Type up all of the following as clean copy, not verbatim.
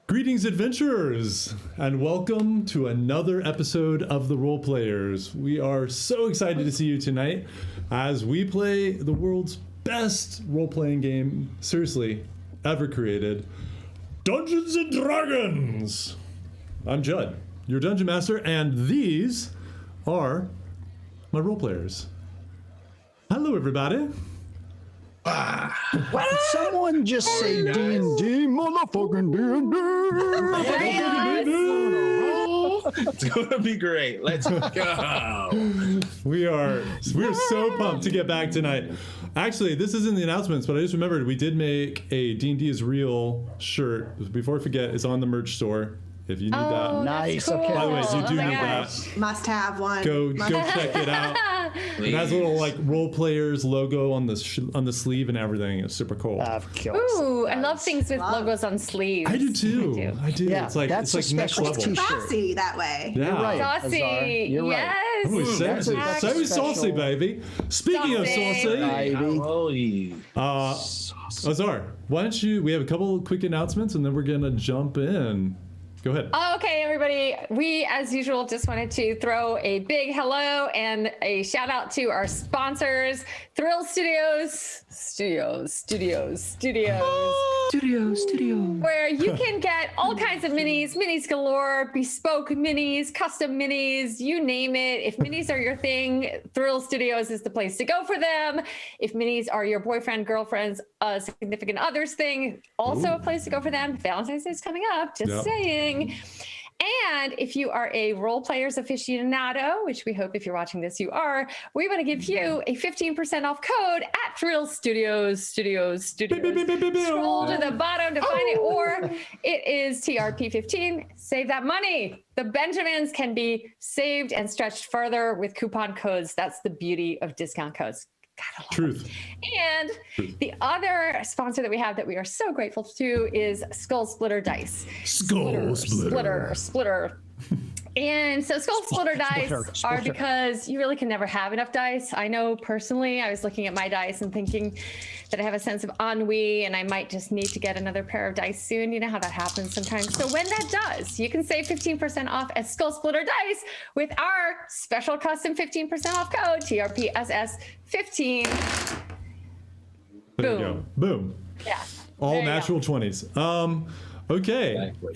Greetings, adventurers, and welcome to another episode of The Role Players. We are so excited to see you tonight as we play the world's best role-playing game, seriously, ever created, Dungeons and Dragons. I'm Judd, your Dungeon Master, and these are my role players. Hello, everybody. Did someone just say D&D, motherfucking D&D? It's gonna be great. Let's go. We're so pumped to get back tonight. Actually, this isn't the announcements, but I just remembered we did make a D&D is Real shirt. Before I forget, it's on the merch store. If you need that. Nice. Cool. Okay. By the way, you do need that. Must have one. Go check it out. It has a little like role players logo on the on the sleeve and everything. It's super cool. Of course. Ooh, I love things with logos on sleeves. I do too. I do. Yeah, it's like that's it's like a next special level. t-shirt. Classy that way. Yeah. You're right. Saucy. Azar. You're right. Yes. Ooh, that's saucy. a So special- saucy, baby. Speaking of Saucy. saucy, Baby. Holy. Azar, why don't you? We have a couple quick announcements, and then we're gonna jump in. Go ahead. Okay, everybody. We, as usual, just wanted to throw a big hello and a shout out to our sponsors, Thrill Studios, where you can get all kinds of minis galore, bespoke minis, custom minis, you name it. If minis are your thing, Thrill Studios is the place to go for them. If minis are your boyfriend, girlfriend's, significant other's thing, also a place to go for them. Valentine's Day is coming up, just Yep. saying. And if you are a role players aficionado, which we hope if you're watching this you are, we want to give you a 15% off code at Thrill Studios. Scroll to the bottom to find it, or it is TRP15. Save that money. The Benjamins can be saved and stretched further with coupon codes. That's the beauty of discount codes. Gotta love Truth. and the other sponsor that we have that we are so grateful to is Skull Splitter Dice. Splitter. And so Skull Splitter dice are because you really can never have enough dice. I know personally, I was looking at my dice and thinking that I have a sense of ennui and I might just need to get another pair of dice soon. You know how that happens sometimes. So when that does, you can save 15% off at Skull Splitter Dice with our special custom 15% off code, TRPSS15. There you go. Boom. Yeah. All There you natural 20s. Okay. Exactly.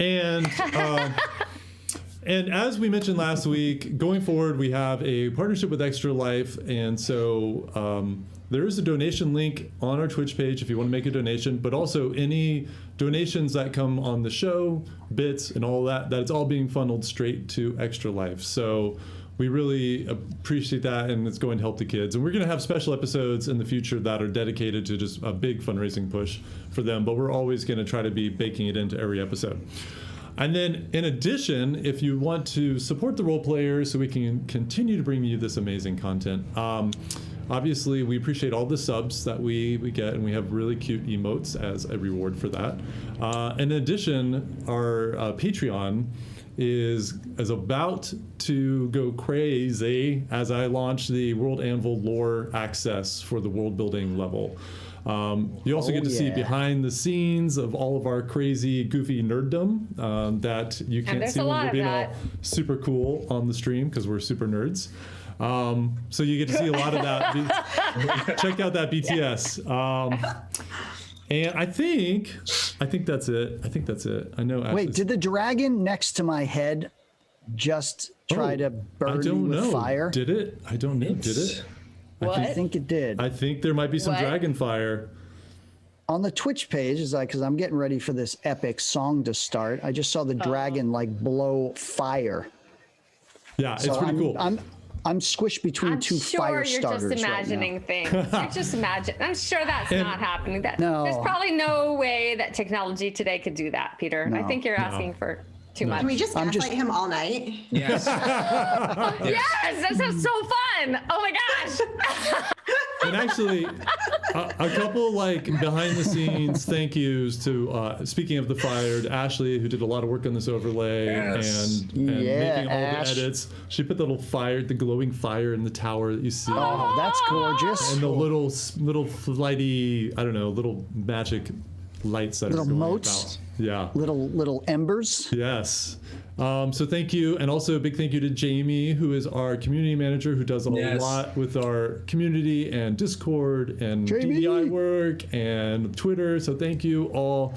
And as we mentioned last week, going forward, we have a partnership with Extra Life. And so there is a donation link on our Twitch page if you want to make a donation, but also any donations that come on the show, bits and all that, that's all being funneled straight to Extra Life. So we really appreciate that, and it's going to help the kids. And we're going to have special episodes in the future that are dedicated to just a big fundraising push for them, but we're always going to try to be baking it into every episode. And then in addition, if you want to support the role players so we can continue to bring you this amazing content, obviously we appreciate all the subs that we get, and we have really cute emotes as a reward for that. In addition, our Patreon is about to go crazy as I launch the World Anvil lore access for the world building level. You also get to see behind the scenes of all of our crazy, goofy nerddom that you can't there's see a when lot we're of being all that. super cool on the stream because we're super nerds. So you get to see a lot of that. Check out that BTS. And I think that's it. I know. Wait, did the dragon next to my head just try to burn me with fire? Did it? I don't know. Did it? What? I think it did. I think there might be some What? dragon fire. On the Twitch page, is like because I'm getting ready for this epic song to start. I just saw the dragon like blow fire. Yeah, it's So pretty cool. I'm squished between I'm two sure fire you're starters just imagining right things. You're just imagining. I'm sure that's not happening. No. There's probably no way that technology today could do that, Peter. I No. think you're asking for too much. Can we just I'm gaslight just- him all night? Yes. Yes, that sounds so fun. Oh my gosh. And actually, a couple like behind the scenes thank yous to, speaking of the fire, to Ashley, who did a lot of work on this overlay Yes. and Yeah, making all Ash. the edits. She put the little fire, the glowing fire in the tower that you see. Oh, that's gorgeous. And the little flighty, I don't know, little magic lights that Little are going motes? about. Yeah. Little embers. Yes. So thank you. And also a big thank you to Jamie, who is our community manager, who does a Yes. lot with our community and Discord and Jamie! DDI work and Twitter. So thank you all,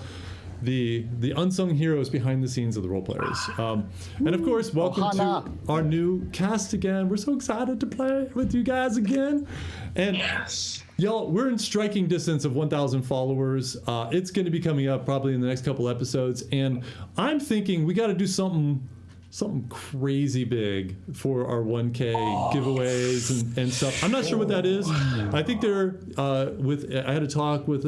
the unsung heroes behind the scenes of the role players. And of course, welcome Ohana. to our new cast again. We're so excited to play with you guys again. And Yes. y'all, we're in striking distance of 1,000 followers. It's going to be coming up probably in the next couple episodes, and I'm thinking we got to do something crazy big for our 1K giveaways and stuff. I'm not sure what that is. I think they're I had a talk with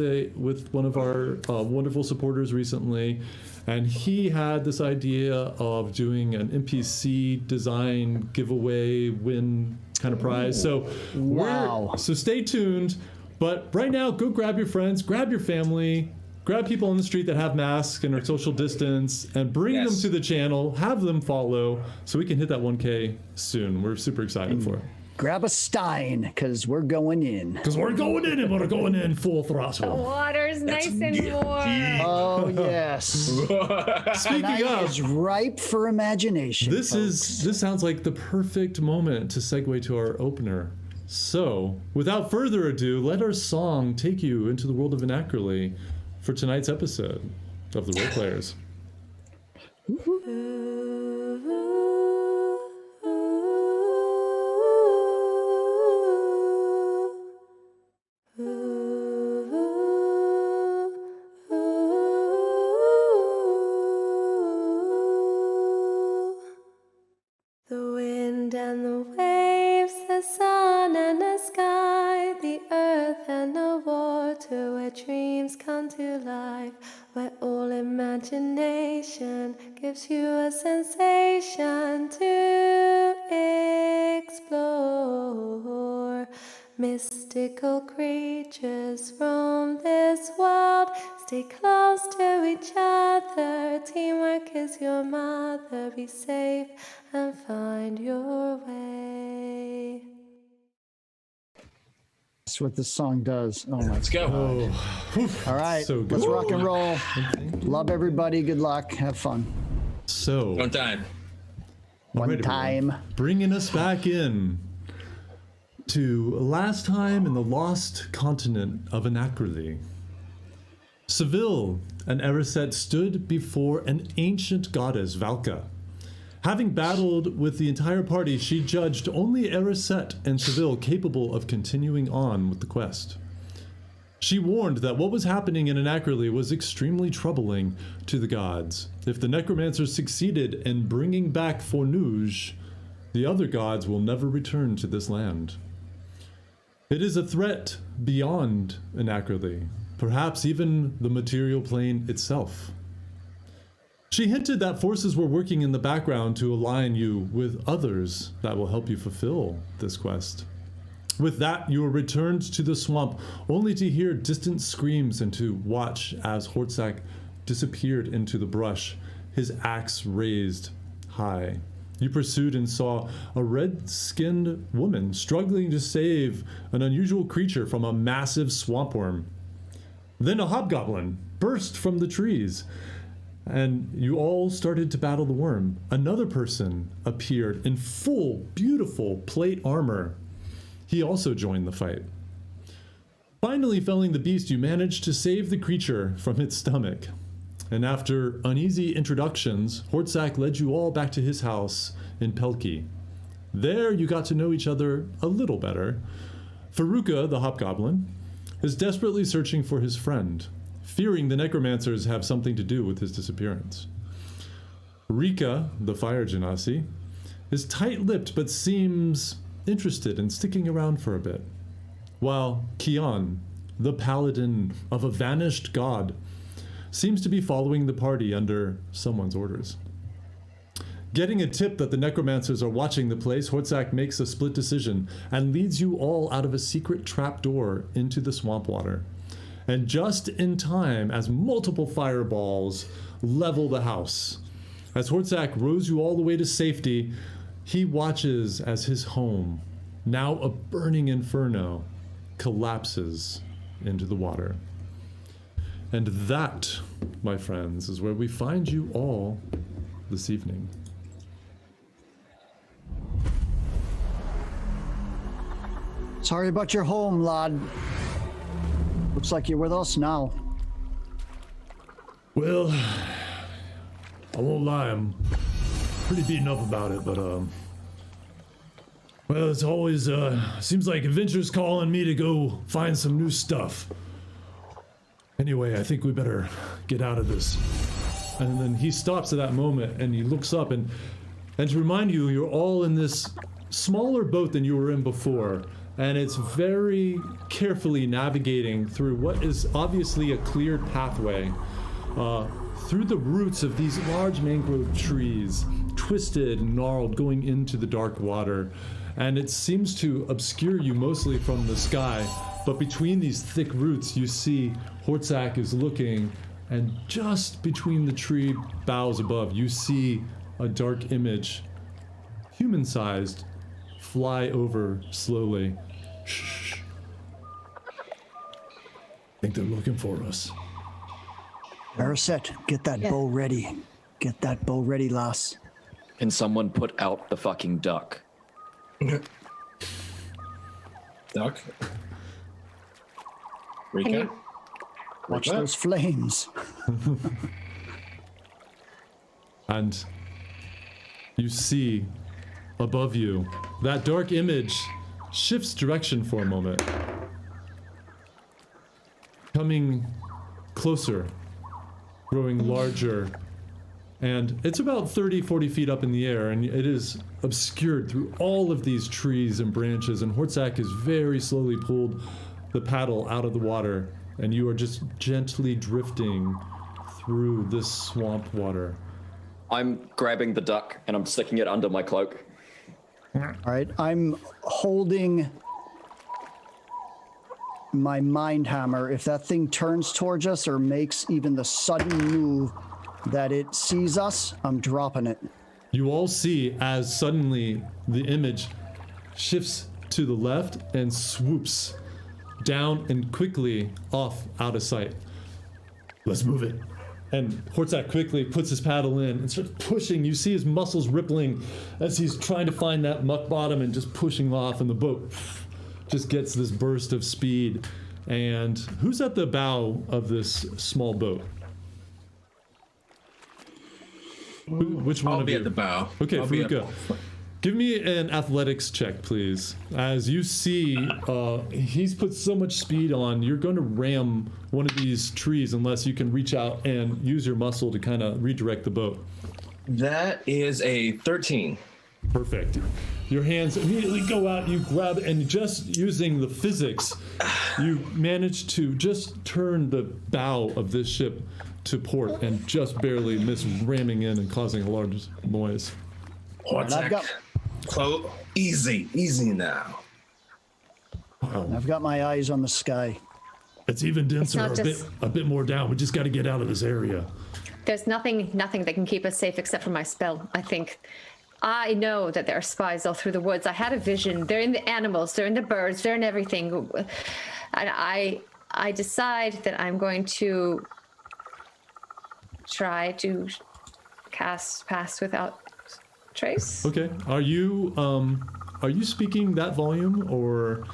one of our wonderful supporters recently, and he had this idea of doing an NPC design giveaway win kind of prize. So Wow. so stay tuned. But right now, go grab your friends, grab your family, grab people on the street that have masks and are social distance, and bring them Yes. to the channel. Have them follow so we can hit that 1K soon. We're super excited for it. Grab a Stein, because we're going in. Because we're going in and we're going in full The throttle. water's nice and warm. Oh, yes. Speaking Night of, is ripe for imagination. this folks. sounds like the perfect moment to segue to our opener. So, without further ado, let our song take you into the world of Anacroli for tonight's episode of The Role Players. The wind and the waves, the sun and the sky, the earth and the water, where dreams come to life, where all imagination gives you a sensation to explore. Mystical creatures roam this world. Stay close to each other. Teamwork is your mother. Be safe and find your way. That's what this song does. Oh, my. Let's go. All right. So good. Let's rock and roll. Love everybody. Good luck. Have fun. So, One time. One Alright, everyone. time. Bringing us back in to last time in the lost continent of Anacroli. Seville and Erised stood before an ancient goddess, Valka. Having battled with the entire party, she judged only Erised and Seville capable of continuing on with the quest. She warned that what was happening in Anacroli was extremely troubling to the gods. If the necromancers succeeded in bringing back Fornuge, the other gods will never return to this land. It is a threat beyond Anacroli, perhaps even the material plane itself. She hinted that forces were working in the background to align you with others that will help you fulfill this quest. With that, you are returned to the swamp, only to hear distant screams and to watch as Hortzak disappeared into the brush, his axe raised high. You pursued and saw a red-skinned woman struggling to save an unusual creature from a massive swampworm. Then a hobgoblin burst from the trees, and you all started to battle the worm. Another person appeared in full, beautiful plate armor. He also joined the fight. Finally felling the beast, you managed to save the creature from its stomach. And after uneasy introductions, Hortzak led you all back to his house in Pelki. There you got to know each other a little better. Faruka, the hobgoblin, is desperately searching for his friend, fearing the necromancers have something to do with his disappearance. Rika, the fire genasi, is tight-lipped but seems interested in sticking around for a bit. While Kian, the paladin of a vanished god, seems to be following the party under someone's orders. Getting a tip that the necromancers are watching the place, Hortzak makes a split decision and leads you all out of a secret trapdoor into the swamp water. And just in time, as multiple fireballs level the house. As Hortzak rows you all the way to safety, he watches as his home, now a burning inferno, collapses into the water. And that, my friends, is where we find you all this evening. Sorry about your home, lad. Looks like you're with us now. Well, I won't lie, I'm pretty beaten up about it, but, well, it's always, seems like adventure's calling me to go find some new stuff. Anyway, I think we better get out of this. And then he stops at that moment and he looks up and to remind you, you're all in this smaller boat than you were in before. And it's very carefully navigating through what is obviously a cleared pathway through the roots of these large mangrove trees, twisted and gnarled, going into the dark water. And it seems to obscure you mostly from the sky, but between these thick roots you see Hortzak is looking, and just between the tree boughs above you see a dark image, human-sized, fly over slowly. Shh. I think they're looking for us. Araset, get that bow ready. Get that bow ready, lass. Can someone put out the fucking duck? Duck. Can Rika. you- Watch Rika? those flames. And you see above you that dark image shifts direction for a moment, coming closer, growing larger, and it's about 30-40 feet up in the air, and it is obscured through all of these trees and branches, and Hortzak is very slowly pulled the paddle out of the water, and you are just gently drifting through this swamp water. I'm grabbing the duck and I'm sticking it under my cloak. All right, I'm holding my mind hammer. If that thing turns towards us or makes even the sudden move that it sees us, I'm dropping it. You all see as suddenly the image shifts to the left and swoops down and quickly off out of sight. Let's move it. And Hortzak quickly puts his paddle in and starts pushing. You see his muscles rippling as he's trying to find that muck bottom and just pushing off, and the boat just gets this burst of speed. And who's at the bow of this small boat? Which one I'll of be you? at the bow. Okay, I'll be at- Faruka. Give me an athletics check, please. As you see, he's put so much speed on, you're going to ram one of these trees unless you can reach out and use your muscle to kind of redirect the boat. That is a 13. Perfect. Your hands immediately go out, you grab, and just using the physics, you manage to just turn the bow of this ship to port and just barely miss ramming in and causing a large noise. I've got- Easy now. I've got my eyes on the sky. It's even denser, not just- a bit more down. We just got to get out of this area. There's nothing that can keep us safe except for my spell, I think. I know that there are spies all through the woods. I had a vision. They're in the animals, they're in the birds, they're in everything. And I decide that I'm going to try to cast Pass Without Trace. Okay. Are you speaking that volume, or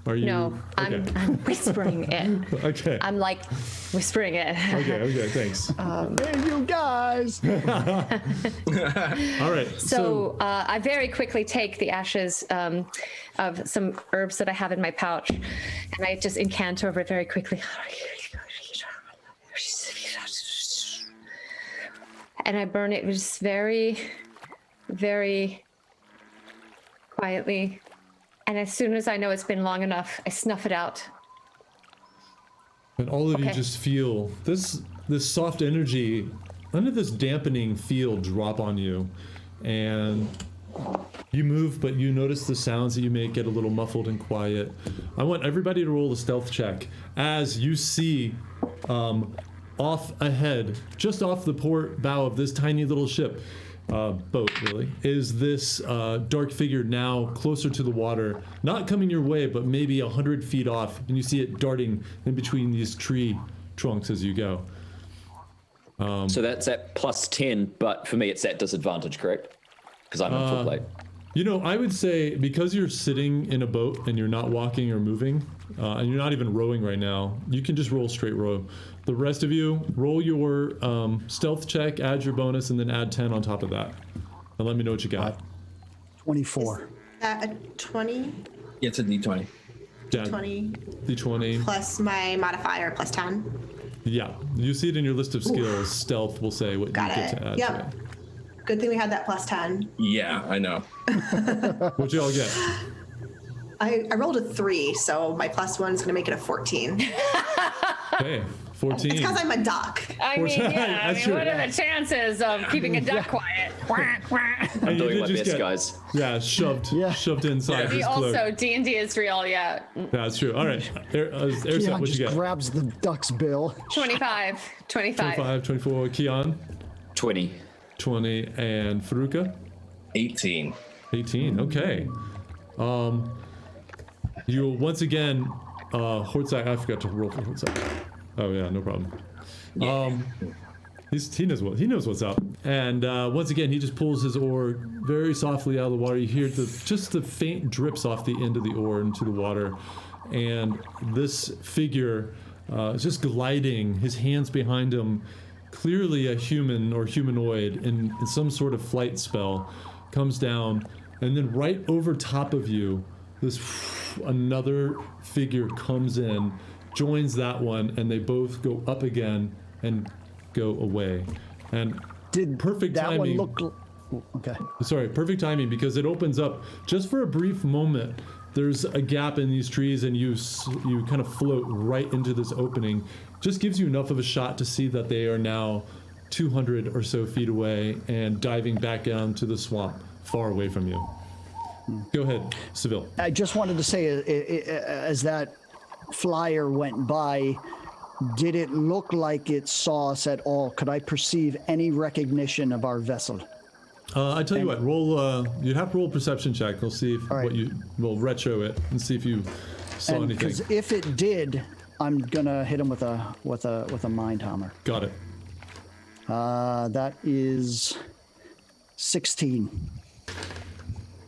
are you? No, Okay. I'm whispering it. Okay. I'm like whispering it. Okay. Thanks. Hey, you guys! All right. So I very quickly take the ashes of some herbs that I have in my pouch, and I just incant over it very quickly. And I burn it just very, very quietly. And as soon as I know it's been long enough, I snuff it out. And all of you Okay. just feel this soft energy, none of this dampening feel drop on you, and you move, but you notice the sounds that you make get a little muffled and quiet. I want everybody to roll a stealth check as you see off ahead, just off the port bow of this tiny little ship, boat really, is this dark figure now closer to the water, not coming your way, but maybe 100 feet off, and you see it darting in between these tree trunks as you go. So that's at +10, but for me it's at disadvantage, correct? Because I'm in full plate. You know, I would say because you're sitting in a boat and you're not walking or moving, and you're not even rowing right now, you can just roll straight row. The rest of you, roll your stealth check, add your bonus, and then add 10 on top of that. And let me know what you got. 24. A 20, It's a D20. Yeah, 20 D20. plus my modifier plus 10. Yeah, you see it in your list of skills. Stealth will say what Got you get it. to add. Yep. To it. Good thing we had that plus 10. Yeah, I know. What'd you all get? I rolled a 3, so my plus 1 is going to make it a 14. Okay, 14. It's because I'm a duck. I mean, yeah. I That's mean, true. what are the chances of keeping a duck quiet? And I'm you doing did my just best, get- guys. Yeah, shoved inside Yeah. his We cloak. also D&D is real. Yeah. That's true. All right, Airset, Keon what you just get? grabs the duck's bill. 25. 25, 24. Keon, 20. 20, and Faruka, 18. 18. Okay. You once again, Hortzak. I forgot to roll for Hortzak. Oh yeah, no problem. He knows what's up. And once again, he just pulls his oar very softly out of the water. You hear just the faint drips off the end of the oar into the water, and this figure is just gliding, his hands behind him, clearly a human or humanoid in some sort of flight spell, comes down, and then right over top of you, another figure comes in, joins that one, and they both go up again and go away. And Did perfect that timing. one look? Okay. Sorry, perfect timing, because it opens up just for a brief moment. There's a gap in these trees, and you kind of float right into this opening. Just gives you enough of a shot to see that they are now 200 or so feet away and diving back down to the swamp, far away from you. Go ahead, Seville. I just wanted to say, as that flyer went by, did it look like it saw us at all? Could I perceive any recognition of our vessel? I tell you what, roll. You have to roll a perception check. We'll see if All right. what you will retro it and see if you saw anything. Because if it did, I'm gonna hit him with a mind hammer. Got it. That is 16.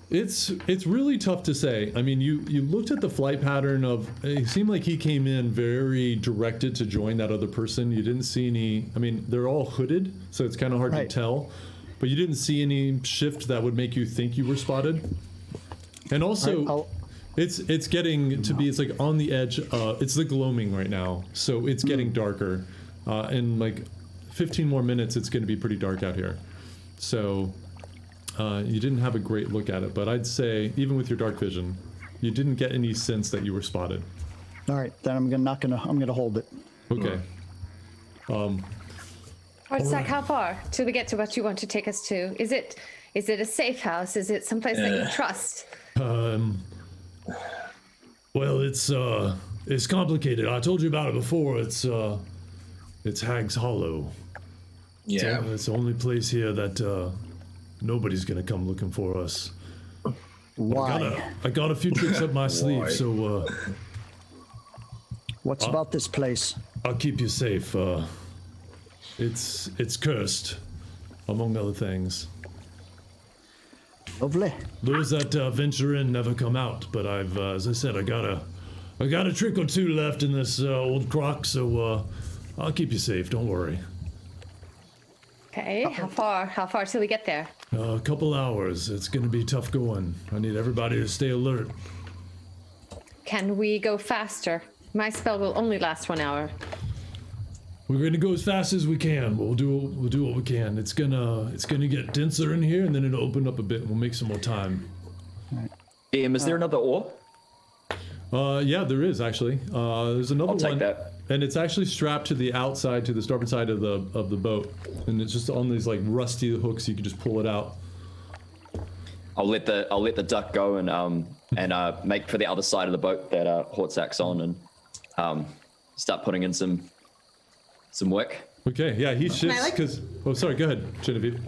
It's really tough to say. I mean, you looked at the flight pattern of. It seemed like he came in very directed to join that other person. You didn't see any. I mean, they're all hooded, so it's kind of hard Right. to tell. But you didn't see any shift that would make you think you were spotted. And also, I'll- it's getting to be. It's like on the edge. It's the gloaming right now, so it's getting darker. In like 15 more minutes, it's going to be pretty dark out here. So. You didn't have a great look at it, but I'd say even with your dark vision, you didn't get any sense that you were spotted. All right, then I'm gonna hold it. Okay. What's that? How far till we get to what you want to take us to? Is it a safe house? Is it someplace that you trust? Well, it's complicated. I told you about it before. It's Hag's Hollow. Yeah. It's the only place here that nobody's gonna come looking for us. Why? I got a few tricks up my sleeve, so What's about this place? I'll keep you safe. It's cursed, among other things. Lovely. Those that venture in never come out, but I've, as I said, I got a trick or two left in this old crock, so I'll keep you safe. Don't worry. Okay. How far till we get there? A couple hours. It's gonna be tough going. I need everybody to stay alert. Can we go faster? My spell will only last 1 hour. We're gonna go as fast as we can. We'll do what we can. It's gonna get denser in here, and then it'll open up a bit. And we'll make some more time. Is there another ore? Yeah, there is actually. There's another I'll take one, that. and it's actually strapped to the outside, to the starboard side of the boat, and it's just on these like rusty hooks. You can just pull it out. I'll let the duck go and make for the other side of the boat that Hortzak's on and start putting in some work. Okay, yeah, he shifts like- because. Oh, sorry. Go ahead, Genevieve.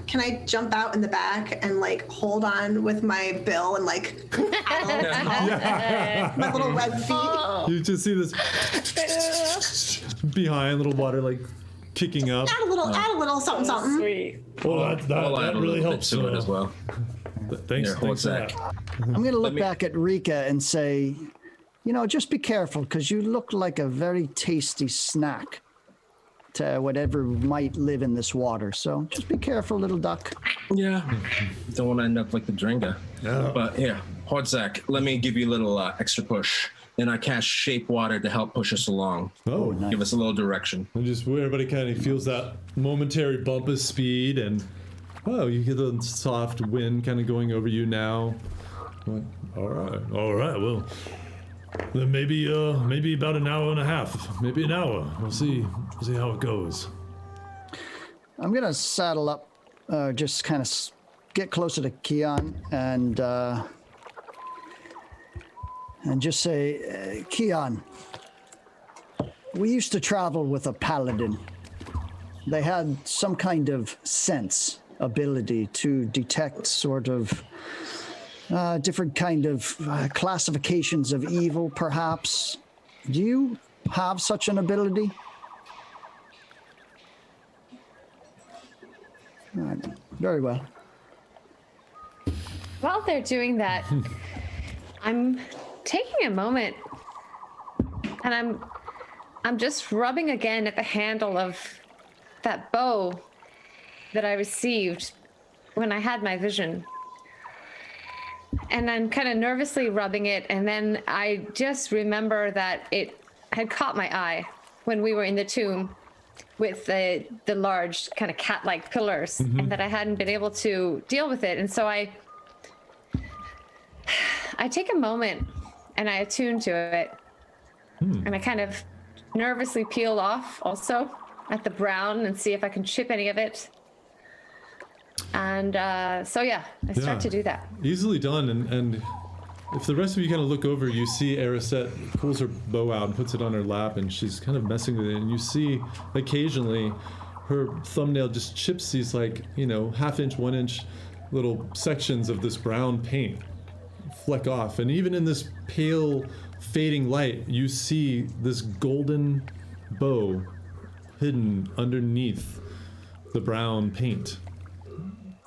Can I jump out in the back and like hold on with my bill and like paddle my little web feet? You just see this behind, little water like kicking up. Add a little something, something. Sweet. Oh, I'll add a really little helps. bit to it as well. Thanks, Here, thanks for Hortzak. that. I'm going to look me- back at Rika and say, just be careful because you look like a very tasty snack to whatever might live in this water. So just be careful, little duck. Yeah. Don't want to end up like the Dringa. Yeah. But here, Hortzak, let me give you a little extra push. And I cast Shape Water to help push us along. Oh, nice. Give us a little direction. and just where everybody kind of feels that momentary bump of speed, and you get the soft wind kind of going over you now. Like, all right. Well, then maybe about an hour and a half, maybe an hour. We'll see how it goes. I'm going to saddle up, just kind of get closer to Keon and just say, Keon, we used to travel with a paladin. They had some kind of sense ability to detect sort of different kind of classifications of evil, perhaps. Do you have such an ability? All right. Very well. While they're doing that, I'm taking a moment and I'm just rubbing again at the handle of that bow that I received when I had my vision. And I'm kind of nervously rubbing it, and then I just remember that it had caught my eye when we were in the tomb with the large kind of cat-like pillars, and that I hadn't been able to deal with it. And so I take a moment and I attune to it, and I kind of nervously peel off also at the brown and see if I can chip any of it. And I start to do that. Easily done, and if the rest of you kind of look over, you see Erisette pulls her bow out and puts it on her lap, and she's kind of messing with it, and you see occasionally her thumbnail just chips these half-inch, 1-inch little sections of this brown paint fleck off, and even in this pale fading light, you see this golden bow hidden underneath the brown paint.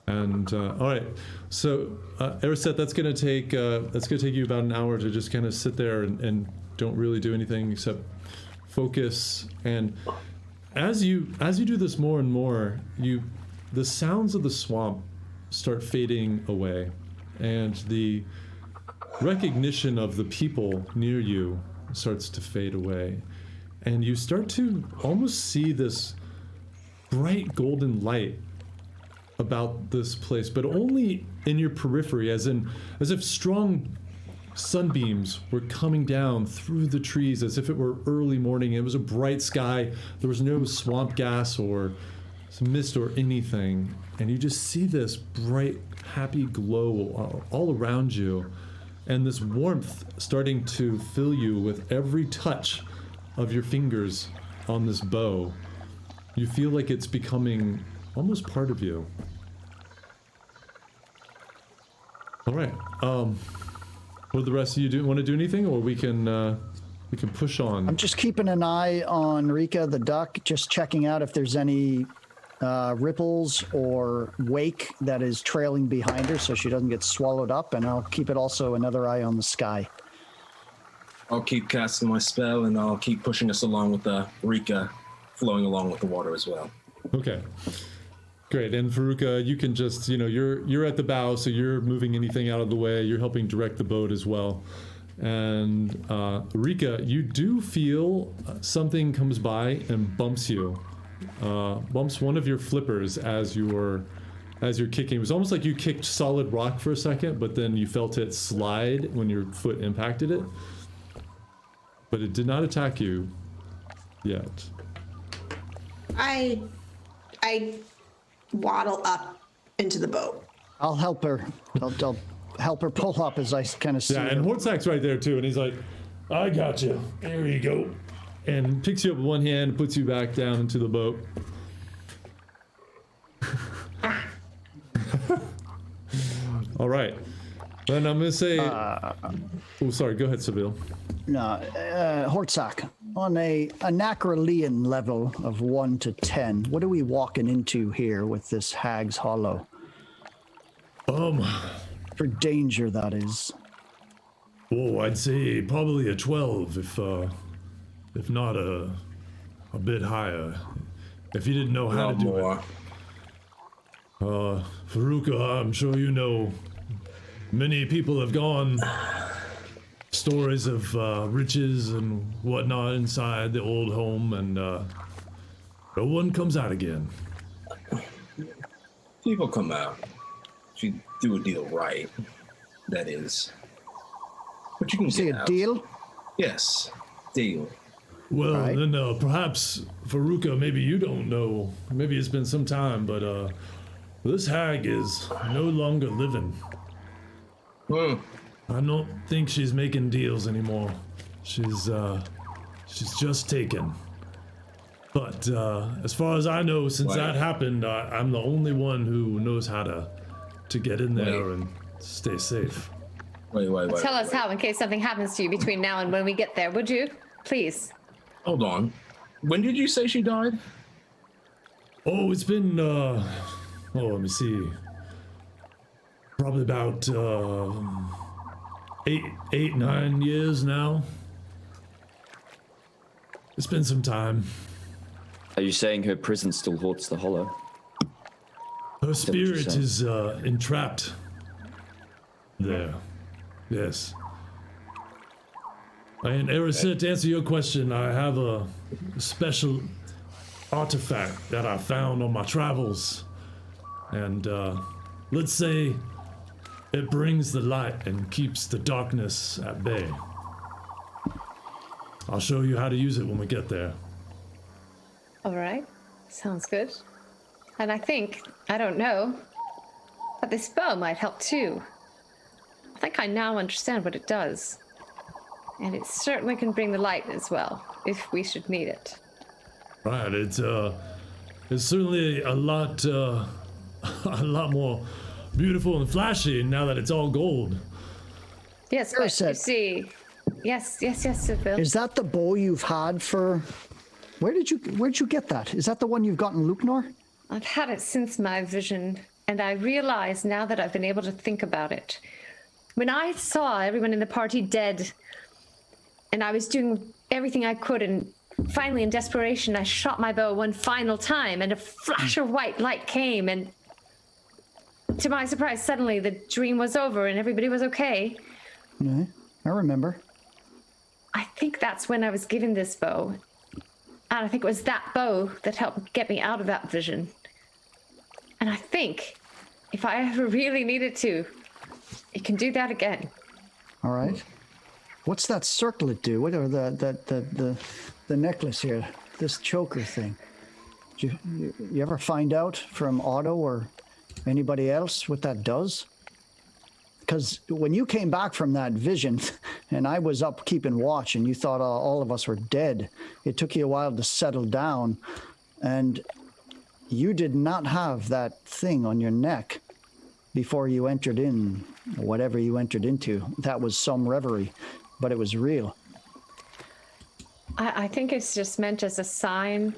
And all right, so Erisette, that's gonna take you about an hour to just kind of sit there and don't really do anything except focus. And as you do this more and more, the sounds of the swamp start fading away, and the recognition of the people near you starts to fade away, and you start to almost see this bright golden light about this place, but only in your periphery, as if strong sunbeams were coming down through the trees, as if it were early morning. It was a bright sky. There was no swamp gas or some mist or anything, and you just see this bright, happy glow all around you, and this warmth starting to fill you with every touch of your fingers on this bow. You feel like it's becoming almost part of you. All right. What do the rest of you do? Want to do anything, or we can push on? I'm just keeping an eye on Rika the duck, just checking out if there's any ripples or wake that is trailing behind her so she doesn't get swallowed up, and I'll keep it also another eye on the sky. I'll keep casting my spell, and I'll keep pushing us along with the Rika flowing along with the water as well. Okay. Great. And Veruca, you can just, you're at the bow, so you're moving anything out of the way. You're helping direct the boat as well. And Rika, you do feel something comes by and bumps you. Bumps one of your flippers as you're kicking. It was almost like you kicked solid rock for a second, but then you felt it slide when your foot impacted it. But it did not attack you yet. I waddle up into the boat. I'll help her. I'll help her pull up as I kind of see Yeah, her. and Hortzak's right there too, and he's like, I got you. Here you go. and picks you up with one hand and puts you back down into the boat. All right. Then I'm going to say... oh, sorry. Go ahead, Seville. No, Hortzak, On a Anacrolean level of 1 to 10, what are we walking into here with this Hag's Hollow? For danger, that is. Oh, I'd say probably a 12, if not a bit higher. If you didn't know how to do more. it. Faruka, I'm sure you know, many people have gone. Stories of riches and whatnot inside the old home, and no one comes out again. People come out. If you do a deal right, that is. But you can See get a out. deal? Yes, deal. Well, Right. then perhaps, Faruka, maybe you don't know. Maybe it's been some time, but this hag is no longer living. Hmm. I don't think she's making deals anymore. She's just taken. But as far as I know, since Wow. that happened, I'm the only one who knows how to get in there Wait. and stay safe. Wait. Tell us wait. how in case something happens to you between now and when we get there, would you? Please. Hold on. When did you say she died? Oh, it's been let me see. Probably about 9 years now. It's been some time. Are you saying her prison still haunts the Hollow? Her spirit saying? is entrapped there. Yes. And Erisir, to answer your question, I have a special artifact that I found on my travels. And let's say it brings the light and keeps the darkness at bay. I'll show you how to use it when we get there. All right. Sounds good. And I think, I don't know, but this bow might help too. I think I now understand what it does. And it certainly can bring the light as well, if we should need it. Right, it's certainly a lot more beautiful and flashy now that it's all gold. Yes, but you Erised. see... Yes, Bill. Is that the bow you've had for... Where'd you get that? Is that the one you've got in Luknor? I've had it since my vision, and I realize now that I've been able to think about it. When I saw everyone in the party dead, and I was doing everything I could, and finally in desperation I shot my bow one final time, and a flash of white light came, and to my surprise, suddenly the dream was over and everybody was okay. Yeah, I remember. I think that's when I was given this bow. And I think it was that bow that helped get me out of that vision. And I think if I ever really needed to, it can do that again. All right. What's that circlet do? What are the necklace here? This choker thing. Did you ever find out from Otto or anybody else what that does? Because when you came back from that vision, and I was up keeping watch, and you thought all of us were dead, it took you a while to settle down, and you did not have that thing on your neck before you entered in whatever you entered into. That was some reverie, but it was real. I think it's just meant as a sign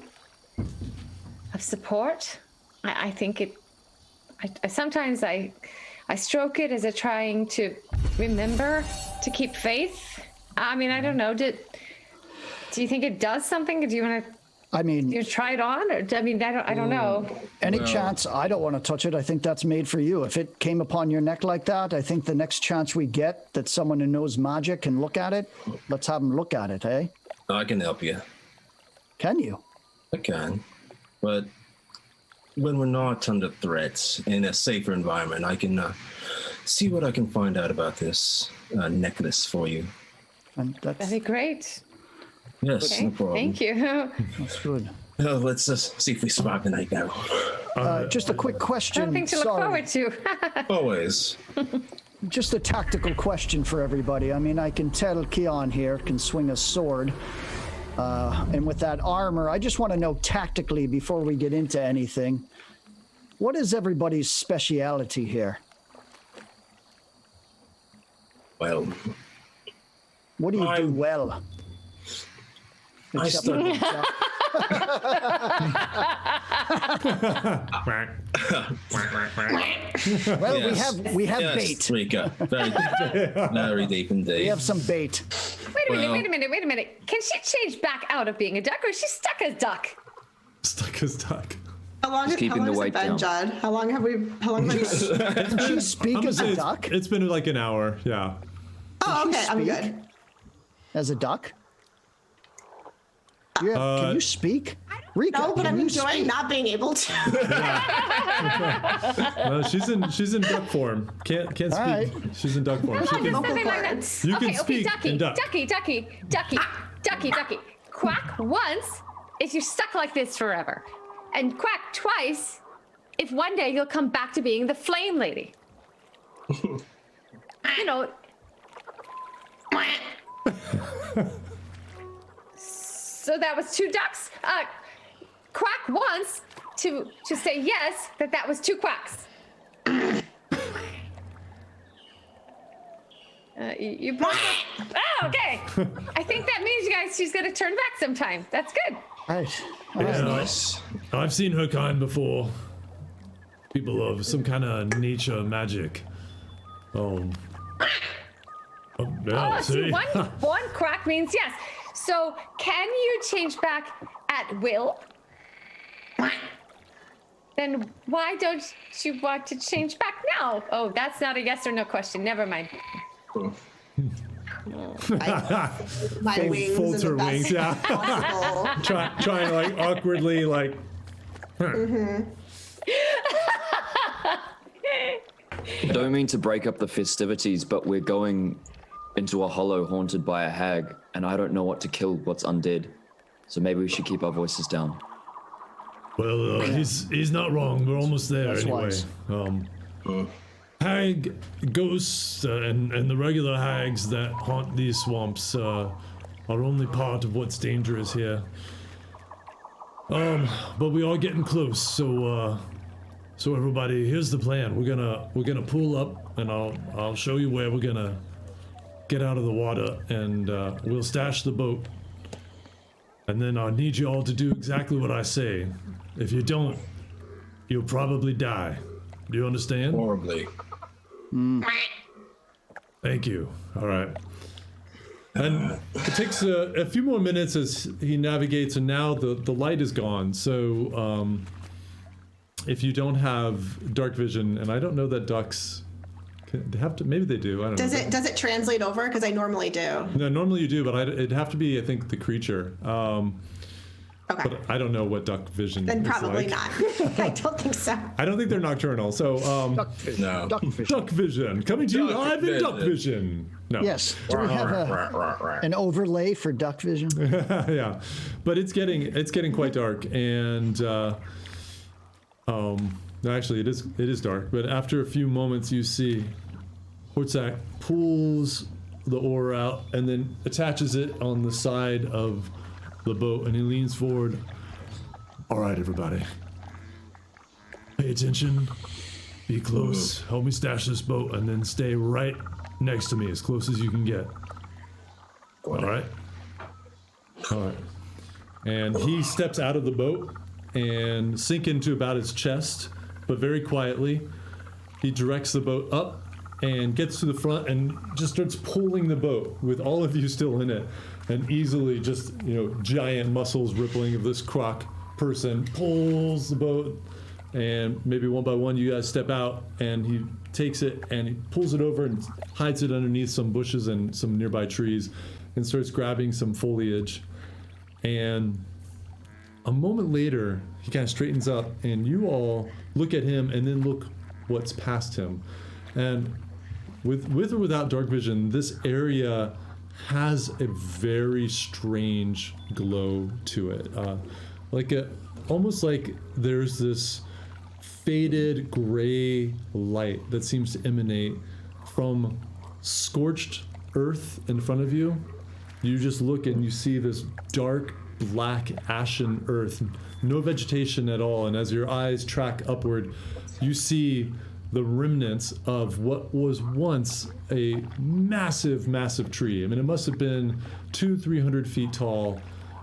of support. I think it. Sometimes I stroke it as a trying to remember to keep faith. I mean, I don't know. Do you think it does something? Do you want to? I mean, You try it on, or I mean, I don't know. any chance, I don't want to touch it. I think that's made for you. If it came upon your neck like that, I think the next chance we get that someone who knows magic can look at it, let's have them look at it, eh? I can help you. Can you? I can. But when we're not under threats in a safer environment, I can see what I can find out about this necklace for you. And that's That'd be great. Yes, Okay, no problem. thank you. good. Let's just see if we survive the night now. Just a quick question. Something to look Sorry. forward to. Always. Just a tactical question for everybody. I mean, I can tell Keon here can swing a sword. And with that armor, I just want to know tactically before we get into anything, what is everybody's speciality here? Well, What do you do I'm- well? Except start- for Jack. Well, Yes. we have Yes, bait. Rika. Very deep. Very deep indeed. We have some bait. Wait a Well- minute. Can she change back out of being a duck, or is she stuck as duck? Stuck as duck. How long, Just keeping the has it weight been, down. Judd? How long have we? How long have we? Can she speak I'm gonna as say a duck? it's been like an hour. Yeah. Oh, Can she okay. I'm speak? good. As a duck? Can you speak? Rika, No, but can I'm you enjoying speak? not being able to. She's in duck form. Can't speak. All right. She's in duck form. She Come on, can, just something like cords. that. You can okay, speak ducky, in duck. ducky. Quack once if you're stuck like this forever, and quack twice if one day you'll come back to being the flame lady. You know. So that was 2 ducks. Quack once to say yes that was 2 quacks. You both. Oh, okay. I think that means you guys. She's gonna turn back sometime. That's good. Right. Yeah, Nice. I've seen her kind before. People of some kind of nature magic. Yeah, Oh, see, see? one quack means yes. So can you change back at will? Then why don't you want to change back now? Oh, that's not a yes or no question. Never mind. My wings. folds in her the best wings, yeah. possible. trying like awkwardly like. Don't mean to break up the festivities, but we're going into a hollow haunted by a hag, and I don't know what to kill what's undead. So maybe we should keep our voices down. Well, he's not wrong. We're almost there That's anyway. wise. Hag ghosts and the regular hags that haunt these swamps are only part of what's dangerous here. But we are getting close, so everybody, here's the plan. We're gonna pull up, and I'll show you where we're gonna get out of the water, and we'll stash the boat. And then I need you all to do exactly what I say. If you don't, you'll probably die. Do you understand? Horribly. Thank you. All right. And it takes a few more minutes as he navigates, and now the light is gone. So if you don't have dark vision, and I don't know that ducks they have to, maybe they do. I don't know. Does it translate over? Because I normally do. No, normally you do, but it'd have to be, I think, the creature. Okay. But I don't know what duck vision Then is probably like. not. I don't think so. I don't think they're nocturnal. So Duck vision. No. Duck vision. duck vision coming to you Duck live in duck vision. vision. No. Yes. Do we have an overlay for duck vision? Yeah, but it's getting quite dark, and actually it is dark. But after a few moments, you see Hortzak pulls the oar out and then attaches it on the side of the boat, and he leans forward. All right, everybody, pay attention, be close, help me stash this boat, and then stay right next to me as close as you can get. All right. All right. And he steps out of the boat and sink into about his chest, but very quietly. He directs the boat up and gets to the front and just starts pulling the boat with all of you still in it. And easily, just, giant muscles rippling of this croc person pulls the boat. And maybe one by one, you guys step out, and he takes it and he pulls it over and hides it underneath some bushes and some nearby trees and starts grabbing some foliage. And a moment later, he kind of straightens up, and you all look at him and then look what's past him. And with or without dark vision, this area has a very strange glow to it. Almost like there's this faded gray light that seems to emanate from scorched earth in front of you. You just look and you see this dark, black, ashen earth, no vegetation at all. And as your eyes track upward, you see the remnants of what was once a massive, massive tree. I mean, it must have been 200-300 feet tall,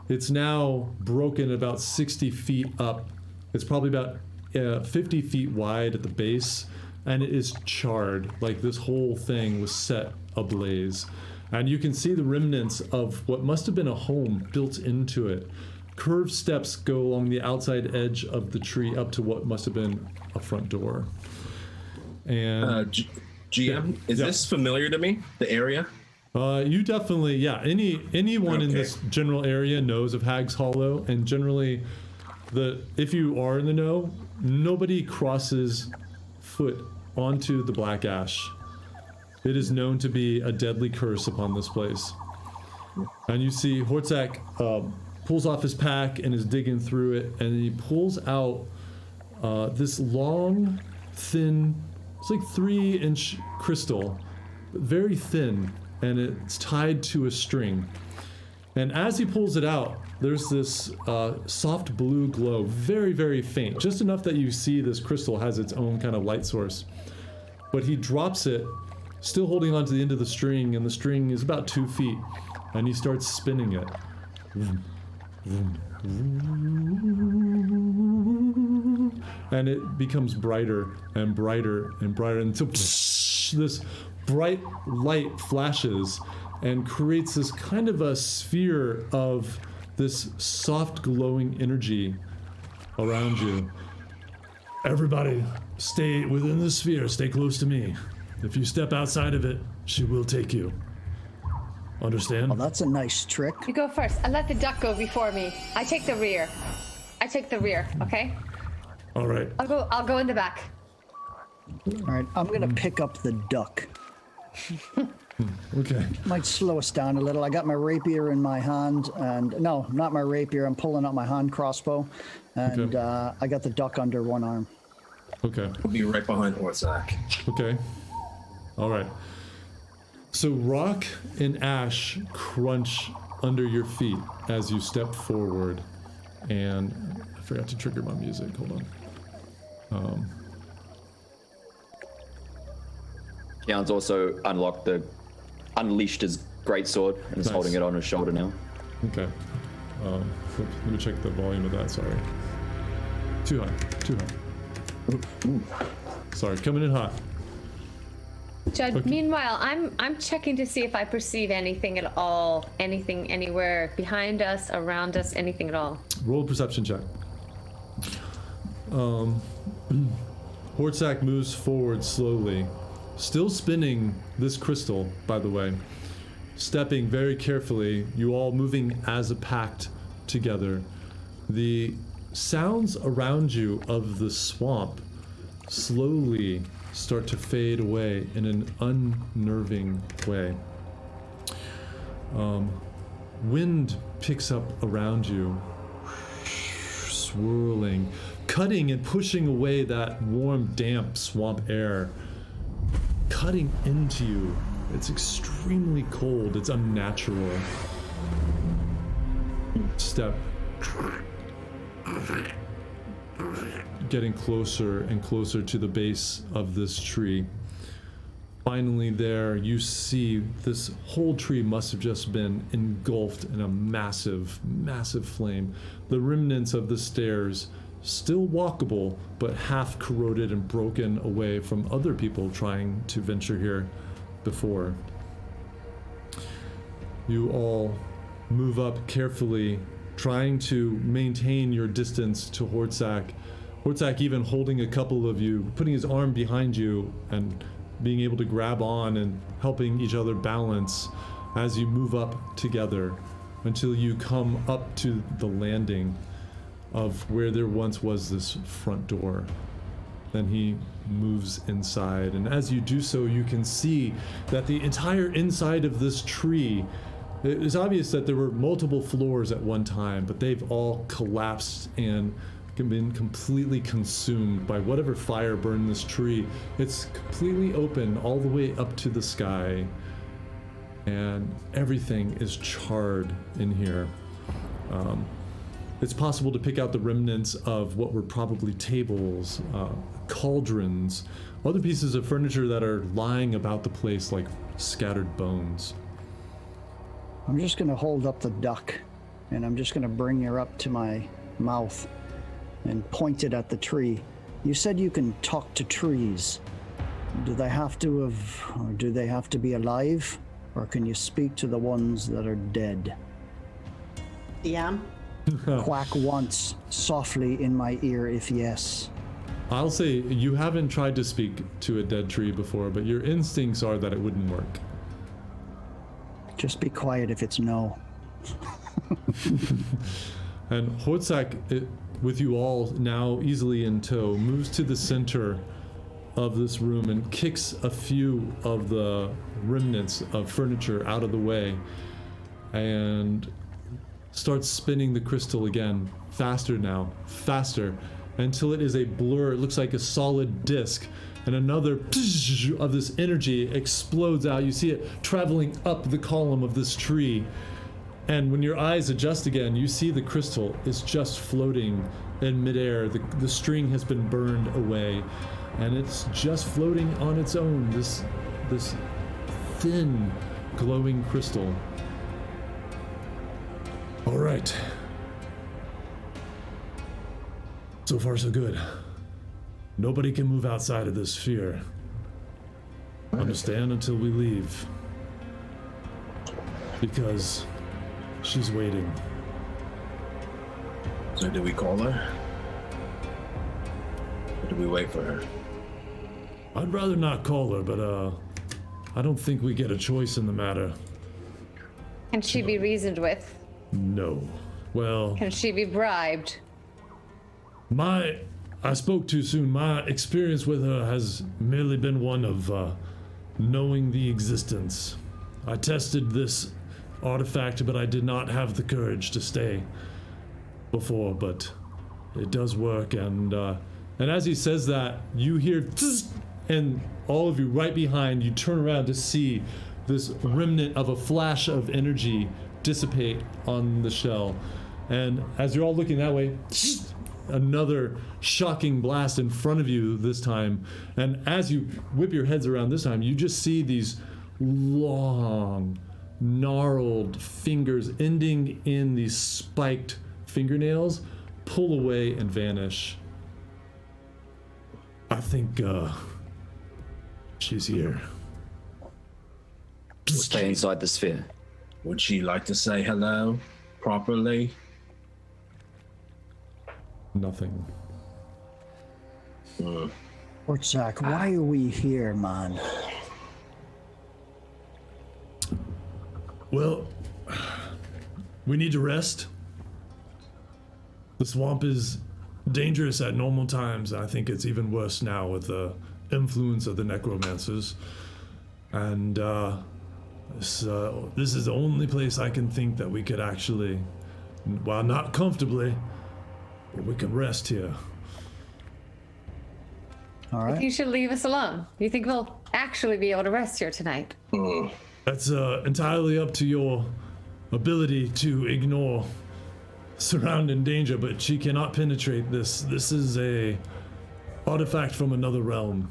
It's now broken about 60 feet up. It's probably about 50 feet wide at the base, and it is charred. Like this whole thing was set ablaze. And you can see the remnants of what must have been a home built into it. Curved steps go along the outside edge of the tree up to what must have been a front door. And GM, is Yeah. this familiar to me? The area? you definitely, yeah. Anyone in Okay. this general area knows of Hag's Hollow, and generally, if you are in the know, nobody crosses foot onto the Black Ash. It is known to be a deadly curse upon this place. And you see Hortzak pulls off his pack and is digging through it, and he pulls out this long, thin, it's like 3-inch crystal, but very thin, and it's tied to a string. And as he pulls it out, there's this soft blue glow, very, very faint, just enough that you see this crystal has its own kind of light source. But he drops it, still holding onto the end of the string, and the string is about 2 feet, and he starts spinning it. And it becomes brighter and brighter and brighter until this bright light flashes and creates this kind of a sphere of this soft glowing energy around you. Everybody, stay within the sphere. Stay close to me. If you step outside of it, she will take you. Understand? Well, that's a nice trick. You go first. I let the duck go before me. I take the rear. Okay? All right. I'll go in the back. All right, I'm gonna pick up the duck. Okay. Might slow us down a little. I got my rapier in my hand, and no, not my rapier. I'm pulling out my hand crossbow, and Okay. I got the duck under one arm. Okay. We'll be right behind Hortzak. Okay. All right. So rock and ash crunch under your feet as you step forward. And I forgot to trigger my music. Hold on. Keon's also unleashed his greatsword and is Nice. holding it on his shoulder now. Okay. Let me check the volume of that. Sorry. Too high. Sorry, coming in hot. Judd, Okay. meanwhile, I'm checking to see if I perceive anything at all, anything anywhere behind us, around us, anything at all. Roll a perception check. Hortzak moves forward slowly, still spinning this crystal, by the way, stepping very carefully, you all moving as a pact together. The sounds around you of the swamp slowly start to fade away in an unnerving way. Wind picks up around you, swirling, cutting and pushing away that warm, damp swamp air, cutting into you. It's extremely cold. It's unnatural. Step. Getting closer and closer to the base of this tree. Finally there, you see this whole tree must have just been engulfed in a massive, massive flame. The remnants of the stairs, still walkable, but half corroded and broken away from other people trying to venture here before. You all move up carefully, trying to maintain your distance to Hortzak. Hortzak even holding a couple of you, putting his arm behind you and being able to grab on and helping each other balance as you move up together until you come up to the landing of where there once was this front door. Then he moves inside, and as you do so, you can see that the entire inside of this tree, it is obvious that there were multiple floors at one time, but they've all collapsed and been completely consumed by whatever fire burned this tree. It's completely open all the way up to the sky, and everything is charred in here. It's possible to pick out the remnants of what were probably tables, cauldrons, other pieces of furniture that are lying about the place like scattered bones. I'm just gonna hold up the duck and I'm just going to bring her up to my mouth and point it at the tree. You said you can talk to trees. Do they have to be alive, or can you speak to the ones that are dead? Yeah. Quack once softly in my ear if yes. I'll say you haven't tried to speak to a dead tree before, but your instincts are that it wouldn't work. Just be quiet if it's no. And Hortzak, with you all now easily in tow, moves to the center of this room and kicks a few of the remnants of furniture out of the way and starts spinning the crystal again, faster now, faster, until it is a blur. It looks like a solid disc, and another of this energy explodes out. You see it traveling up the column of this tree. And when your eyes adjust again, you see the crystal is just floating in midair. The string has been burned away, and it's just floating on its own, this thin, glowing crystal. All right. So far, so good. Nobody can move outside of this sphere. Understand, until we leave. Because she's waiting. So do we call her? Or do we wait for her? I'd rather not call her, but I don't think we get a choice in the matter. Can she be reasoned with? No. Well, Can she be bribed? I spoke too soon. My experience with her has merely been one of knowing the existence. I tested this artifact, but I did not have the courage to stay before, but it does work. And as he says that, you hear tss, and all of you right behind, you turn around to see this remnant of a flash of energy dissipate on the shell. And as you're all looking that way, another shocking blast in front of you this time. And as you whip your heads around this time, you just see these long, gnarled fingers ending in these spiked fingernails pull away and vanish. I think she's here. Stay inside the sphere. Would she like to say hello properly? Nothing. Hortzak, why are we here, man? Well, we need to rest. The swamp is dangerous at normal times. I think it's even worse now with the influence of the necromancers. And this is the only place I can think that we could actually, while not comfortably, but we can rest here. All right. You should leave us alone. You think we'll actually be able to rest here tonight? That's entirely up to your ability to ignore surrounding danger, but she cannot penetrate this. This is a artifact from another realm.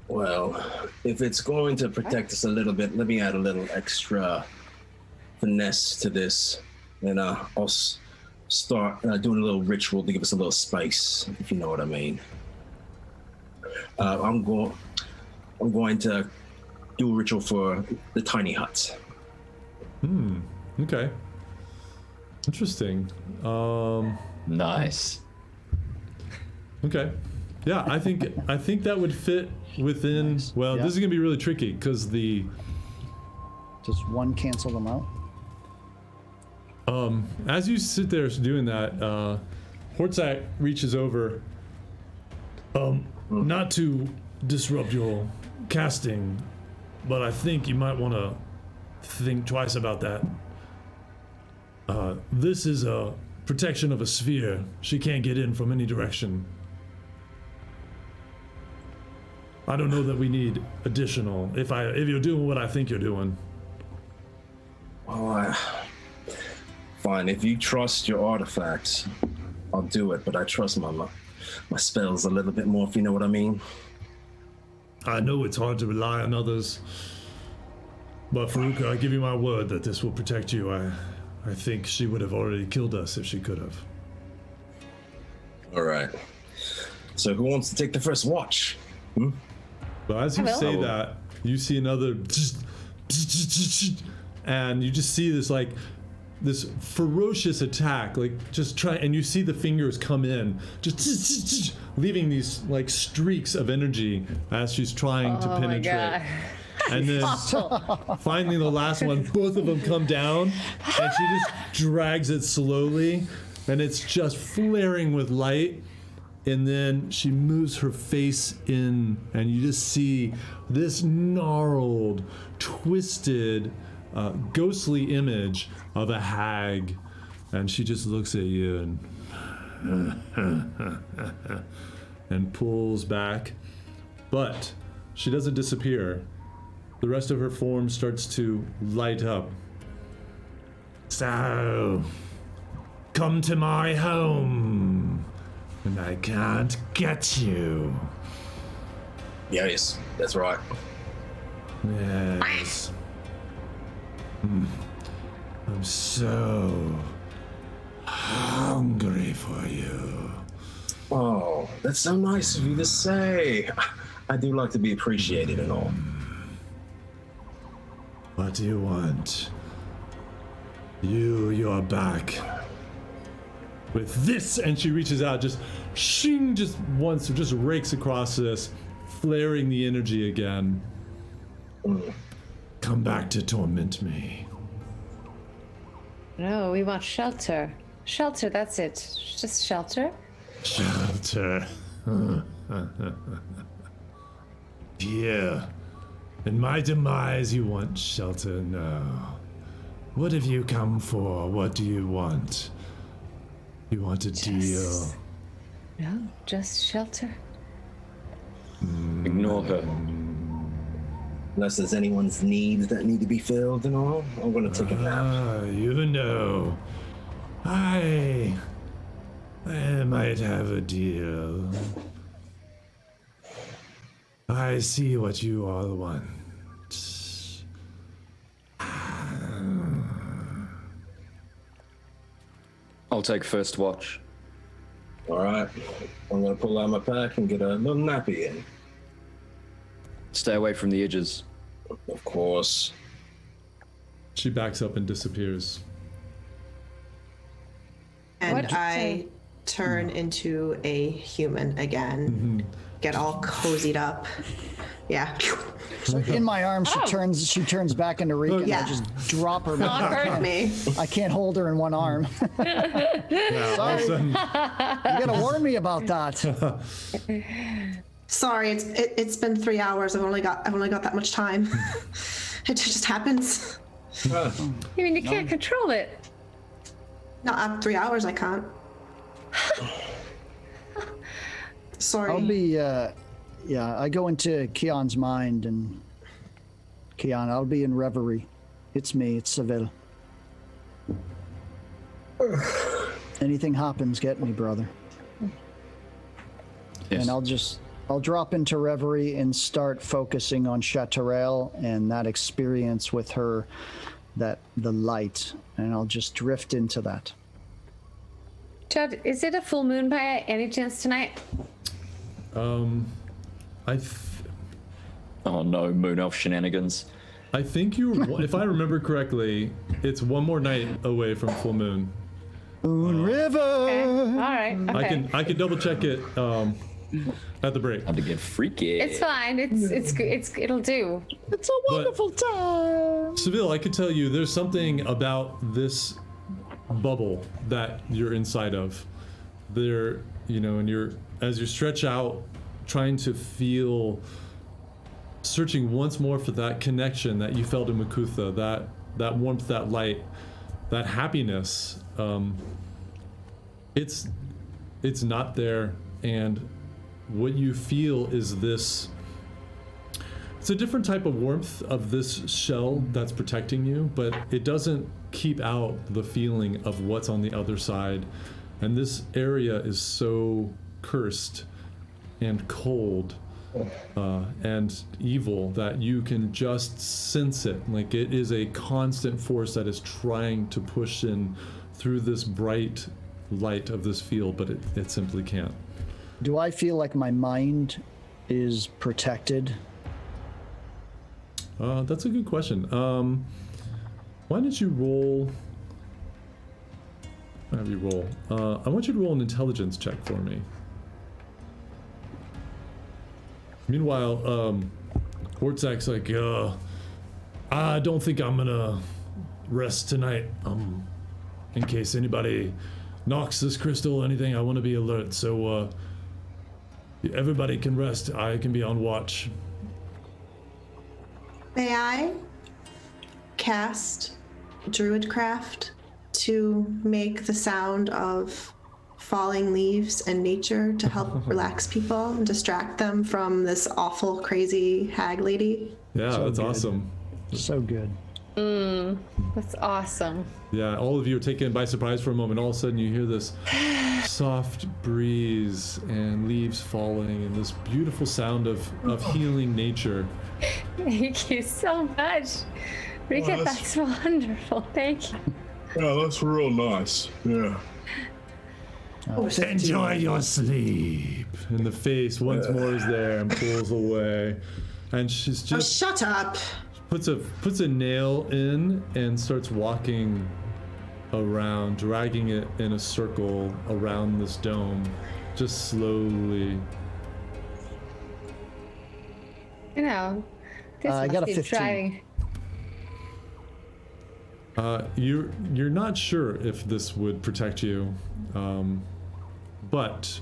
Well, if it's going to protect us a little bit, let me add a little extra finesse to this, and I'll start doing a little ritual to give us a little spice, if you know what I mean. I'm going to do a ritual for the tiny huts. Okay. Interesting. Nice. Okay. Yeah, I think that would fit within. Nice. Well, Yeah. this is gonna be really tricky because Does one cancel them out? as you sit there doing that, Hortzak reaches over. Not to disrupt your casting, but I think you might want to think twice about that. This is a protection of a sphere. She can't get in from any direction. I don't know that we need additional. If you're doing what I think you're doing. Well, fine. If you trust your artifacts, I'll do it. But I trust my spells a little bit more, if you know what I mean. I know it's hard to rely on others, but Faruka, I give you my word that this will protect you. I I think she would have already killed us if she could have. All right. So who wants to take the first watch? But as you will. say that, you see another, and you just see this like this ferocious attack, like just try, and you see the fingers come in, just leaving these like streaks of energy as she's trying to Oh my penetrate. god. And then finally the last one, both of them come down, and she just drags it slowly, and it's just flaring with light. And then she moves her face in, and you just see this gnarled, twisted, ghostly image of a hag. And she just looks at you and pulls back. But she doesn't disappear. The rest of her form starts to light up. So, come to my home, and I can't get you. Yes, that's right. Yes. I'm so hungry for you. Oh, that's so nice of you to say. I do like to be appreciated and all. What do you want? You're back. With this, and she reaches out, just shing, just once, just rakes across this, flaring the energy again. Come back to torment me. No, we want shelter. Shelter, that's it. Just shelter. Shelter. Here. In my demise, you want shelter? No. What have you come for? What do you want? You want a deal? No, just shelter. Ignore her. Unless there's anyone's needs that need to be filled and all, I'm gonna take a nap. Ah, you know. I might have a deal. I see what you all want. I'll take first watch. All right, I'm gonna pull out my pack and get a little nappy in. Stay away from the edges. Of course. She backs up and disappears. And What'd you I say? turn into a human again. Get all cozied up. Yeah. So in my arms, she turns back into Rika, and Yeah. I just drop her. Not hurt me. I can't hold her in one arm. Yeah, all of a sudden, You gotta warn me about that. Sorry, it's been 3 hours. I've only got that much time. It just happens. You mean you can't control it? Not after 3 hours, I can't. Sorry. I'll be, I go into Keon's mind, and Keon, I'll be in reverie. It's me, it's Seville. Anything happens, get me, brother. Yes. And I'll drop into reverie and start focusing on Chateaurel and that experience with her, the light, and I'll just drift into that. Chad, is it a full moon by any chance tonight? Oh no, moon elf shenanigans. I think you, if I remember correctly, it's one more night away from full moon. Moon River. All right. Okay. I can double check it at the break. Time to get freaky. It's fine. It'll do. It's a wonderful time. Seville, I could tell you there's something about this bubble that you're inside of. There, and as you stretch out, trying to feel, searching once more for that connection that you felt in Makutha, that warmth, that light, that happiness. It's not there, and what you feel is this. It's a different type of warmth of this shell that's protecting you, but it doesn't keep out the feeling of what's on the other side. And this area is so cursed and cold and evil that you can just sense it. Like it is a constant force that is trying to push in through this bright light of this field, but it simply can't. Do I feel like my mind is protected? That's a good question. Why don't you roll? Have you roll? I want you to roll an intelligence check for me. Meanwhile, Hortzak's like, I don't think I'm gonna rest tonight. In case anybody knocks this crystal or anything, I want to be alert. So, everybody can rest. I can be on watch. May I cast Druidcraft to make the sound of falling leaves and nature to help relax people and distract them from this awful, crazy hag lady? Yeah, So that's good. awesome. So good. That's awesome. Yeah, all of you are taken by surprise for a moment. All of a sudden, you hear this soft breeze and leaves falling, and this beautiful sound of healing nature. Thank you so much. Rika, that's wonderful. Thank you. Yeah, that's real nice. Yeah. Enjoy your sleep. And the face once more is there and pulls away, and she's Oh, just shut up! puts a nail in and starts walking around, dragging it in a circle around this dome, just slowly. You know, this I must got a be 15. driving. You're not sure if this would protect you, but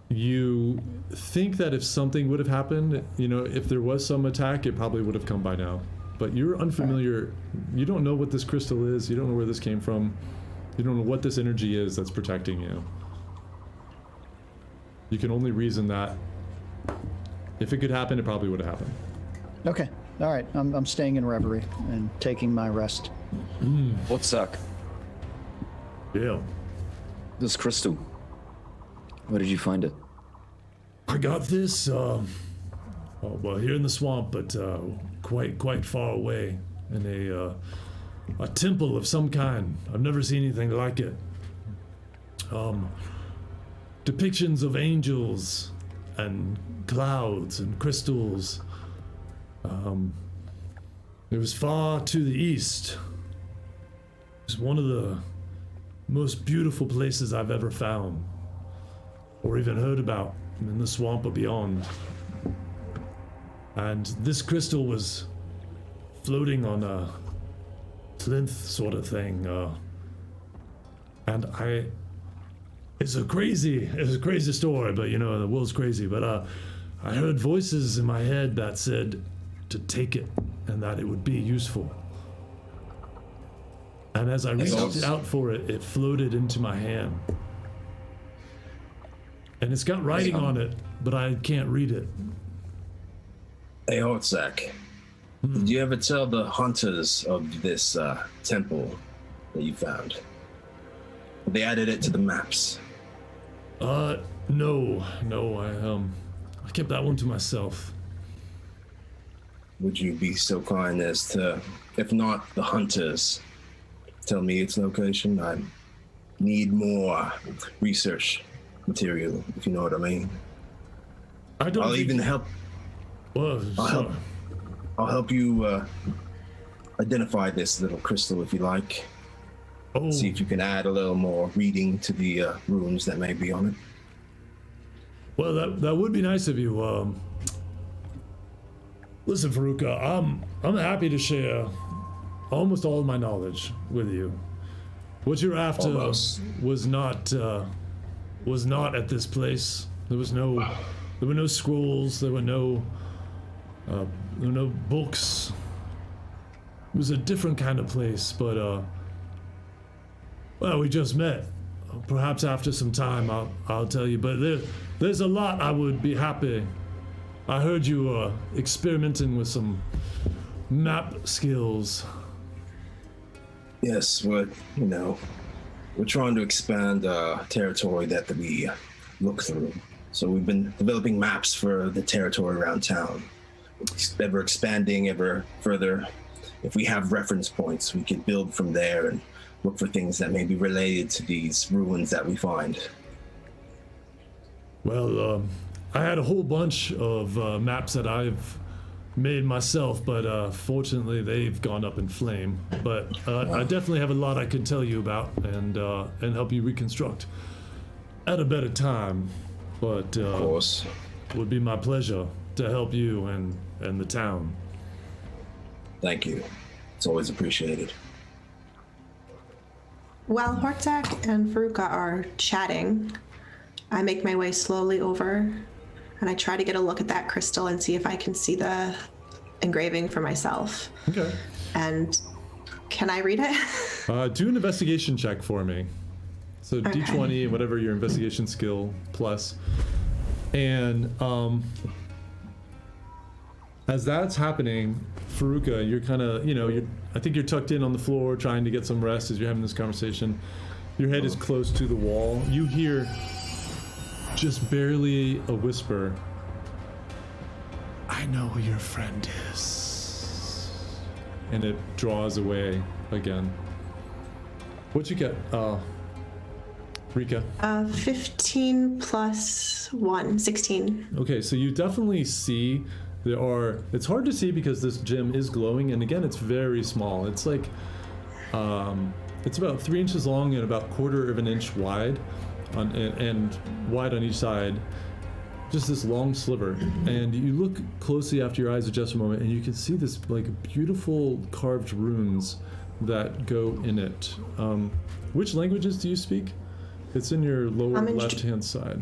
you think that if something would have happened, you know, if there was some attack, it probably would have come by now. But you're unfamiliar. You don't know what this crystal is. You don't know where this came from. You don't know what this energy is that's protecting you. You can only reason that if it could happen, it probably would have happened. Okay. All right. I'm staying in reverie and taking my rest. Hortzak, Yeah. this crystal. Where did you find it? I got this, well, here in the swamp, but quite far away in a temple of some kind. I've never seen anything like it. Depictions of angels and clouds and crystals. It was far to the east. It was one of the most beautiful places I've ever found, or even heard about, in the swamp or beyond. And this crystal was floating on a plinth sort of thing, and it's a crazy story, but you know, the world's crazy, but I heard voices in my head that said to take it and that it would be useful. And as I reached out for it, it floated into my hand. And it's got writing on it, but I can't read it. Hey, Hortzak, did you ever tell the hunters of this temple that you found? They added it to the maps. No, I kept that one to myself. Would you be so kind as to, if not the hunters, tell me its location? I need more research material, if you know what I mean. I don't. I'll think- even help. Well, I'll help you identify this little crystal if you like. Oh, See if you can add a little more reading to the runes that may be on it. well, that would be nice of you. Listen, Faruka, I'm happy to share almost all of my knowledge with you. What you're after Almost. was not at this place. There were no scrolls. There were no books. It was a different kind of place, but well, we just met. Perhaps after some time, I'll tell you. But there's a lot I would be happy. I heard you were experimenting with some map skills. Yes, we're trying to expand territory that we look through. So we've been developing maps for the territory around town, ever expanding ever further. If we have reference points, we can build from there and look for things that may be related to these ruins that we find. Well, I had a whole bunch of maps that I've made myself, but fortunately they've gone up in flame. But I definitely have a lot I could tell you about and help you reconstruct at a better time. But Of course. it would be my pleasure to help you and the town. Thank you. It's always appreciated. While Hortzak and Veruca are chatting, I make my way slowly over and I try to get a look at that crystal and see if I can see the engraving for myself. Okay. And can I read it? Do an investigation check for me. So Okay. D20, whatever your investigation skill plus. And as that's happening, Veruca, you're kind of, I think you're tucked in on the floor trying to get some rest as you're having this conversation. Your head is close to the wall. You hear just barely a whisper. I know who your friend is. And it draws away again. What'd you get, Rika? 15 plus 1, 16. Okay, so you definitely see it's hard to see because this gem is glowing, and again, it's very small. It's like, it's about 3 inches long and about 1/4 of an inch wide, and wide on each side. Just this long sliver. And you look closely after your eyes adjust a moment, and you can see this like beautiful carved runes that go in it. Which languages do you speak? It's in your lower left-hand side.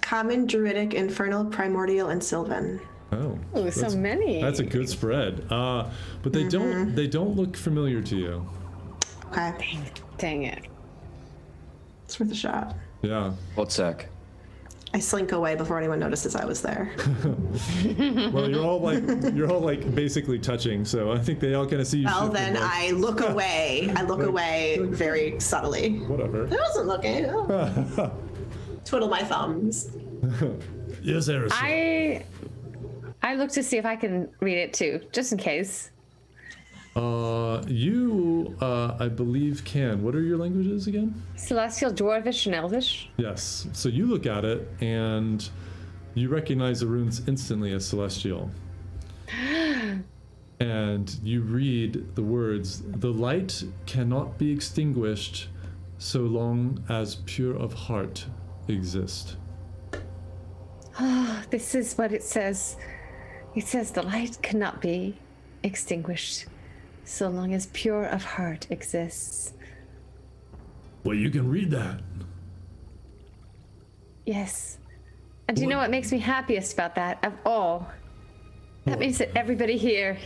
Common, Druidic, Infernal, Primordial, and Sylvan. Oh, Ooh, so many. That's a good spread. But they don't look familiar to you. Okay, Dang it. it's worth a shot. Yeah. Hortzak. I slink away before anyone notices I was there. Well, you're all like basically touching, so I think they all kind of see you. Well, shift then and I look away. I look away very subtly. whatever. I wasn't looking. Oh. Twiddle my thumbs. Yes, Erised. I look to see if I can read it too, just in case. You, I believe, can. What are your languages again? Celestial, Dwarvish, and Elvish. Yes. So you look at it and you recognize the runes instantly as celestial. And you read the words, "The light cannot be extinguished so long as pure of heart exist." This is what it says. It says the light cannot be extinguished so long as pure of heart exists. Well, you can read that. Yes. And do you know what makes me happiest about that of all? That means that everybody here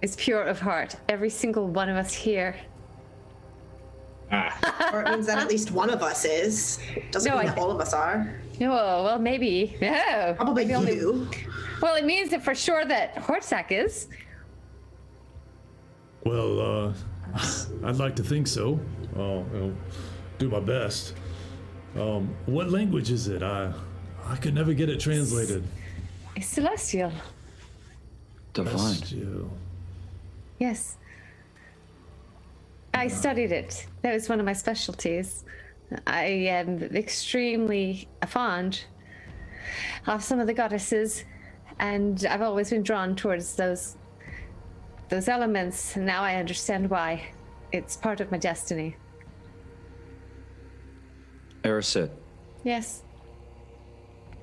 is pure of heart. Every single one of us here. Or it means that at least one of us is. Doesn't No, mean I- that all of us are. No, well, maybe. No. Probably Maybe only- you. Well, it means that for sure that Hortzak is. Well, I'd like to think so. I'll do my best. What language is it? I could never get it translated. It's celestial. Divine. Celestial. Yes. I studied it. That was one of my specialties. I am extremely fond of some of the goddesses, and I've always been drawn towards those elements, and now I understand why. It's part of my destiny. Erised, Yes.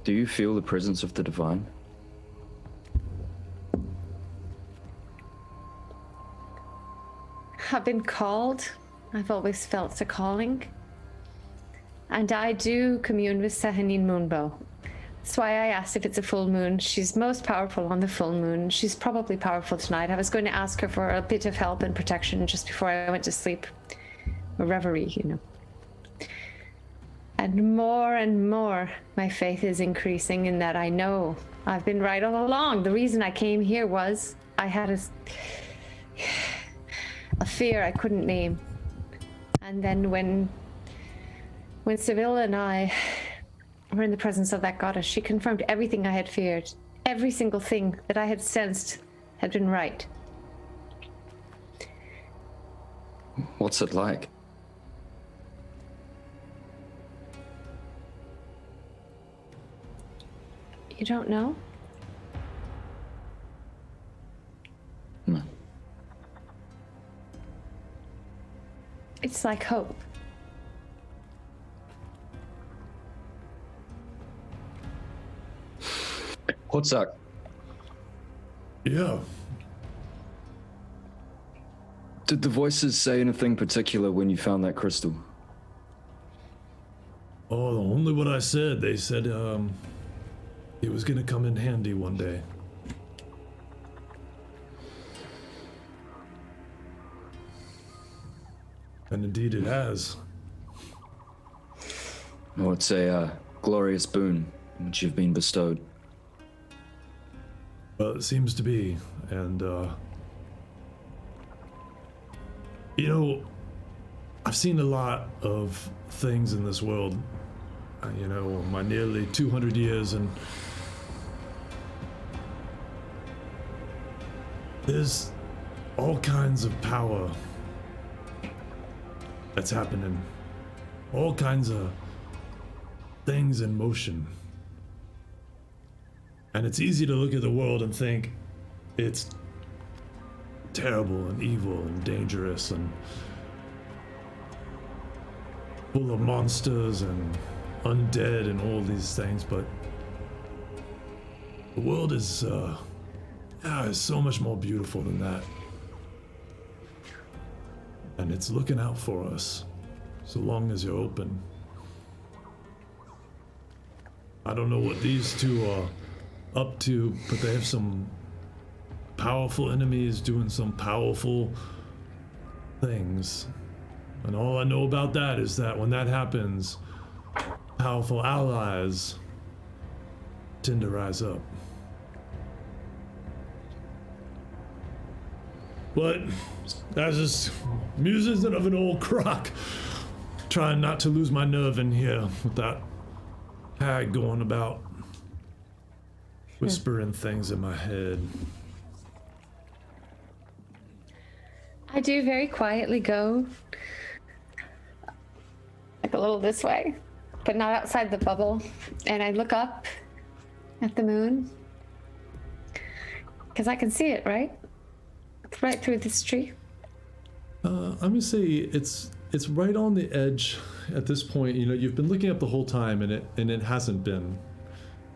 do you feel the presence of the divine? I've been called. I've always felt a calling. And I do commune with Sehanine Moonbow. That's why I asked if it's a full moon. She's most powerful on the full moon. She's probably powerful tonight. I was going to ask her for a bit of help and protection just before I went to sleep. A reverie, you know. And more, my faith is increasing in that I know I've been right all along. The reason I came here was I had a fear I couldn't name. And then when Seville and I we're in the presence of that goddess. She confirmed everything I had feared. Every single thing that I had sensed had been right. What's it like? You don't know? No. It's like hope. What's up? Yeah. Did the voices say anything particular when you found that crystal? Oh, only what I said. They said, it was gonna come in handy one day. And indeed it has. Oh, it's a glorious boon which you've been bestowed. Well, it seems to be, and, you know, I've seen a lot of things in this world, you know, my nearly 200 years, and there's all kinds of power that's happening, all kinds of things in motion. And it's easy to look at the world and think it's terrible and evil and dangerous and full of monsters and undead and all these things, but the world is so much more beautiful than that. And it's looking out for us, so long as you're open. I don't know what these two are up to, but they have some powerful enemies doing some powerful things. And all I know about that is that when that happens, powerful allies tend to rise up. But that's just musings of an old crock. Trying not to lose my nerve in here with that hag going about whispering things in my head. I do very quietly go like a little this way, but not outside the bubble. And I look up at the moon because I can see it, right? It's right through this tree. I'm gonna say it's right on the edge at this point. You know, you've been looking up the whole time, and it hasn't been,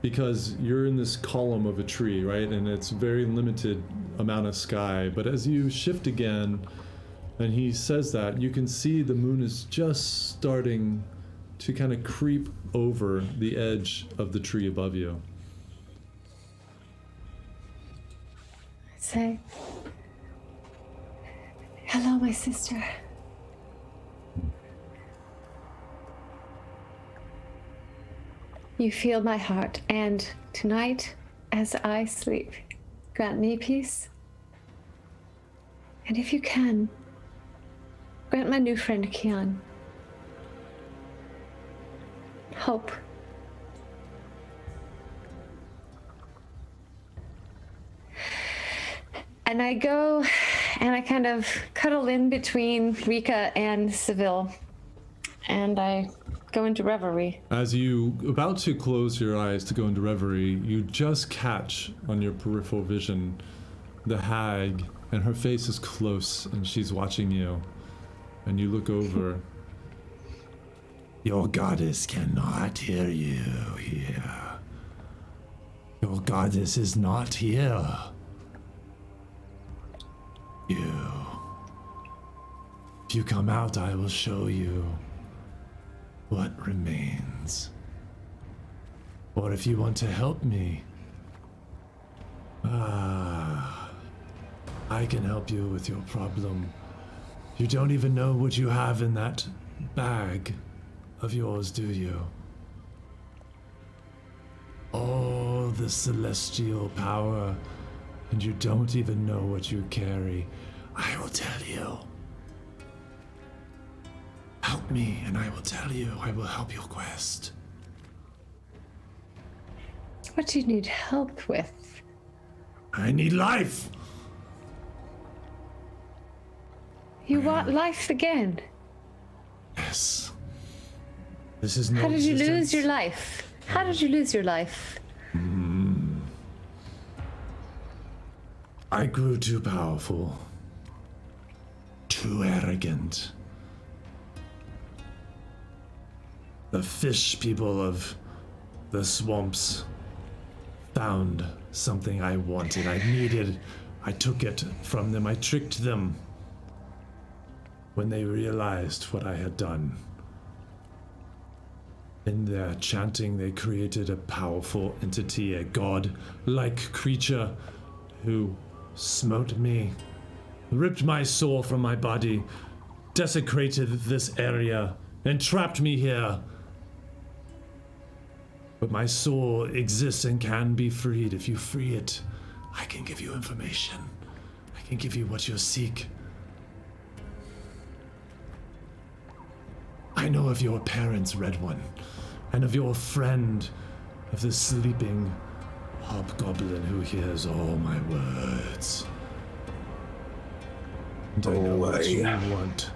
because you're in this column of a tree, right? And it's very limited amount of sky. But as you shift again, and he says that, you can see the moon is just starting to kind of creep over the edge of the tree above you. I say, hello, my sister. You feel my heart, and tonight, as I sleep, grant me peace. And if you can, grant my new friend Kian hope. And I go and I kind of cuddle in between Rika and Seville, and I go into reverie. As you about to close your eyes to go into reverie, you just catch on your peripheral vision the hag, and her face is close and she's watching you. And you look over. Your goddess cannot hear you here. Your goddess is not here. If you come out, I will show you what remains. Or if you want to help me, I can help you with your problem. You don't even know what you have in that bag of yours, do you? All the celestial power, and you don't even know what you carry. I will tell you. Help me, and I will tell you. I will help your quest. What do you need help with? I need life. You want life again? Yes. This is no How did you lose existence. your life? How did you lose your life? I grew too powerful. Too arrogant. The fish people of the swamps found something I wanted, I needed. I took it from them, I tricked them. When they realized what I had done, in their chanting, they created a powerful entity, a god-like creature who smote me, ripped my soul from my body, desecrated this area, and trapped me here. But my soul exists and can be freed. If you free it, I can give you information. I can give you what you seek. I know of your parents, Red One, and of your friend, of the sleeping hobgoblin who hears all my words. And I know what you want.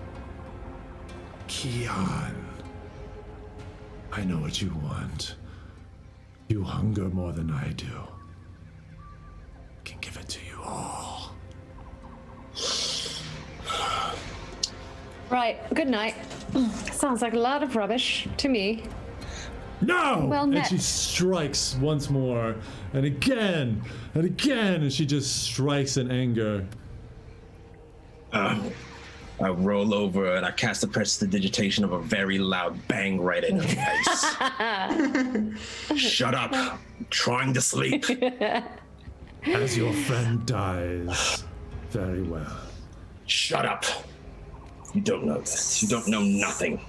Keon. I know what you want. You hunger more than I do. I can give it to you all. Right, good night. Sounds like a lot of rubbish to me. No! Well And met. she strikes once more, and again, and she just strikes in anger. I roll over and I cast the prestidigitation of a very loud bang right in her face. Shut up. I'm trying to sleep. As your friend dies. Very well. Shut up. You don't know this. You don't know nothing.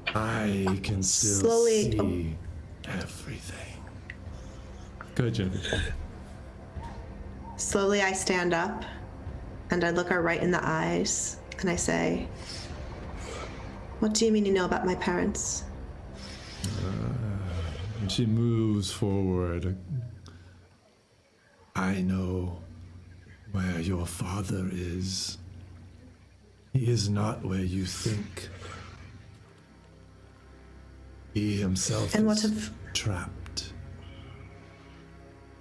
I can still Slowly- see everything. Go ahead, Jennifer. Slowly, I stand up and I look her right in the eyes and I say, "What do you mean you know about my parents?" And she moves forward. I know where your father is. He is not where you think. He himself And what is of- trapped.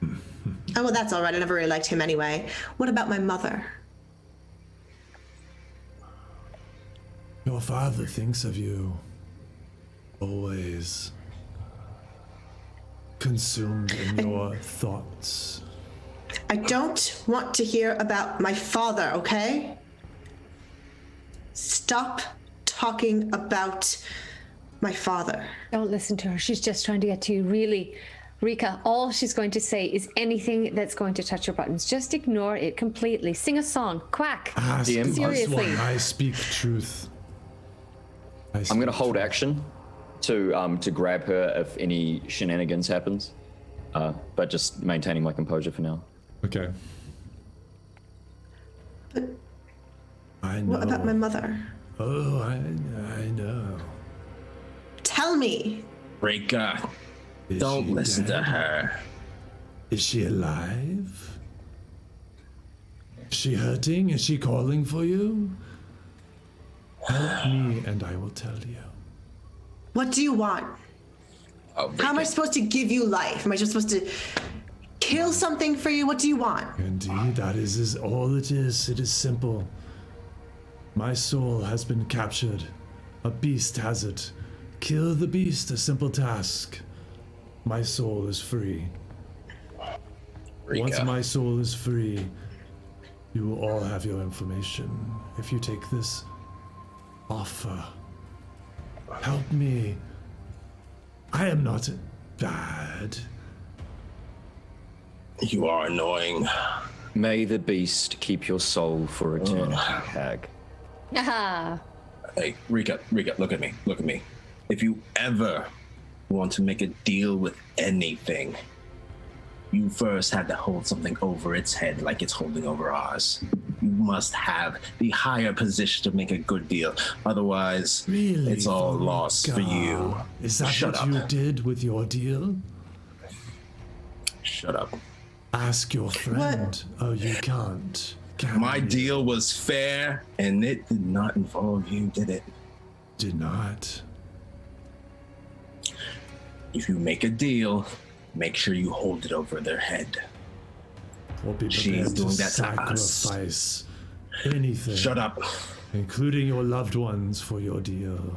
Oh, well, that's all right. I never really liked him anyway. What about my mother? Your father thinks of you. Always. Consumed in your thoughts. I don't want to hear about my father, okay? Stop talking about my father. Don't listen to her. She's just trying to get to you, really. Rika, all she's going to say is anything that's going to touch your buttons. Just ignore it completely. Sing a song. Quack. Ask DM. us Seriously. one. I speak truth. I'm gonna hold action to grab her if any shenanigans happens, but just maintaining my composure for now. Okay. I know. What about my mother? Oh, I know. Tell me. Rika, Is don't she listen to dead? her. Is she alive? Is she hurting? Is she calling for you? Help me and I will tell you. What do you want? Oh, How am I Rika, supposed to give you life? Am I just supposed to kill something for you? What do you want? Indeed, that is all it is. It is simple. My soul has been captured. A beast has it. Kill the beast, a simple task. My soul is free. Rika. Once my soul is free, you will all have your information. If you take this offer, help me. I am not bad. You are annoying. May the beast keep your soul for eternity, hag. Ah, Hey, Rika, look at me. Look at me. If you ever want to make a deal with anything, you first have to hold something over its head like it's holding over ours. You must have the higher position to make a good deal. Otherwise, Really? it's all lost for you. Is that Shut what up. you did with your deal? Shut up. Ask your friend. Oh, you can't. My You? deal was fair, and it did not involve you, did it? Did not. If you make a deal, make sure you hold it over their head. Or be She's prepared to doing that to us. sacrifice anything. Shut up. Including your loved ones for your deal.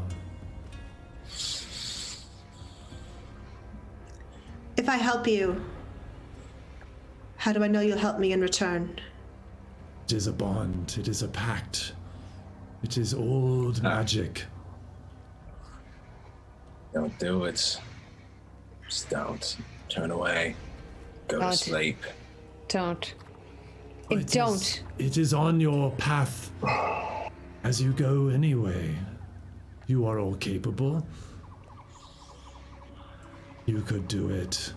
If I help you, how do I know you'll help me in return? It is a bond. It is a pact. It is old magic. Don't do it. Just don't. Turn away. Go Don't. to sleep. Don't. It Don't. is- it is on your path as you go anyway. You are all capable. You could do it.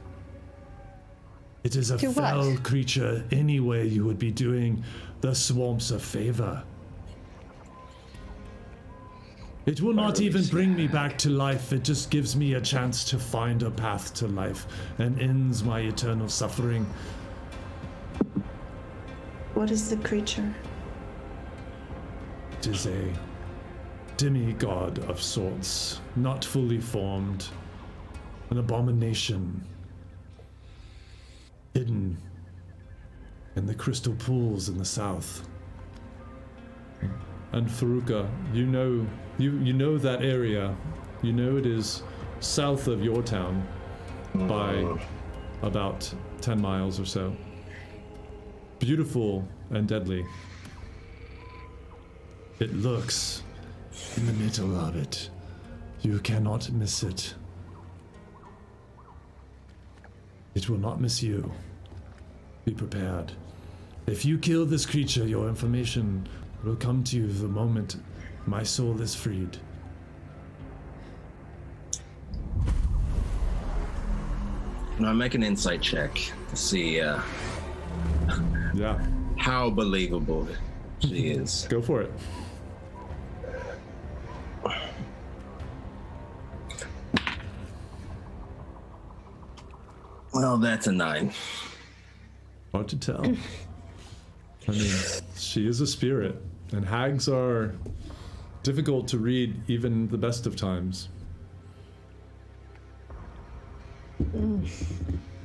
It is a Do what? fell creature anyway. You would be doing the swamps a favor. It will not even bring me back to life. It just gives me a chance to find a path to life and ends my eternal suffering. What is the creature? It is a demigod of sorts, not fully formed, an abomination, hidden in the crystal pools in the south. And Faruka, you know that area. You know it is south of your town by about 10 miles or so. Beautiful and deadly. It lurks in the middle of it. You cannot miss it. It will not miss you. Be prepared. If you kill this creature, your information will come to you the moment my soul is freed. Now make an insight check to see Yeah, how believable she is. go for it. Well, that's a 9. Hard to tell. I mean, she is a spirit, and hags are difficult to read even the best of times.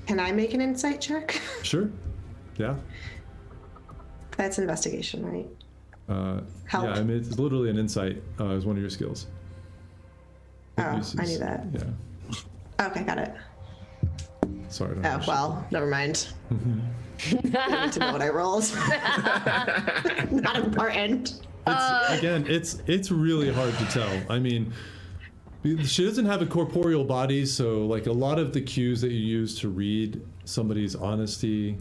Can I make an insight check? Sure. Yeah. That's investigation, right? Help. Yeah, I mean, it's literally an insight as one of your skills. It Oh, I uses- knew that. Yeah. Okay, got it. Sorry. I don't Oh, know. well, never mind. I need to know what I rolled. Not important. Again, it's really hard to tell. I mean, she doesn't have a corporeal body, so like a lot of the cues that you use to read somebody's honesty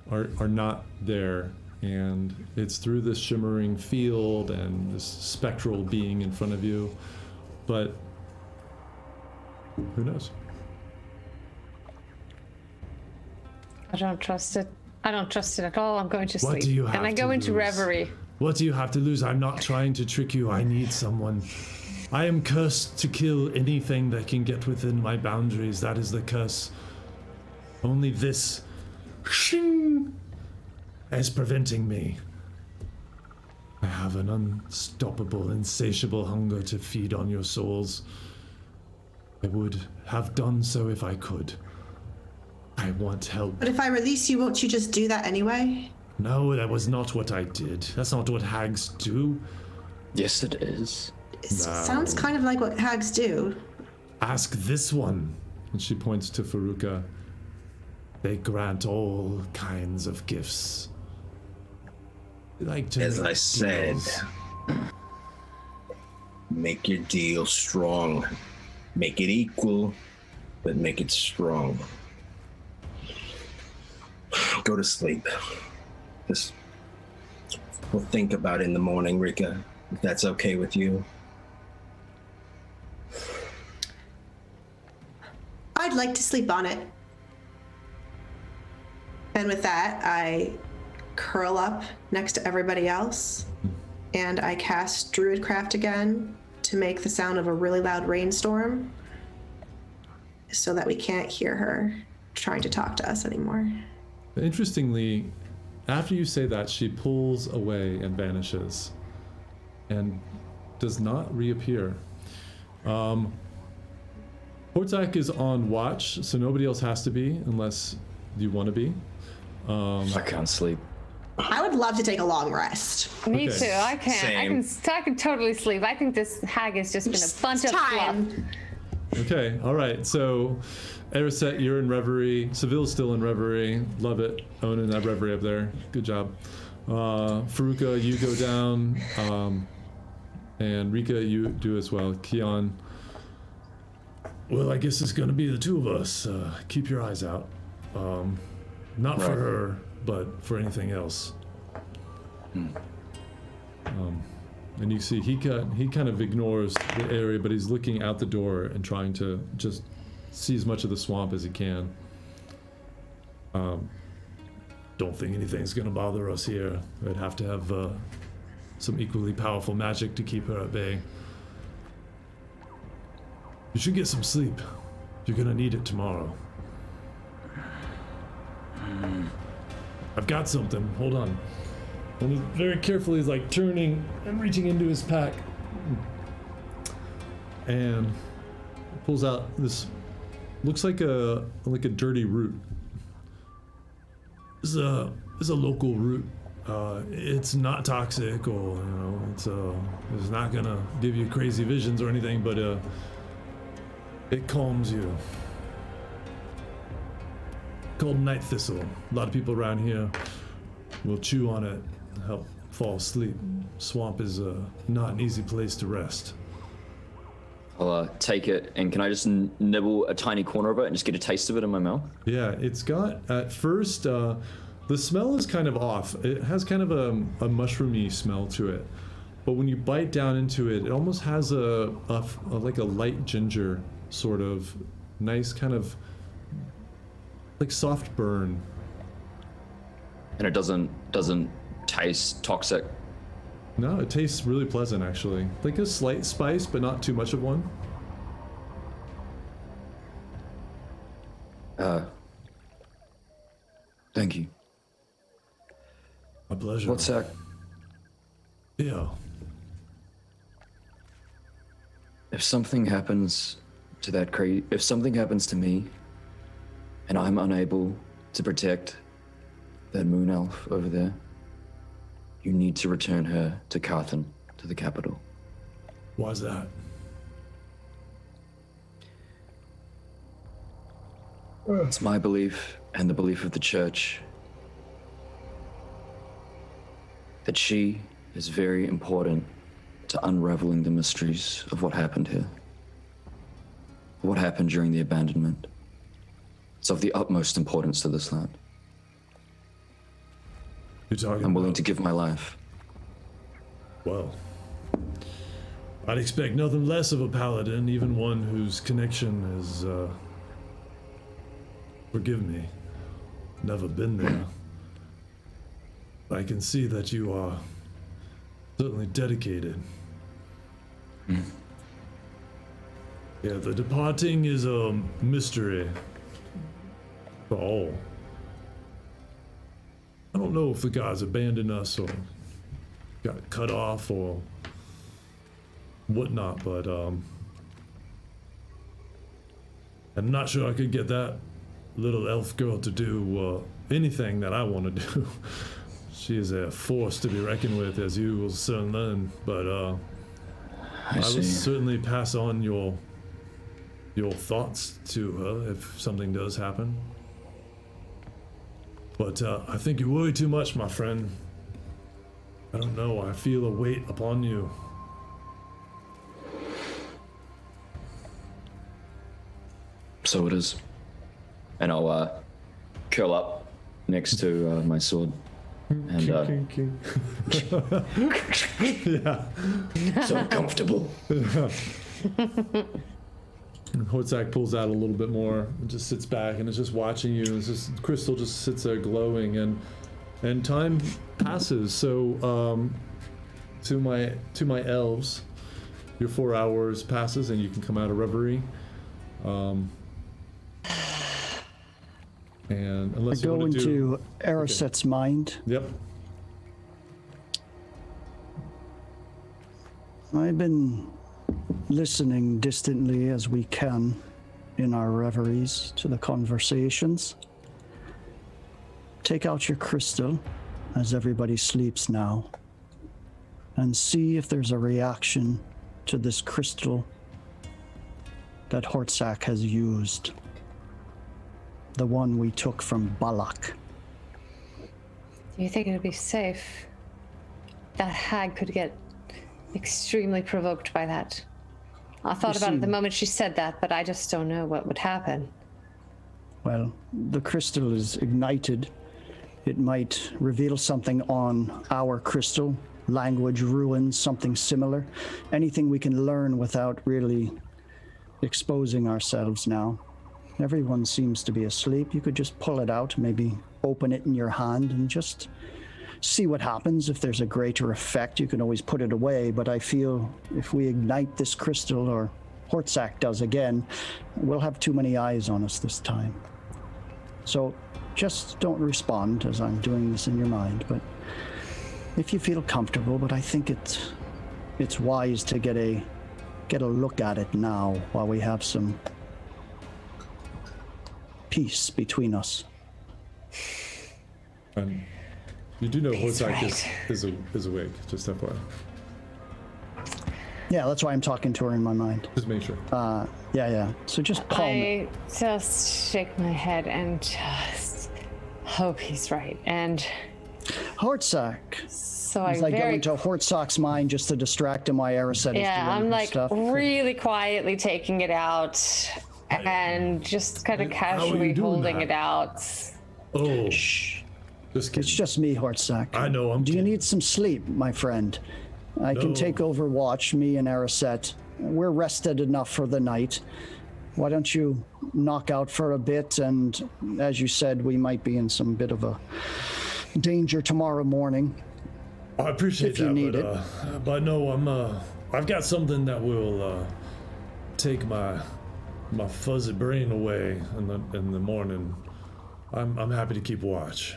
are not there, and it's through this shimmering field and this spectral being in front of you. But who knows? I don't trust it. I don't trust it at all. I'm going to sleep. What do you have and I to go into lose? reverie. What do you have to lose? I'm not trying to trick you. I need someone. I am cursed to kill anything that can get within my boundaries. That is the curse. Only this shing, is preventing me. I have an unstoppable, insatiable hunger to feed on your souls. I would have done so if I could. I want help. But if I release you, won't you just do that anyway? No, that was not what I did. That's not what hags do. Yes, it is. It sounds kind of like what hags do. Ask this one. And she points to Faruka. They grant all kinds of gifts. They like to As make I said, deals. make your deal strong. Make it equal, but make it strong. Go to sleep. Just we'll think about it in the morning, Rika, if that's okay with you. I'd like to sleep on it. And with that, I curl up next to everybody else and I cast Druidcraft again to make the sound of a really loud rainstorm so that we can't hear her trying to talk to us anymore. Interestingly, after you say that, she pulls away and vanishes and does not reappear. Hortzak is on watch, so nobody else has to be unless you want to be. I can't sleep. I would love to take a long rest. Me Okay. too. I can't. I can totally sleep. I think this hag has just been a bunch of fluff. Time. Okay, all right. So, Erisette, you're in reverie. Seville's still in reverie. Love it. Owning that reverie up there. Good job. Faruka, you go down. And Rika, you do as well. Keon. Well, I guess it's gonna be the two of us. Keep your eyes out. Not for Right. her, but for anything else. And you see he kind of ignores the area, but he's looking out the door and trying to just see as much of the swamp as he can. Don't think anything's gonna bother us here. I'd have to have some equally powerful magic to keep her at bay. You should get some sleep. You're gonna need it tomorrow. I've got something. Hold on. And he very carefully is like turning and reaching into his pack. And pulls out this looks like a dirty root. This is a local root. It's not toxic, or it's not gonna give you crazy visions or anything, but it calms you. Called night thistle. A lot of people around here will chew on it and help fall asleep. Swamp is not an easy place to rest. I'll take it, and can I just nibble a tiny corner of it and just get a taste of it in my mouth? Yeah, it's got at first the smell is kind of off. It has kind of a mushroomy smell to it, but when you bite down into it, it almost has a like a light ginger sort of nice kind of like soft burn. And it doesn't taste toxic. No, it tastes really pleasant actually. Like a slight spice, but not too much of one. Thank you. My pleasure. What's that? Yeah. If something happens to if something happens to me, and I'm unable to protect that moon elf over there, you need to return her to Carthan, to the capital. Why's that? It's my belief, and the belief of the church, that she is very important to unraveling the mysteries of what happened here. What happened during the abandonment. It's of the utmost importance to this land. You're talking I'm willing about- to give my life. Well, I'd expect nothing less of a paladin, even one whose connection is, forgive me, never been there. I can see that you are certainly dedicated. Yeah, the departing is a mystery for all. I don't know if the gods abandoned us or got cut off or whatnot, but I'm not sure I could get that little elf girl to do anything that I want to do. She is a force to be reckoned with, as you will soon learn, but I will certainly pass on your thoughts to her if something does happen. But I think you worry too much, my friend. I don't know, I feel a weight upon you. So it is. And I'll curl up next to my sword. And Yeah. so comfortable. Hortzak pulls out a little bit more and just sits back and is just watching you. It's just Crystal just sits there glowing, and time passes. So to my elves, your 4 hours passes and you can come out of reverie. And I unless you go want to into Ariset's mind. Yep. I've been listening distantly as we can in our reveries to the conversations. Take out your crystal as everybody sleeps now and see if there's a reaction to this crystal that Hortzak has used. The one we took from Balak. Do you think it would be safe? That hag could get extremely provoked by that. I thought about it the moment she said that, but I just don't know what would happen. Well, the crystal is ignited. It might reveal something on our crystal, language, ruins, something similar. Anything we can learn without really exposing ourselves now. Everyone seems to be asleep. You could just pull it out, maybe open it in your hand and just see what happens. If there's a greater effect, you can always put it away. But I feel if we ignite this crystal, or Hortzak does again, we'll have too many eyes on us this time. So just don't respond as I'm doing this in your mind. But if you feel comfortable, but I think it's wise to get a look at it now while we have some peace between us. And you do know He's Hortzak right. is awake, just FYI. Yeah, that's why I'm talking to her in my mind. Just make sure. Yeah. So just calm it. I just shake my head and just hope he's right. And Hortzak. so As I go into Hortzak's mind just to distract him while Ariset is doing I'm her like stuff. really quietly taking it out and just kind of How are you casually doing holding that? it out. Oh, Just It's kidding. just me, Hortzak. I know. I'm Do you kidding. need some sleep, my friend? I can No. take over watch, me and Ariset. We're rested enough for the night. Why don't you knock out for a bit? And as you said, we might be in some bit of a danger tomorrow morning. I appreciate if you that, need but no, I've got something that will take my fuzzy brain away in the morning. I'm happy to keep watch.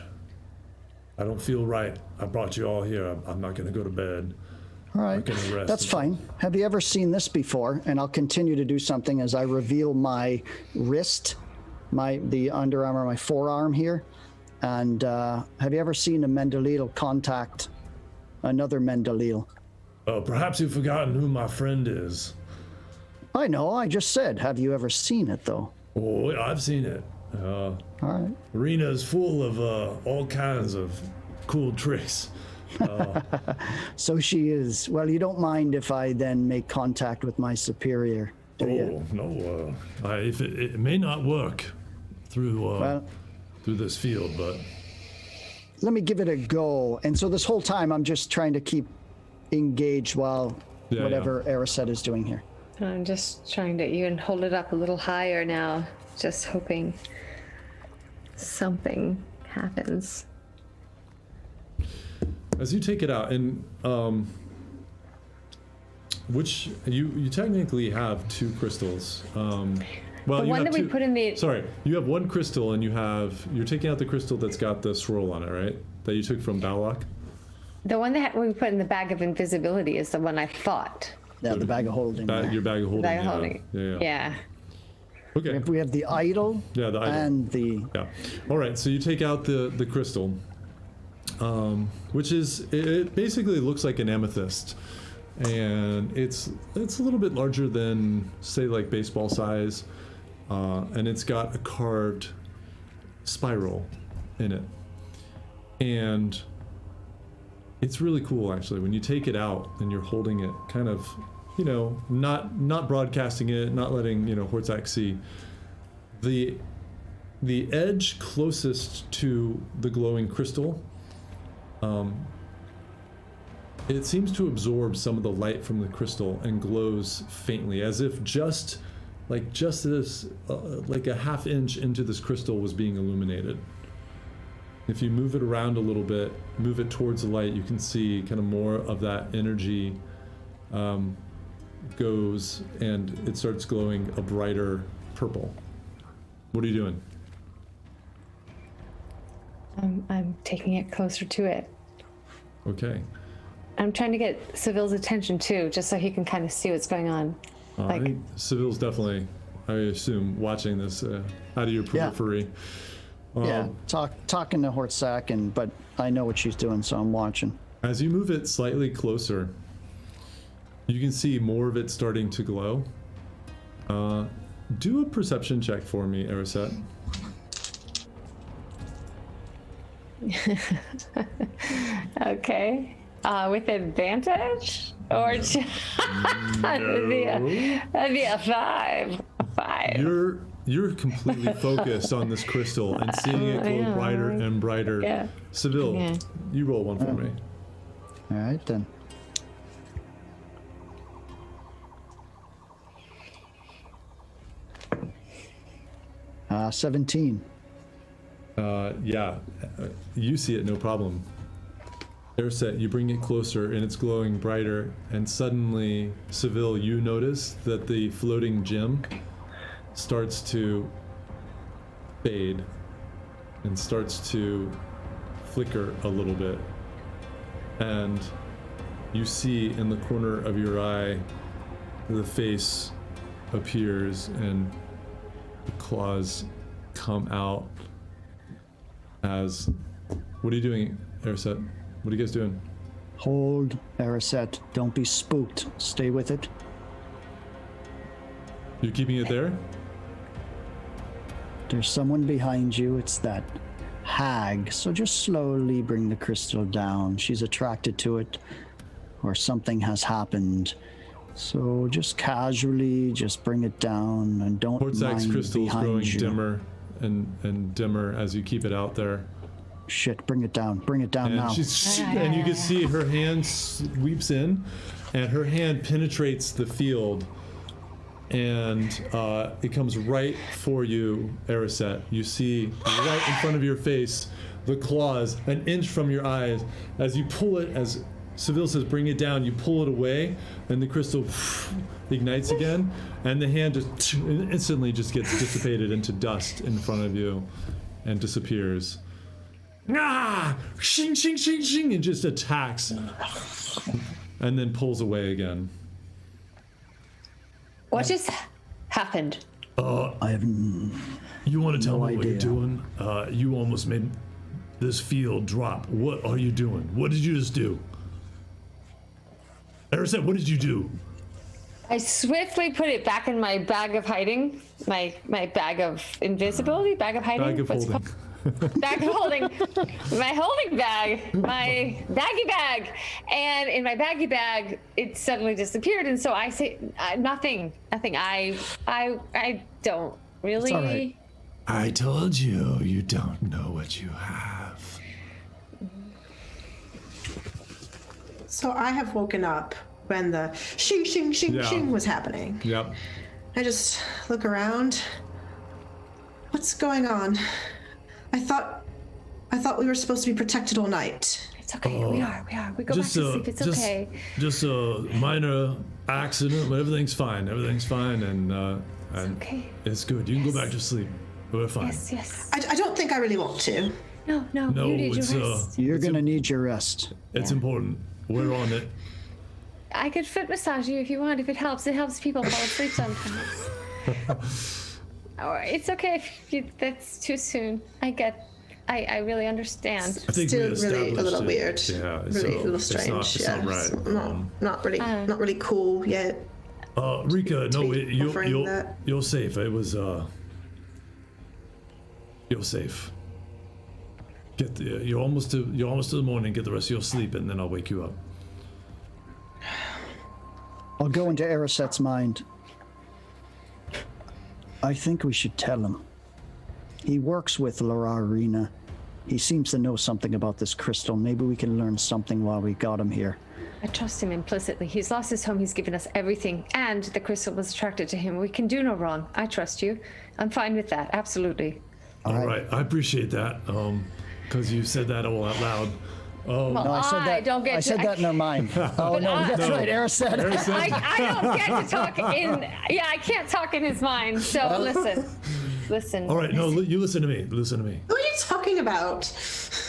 I don't feel right. I brought you all here. I'm not gonna go to bed. All right, gonna rest that's until- fine. Have you ever seen this before? And I'll continue to do something as I reveal my wrist, the Under Armour, my forearm here. And have you ever seen a Mendeleal contact another Mendeleal? Perhaps you've forgotten who my friend is. I know, I just said, have you ever seen it though? Oh, I've seen it. All right. Arena is full of all kinds of cool tricks. So she is. Well, you don't mind if I then make contact with my superior, do you? Oh no, if it may not work through Well, through this field, but let me give it a go. And so this whole time, I'm just trying to keep engaged while Yeah, whatever Ariset is doing here. I'm just trying to even hold it up a little higher now, just hoping something happens. As you take it out, and which you technically have two crystals. Well, The you one have that we two- put in the- Sorry, you have one crystal, and you're taking out the crystal that's got the scroll on it, right? That you took from Balak. The one that we put in the bag of invisibility is the one I thought. Yeah, the bag of holding. there. Your bag of holding. Bag of yeah. holding. Yeah. Yeah. Okay. If we have the idol, Yeah, the idol. and the Yeah. All right. So you take out the crystal, which is it basically looks like an amethyst, and it's a little bit larger than say like baseball size, and it's got a carved spiral in it, and it's really cool actually when you take it out and you're holding it, kind of, not broadcasting it, not letting Hortzak see. The edge closest to the glowing crystal, it seems to absorb some of the light from the crystal and glows faintly, as if just this, like a half inch into this crystal was being illuminated. If you move it around a little bit, move it towards the light, you can see kind of more of that energy goes, and it starts glowing a brighter purple. What are you doing? I'm taking it closer to it. Okay. I'm trying to get Seville's attention too, just so he can kind of see what's going on. All Like- right. Seville's definitely, I assume, watching this out of your periphery. Yeah, talking to Hortsack, but I know what she's doing, so I'm watching. As you move it slightly closer, you can see more of it starting to glow. Do a perception check for me, Erisette. Okay. With advantage? Or just that'd be a 5. A 5. You're completely focused on this crystal and seeing it glow brighter and brighter. Yeah. Seville, Yeah. you roll one for me. All right, then. Uh, 17. Yeah, you see it, no problem. Erisette, you bring it closer and it's glowing brighter, and suddenly, Seville, you notice that the floating gem starts to fade and starts to flicker a little bit. And you see in the corner of your eye, the face appears and the claws come out as... What are you doing, Erisette? What are you guys doing? Hold, Erisette. Don't be spooked. Stay with it. You're keeping it there? There's someone behind you. It's that hag. So just slowly bring the crystal down. She's attracted to it, or something has happened. So just casually, just bring it down and don't Hortsack's mind crystal is behind growing you. dimmer and dimmer as you keep it out there. Shit, bring it down. Bring it down And now. and you can see her hand sweeps in, and her hand penetrates the field, and it comes right for you, Erisette. You see right in front of your face the claws, an inch from your eyes. As you pull it, as Seville says, bring it down, you pull it away, and the crystal ignites again, and the hand just instantly just gets dissipated into dust in front of you and disappears. Ah! Shing, shing, shing, shing, and just attacks. And then pulls away again. What just happened? I have You want to tell No me what you're idea. doing? You almost made this field drop. What are you doing? What did you just do? Erisette, what did you do? I swiftly put it back in my bag of hiding, my bag of invisibility, bag of hiding. Bag of What's it holding. called? Bag of holding, my holding bag, my baggy bag, and in my baggy bag, it suddenly disappeared. And so I say nothing. I don't really. It's all right. I told you, you don't know what you have. So I have woken up when the shing, shing, shing, Yeah. shing was happening. Yep. I just look around. What's going on? I thought we were supposed to be protected all night. It's okay. We are. We go back to sleep. It's okay. Just a minor accident, but everything's fine. Everything's fine, and Okay. it's good. You can go back to sleep. We're fine. Yes. I don't think I really want to. No. No, You need it's your rest. You're gonna need your rest. it's important. We're on it. I could foot massage you if you want. If it helps people fall asleep sometimes. Or it's okay if that's too soon. I really understand. I think Still we really a established little it. weird. Yeah, Really so a little it's strange. It's not right. Not really cool yet. Rika, no, be offering that. you're safe. It was you're safe. You're almost to the morning. Get the rest of your sleep, and then I'll wake you up. I'll go into Erisette's mind. I think we should tell him. He works with Laura Arena. He seems to know something about this crystal. Maybe we can learn something while we got him here. I trust him implicitly. He's lost his home. He's given us everything, and the crystal was attracted to him. We can do no wrong. I trust you. I'm fine with that. Absolutely. All right, I appreciate that. Because you said that all out loud. Well, No, I said that. don't get I said that in her mind. Oh no, I- that's right, Erisette. I don't get to talk in. Yeah, I can't talk in his mind. So listen. All right, no, you listen to me. Listen to me. Who are you you talking about?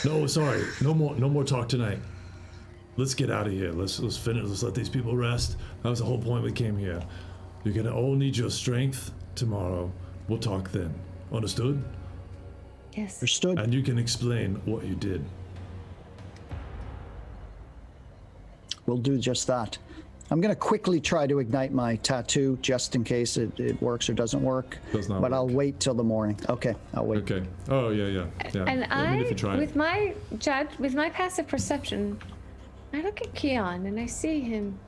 No, sorry. No more talk tonight. Let's get out of here. Let's finish. Let's let these people rest. That was the whole point we came here. You're gonna all need your strength tomorrow. We'll talk then. Understood? Yes. Understood. And you can explain what you did. We'll do just that. I'm going to quickly try to ignite my tattoo just in case it works or doesn't work. Does not but I'll work. wait till the morning. Okay, I'll wait. Okay. Oh yeah. And I mean, if you try it. with my passive perception, I look at Keon and I see him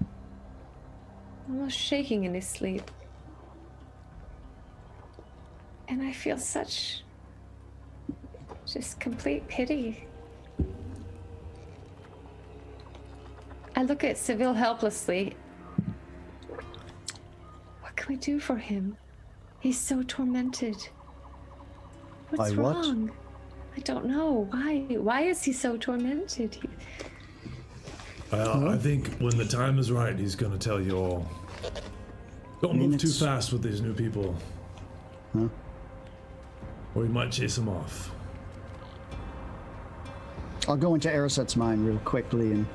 almost shaking in his sleep. And I feel such just complete pity. I look at Seville helplessly. What can we do for him? He's so tormented. What's By what? wrong? I don't know. Why is he so tormented? I think when the time is right, he's gonna tell you all. Don't move too fast with these new people. Huh? Or he might chase them off. I'll go into Ariset's mind real quickly, and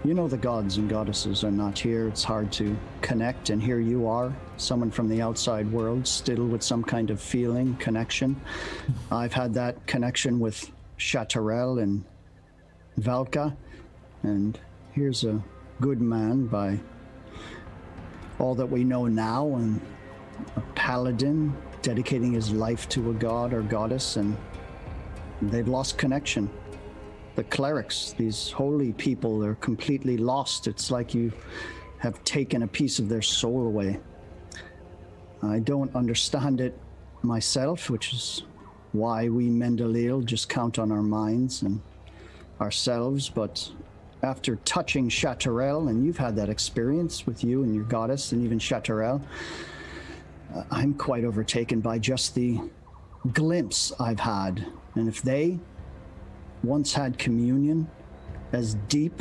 you know the gods and goddesses are not here. It's hard to connect, and here you are, someone from the outside world, still with some kind of feeling, connection. I've had that connection with Chatarel and Valka, and here's a good man by all that we know now, and a paladin dedicating his life to a god or goddess, and they've lost connection. The clerics, these holy people, they're completely lost. It's like you have taken a piece of their soul away. I don't understand it myself, which is why we Mendeleil just count on our minds and ourselves. But after touching Chatarel, and you've had that experience with you and your goddess and even Chatarel, I'm quite overtaken by just the glimpse I've had. And if they once had communion as deep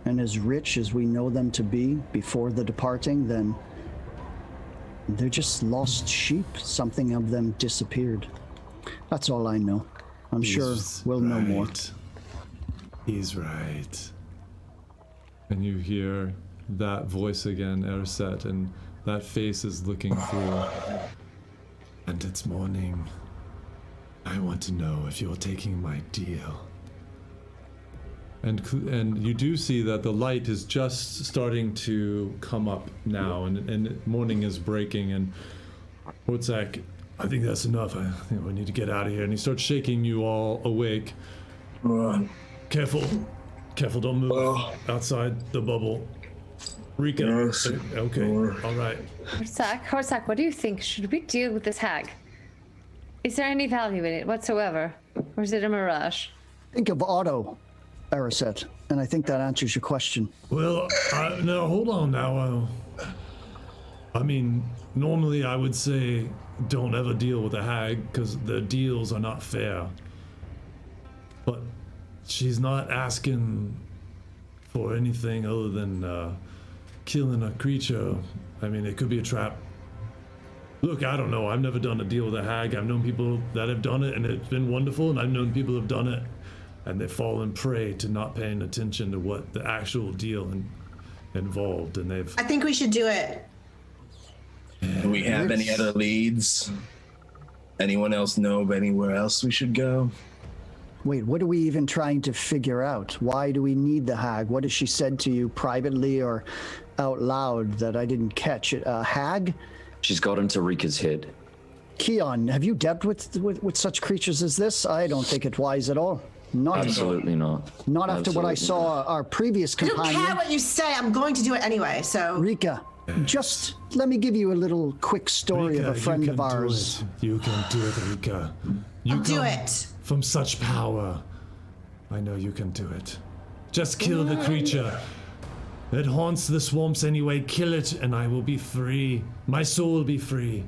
and as rich as we know them to be before the departing, then they're just lost sheep. Something of them disappeared. That's all I know. I'm sure we'll know more. He's right. And you hear that voice again, Ariset, and that face is looking through. And it's morning. I want to know if you're taking my deal. And you do see that the light is just starting to come up now, and morning is breaking. And Hotzak, I think that's enough. I think we need to get out of here. And he starts shaking you all awake. Careful, don't move outside the bubble. Rika, Yes. okay, all right. Hotzak, what do you think? Should we deal with this hag? Is there any value in it whatsoever? Or is it a mirage? Think of Otto, Ariset, and I think that answers your question. Well, now hold on now. I mean, normally I would say don't ever deal with a hag because the deals are not fair. But she's not asking for anything other than killing a creature. I mean, it could be a trap. Look, I don't know. I've never done a deal with a hag. I've known people that have done it, and it's been wonderful, and I've known people who have done it, and they've fallen prey to not paying attention to what the actual deal involved, and they've... I think we should do it. Do we have any other leads? Anyone else know of anywhere else we should go? Wait, what are we even trying to figure out? Why do we need the hag? What has she said to you privately or out loud that I didn't catch? A hag? She's got into Rika's head. Keon, have you dealt with such creatures as this? I don't think it wise at all. Not Absolutely not. Not after what I Absolutely saw our previous I don't companion. care what you say. I'm going to do it anyway. So Rika, just let me give you a little quick story Rika, of a friend of ours. You can do it, Rika. I'll do it. From such power. I know you can do it. Just kill the creature. It haunts the swamps anyway. Kill it, and I will be free. My soul will be free.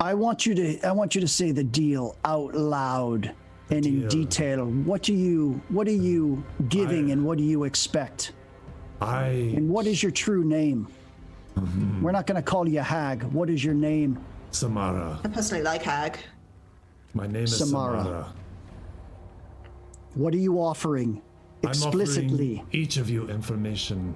I want you to say the deal out loud and in detail. What are you giving and what do you expect? And what is your true name? We're not going to call you Hag. What is your name? Samara. I personally like hag. My name is Samara. Samara. What are you offering explicitly? I'm offering each of you information.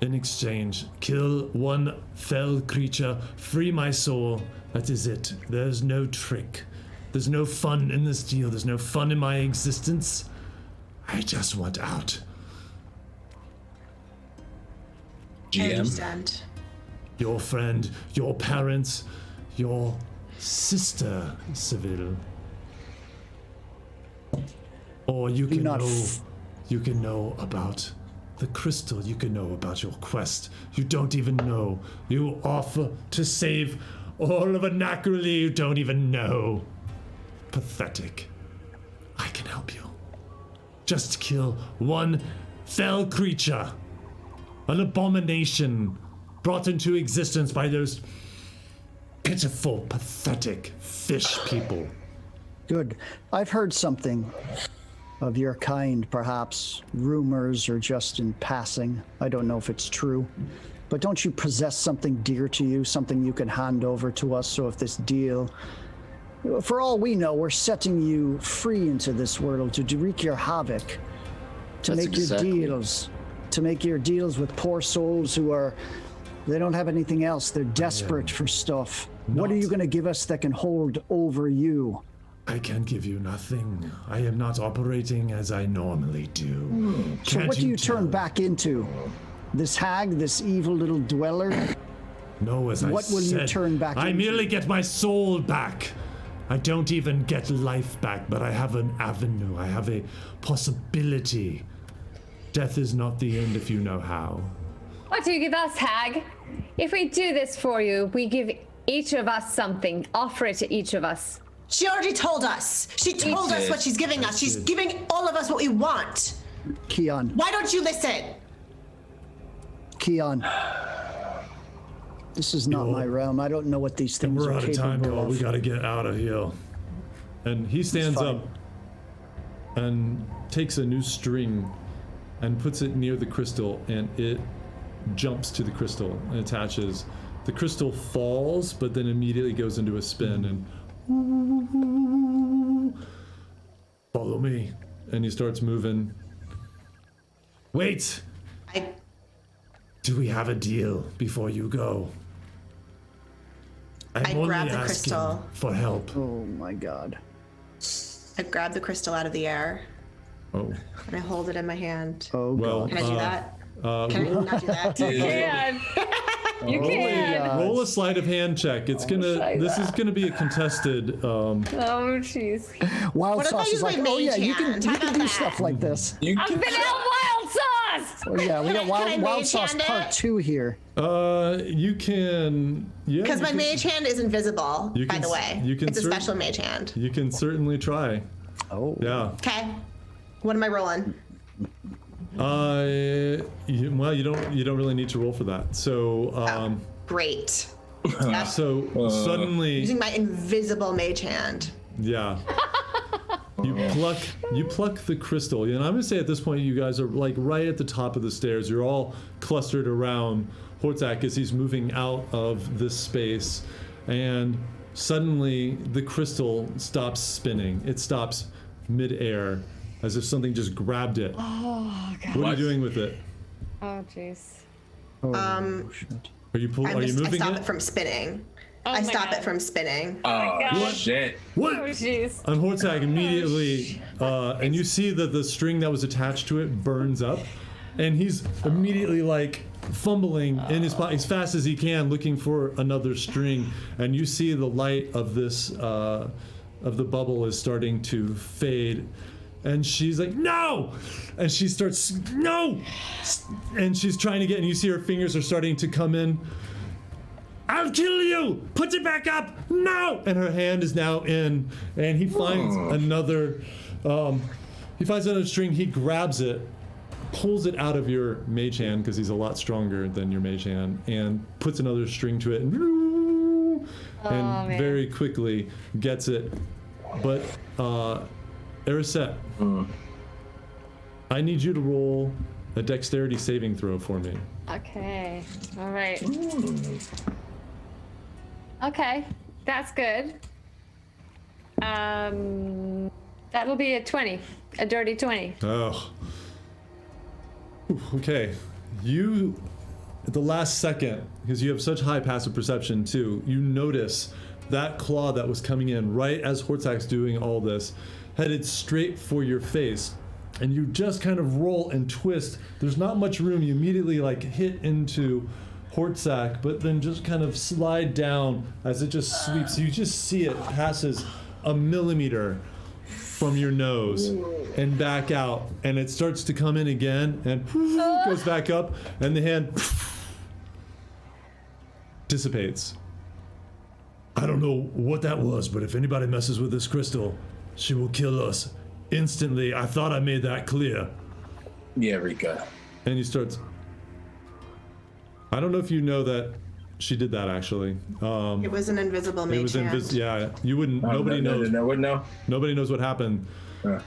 In exchange, kill one fell creature, free my soul. That is it. There's no trick. There's no fun in this deal. There's no fun in my existence. I just want out. I GM. understand. Your friend, your parents, your sister, Seville. Or you can not know, f- you can know about the crystal. You can know about your quest. You don't even know. You offer to save all of Anacroli. You don't even know. Pathetic. I can help you. Just kill one fell creature. An abomination brought into existence by those pitiful, pathetic fish people. Good. I've heard something of your kind, perhaps rumors or just in passing. I don't know if it's true. But don't you possess something dear to you, something you can hand over to us? So if this deal, for all we know, we're setting you free into this world to wreak your havoc, to That's make exactly- your deals, to make your deals with poor souls who are, they don't have anything else. They're desperate for stuff. What are you going to give us that can hold over you? I can give you nothing. I am not operating as I normally do. So Can't what do you turn tell? back into? This hag, this evil little dweller? No, as I What will you said, turn back I into? merely get my soul back. I don't even get life back, but I have an avenue. I have a possibility. Death is not the end if you know how. What do you give us, hag? If we do this for you, we give each of us something. Offer it to each of us. She already told us. She told us what she's giving us. She's giving all of us what we want. Keon, Why don't you listen? Keon. This is not my realm. I don't know what these things We're are out of time, capable Cole. of. We gotta get out of here. And he stands fine. up and takes a new string and puts it near the crystal, and it jumps to the crystal and attaches. The crystal falls, but then immediately goes into a spin and Follow me. he starts moving. Wait! I Do we have a deal before you go? I'm I only grab the asking crystal. for help. Oh my god. grab the crystal out of the air Oh, and I hold it in my hand. Oh well. Can I do that? Uh, Can I not do that? You can. You can. roll a sleight of hand check. It's gonna. try This is gonna be a contested. Oh, jeez. Wild What if I Sauce use is like, my oh yeah, mage you can hand? you How can about do that? stuff like this. You I'm can, Vanilla Wild Sauce! Oh yeah, we got Can I Wild mage Sauce hand Part it? 2 here. You can. Yeah. Because you my can- mage hand is invisible, You by can the s- way. you can It's a cer- special mage hand. You can certainly try. Oh. Yeah. Okay. What am I rolling? Well, you don't really need to roll for that. So Great. so suddenly, Using my invisible mage hand. yeah. You pluck the crystal, and I'm gonna say at this point you guys are like right at the top of the stairs. You're all clustered around Hortzak as he's moving out of this space, and suddenly the crystal stops spinning. It stops mid-air, as if something just grabbed it. Oh, God. What are you doing with it? Oh, jeez. Shit. Are you I moving stop it? it from spinning. Oh I my stop God. it from spinning. oh, God. shit. What? Oh, jeez. On Hortzak immediately, and you see that the string that was attached to it burns up, and he's immediately like fumbling in his pocket as fast as he can, looking for another string, and you see the light of this of the bubble is starting to fade, and she's like, no, and she starts, no, and she's trying to get, and you see her fingers are starting to come in. I'll kill you! Put it back up! No! And her hand is now in, and he finds another. He finds another string. He grabs it, pulls it out of your mage hand because he's a lot stronger than your mage hand, and puts another string to it, and man. very quickly gets it. But Erisette, I need you to roll a dexterity saving throw for me. Okay. All right. Okay. That's good. That'll be a 20, a dirty 20. Oh. Ooh, okay. You, at the last second, because you have such high passive perception too, you notice that claw that was coming in right as Hortzak's doing all this, headed straight for your face. And you just kind of roll and twist. There's not much room. You immediately like hit into Hortzak, but then just kind of slide down as it just sweeps. You just see it passes a millimeter from your nose and back out, and it starts to come in again and goes back up, and the hand dissipates. I don't know what that was, but if anybody messes with this crystal, she will kill us instantly. I thought I made that clear. Yeah, Rika. And he starts. I don't know if you know that she did that actually. It was an invisible mage It was hand. yeah, you wouldn't. Oh, Nobody knows. No, wouldn't know. Nobody knows what happened. Uh.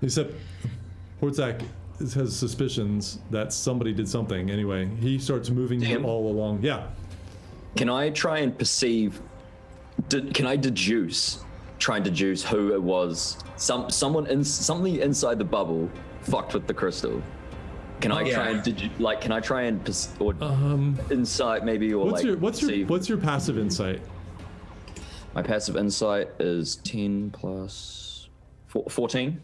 Except Hortzak has suspicions that somebody did something. Anyway, he starts moving you Damn. all along. Yeah. Can I try and perceive? Can I try and deduce who it was? Something inside the bubble fucked with the crystal. Can I try and can I try and insight maybe, or what's your passive insight? My passive insight is 10 plus 14.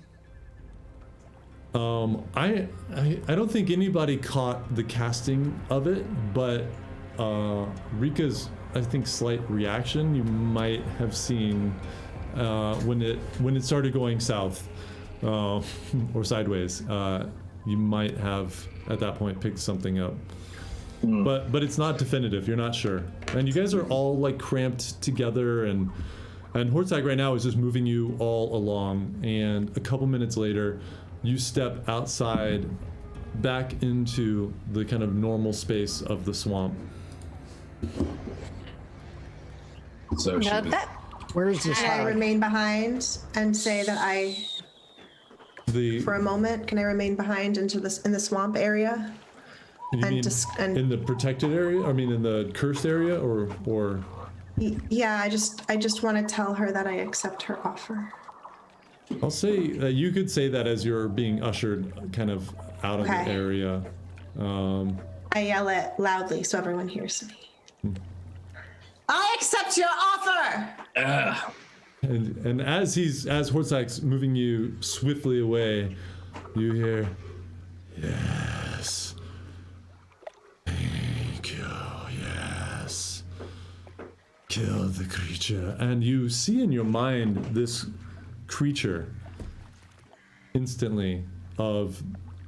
I don't think anybody caught the casting of it, but Rika's, I think, slight reaction you might have seen when it started going south or sideways. You might have at that point picked something up, but it's not definitive. You're not sure, and you guys are all like cramped together, and Hortzak right now is just moving you all along. And a couple minutes later, you step outside, back into the kind of normal space of the swamp. So she was, Where's this Can I hag? remain behind and say that for a moment, can I remain behind in the swamp area? You mean in the protected area? I mean, in the cursed area, or? Yeah, I just want to tell her that I accept her offer. I'll say that you could say that as you're being ushered kind of out of the Okay. area. I yell it loudly so everyone hears me. I accept your offer! And as Hortzak's moving you swiftly away, you hear, "Yes. Thank you. Yes. Kill the creature." And you see in your mind this creature instantly of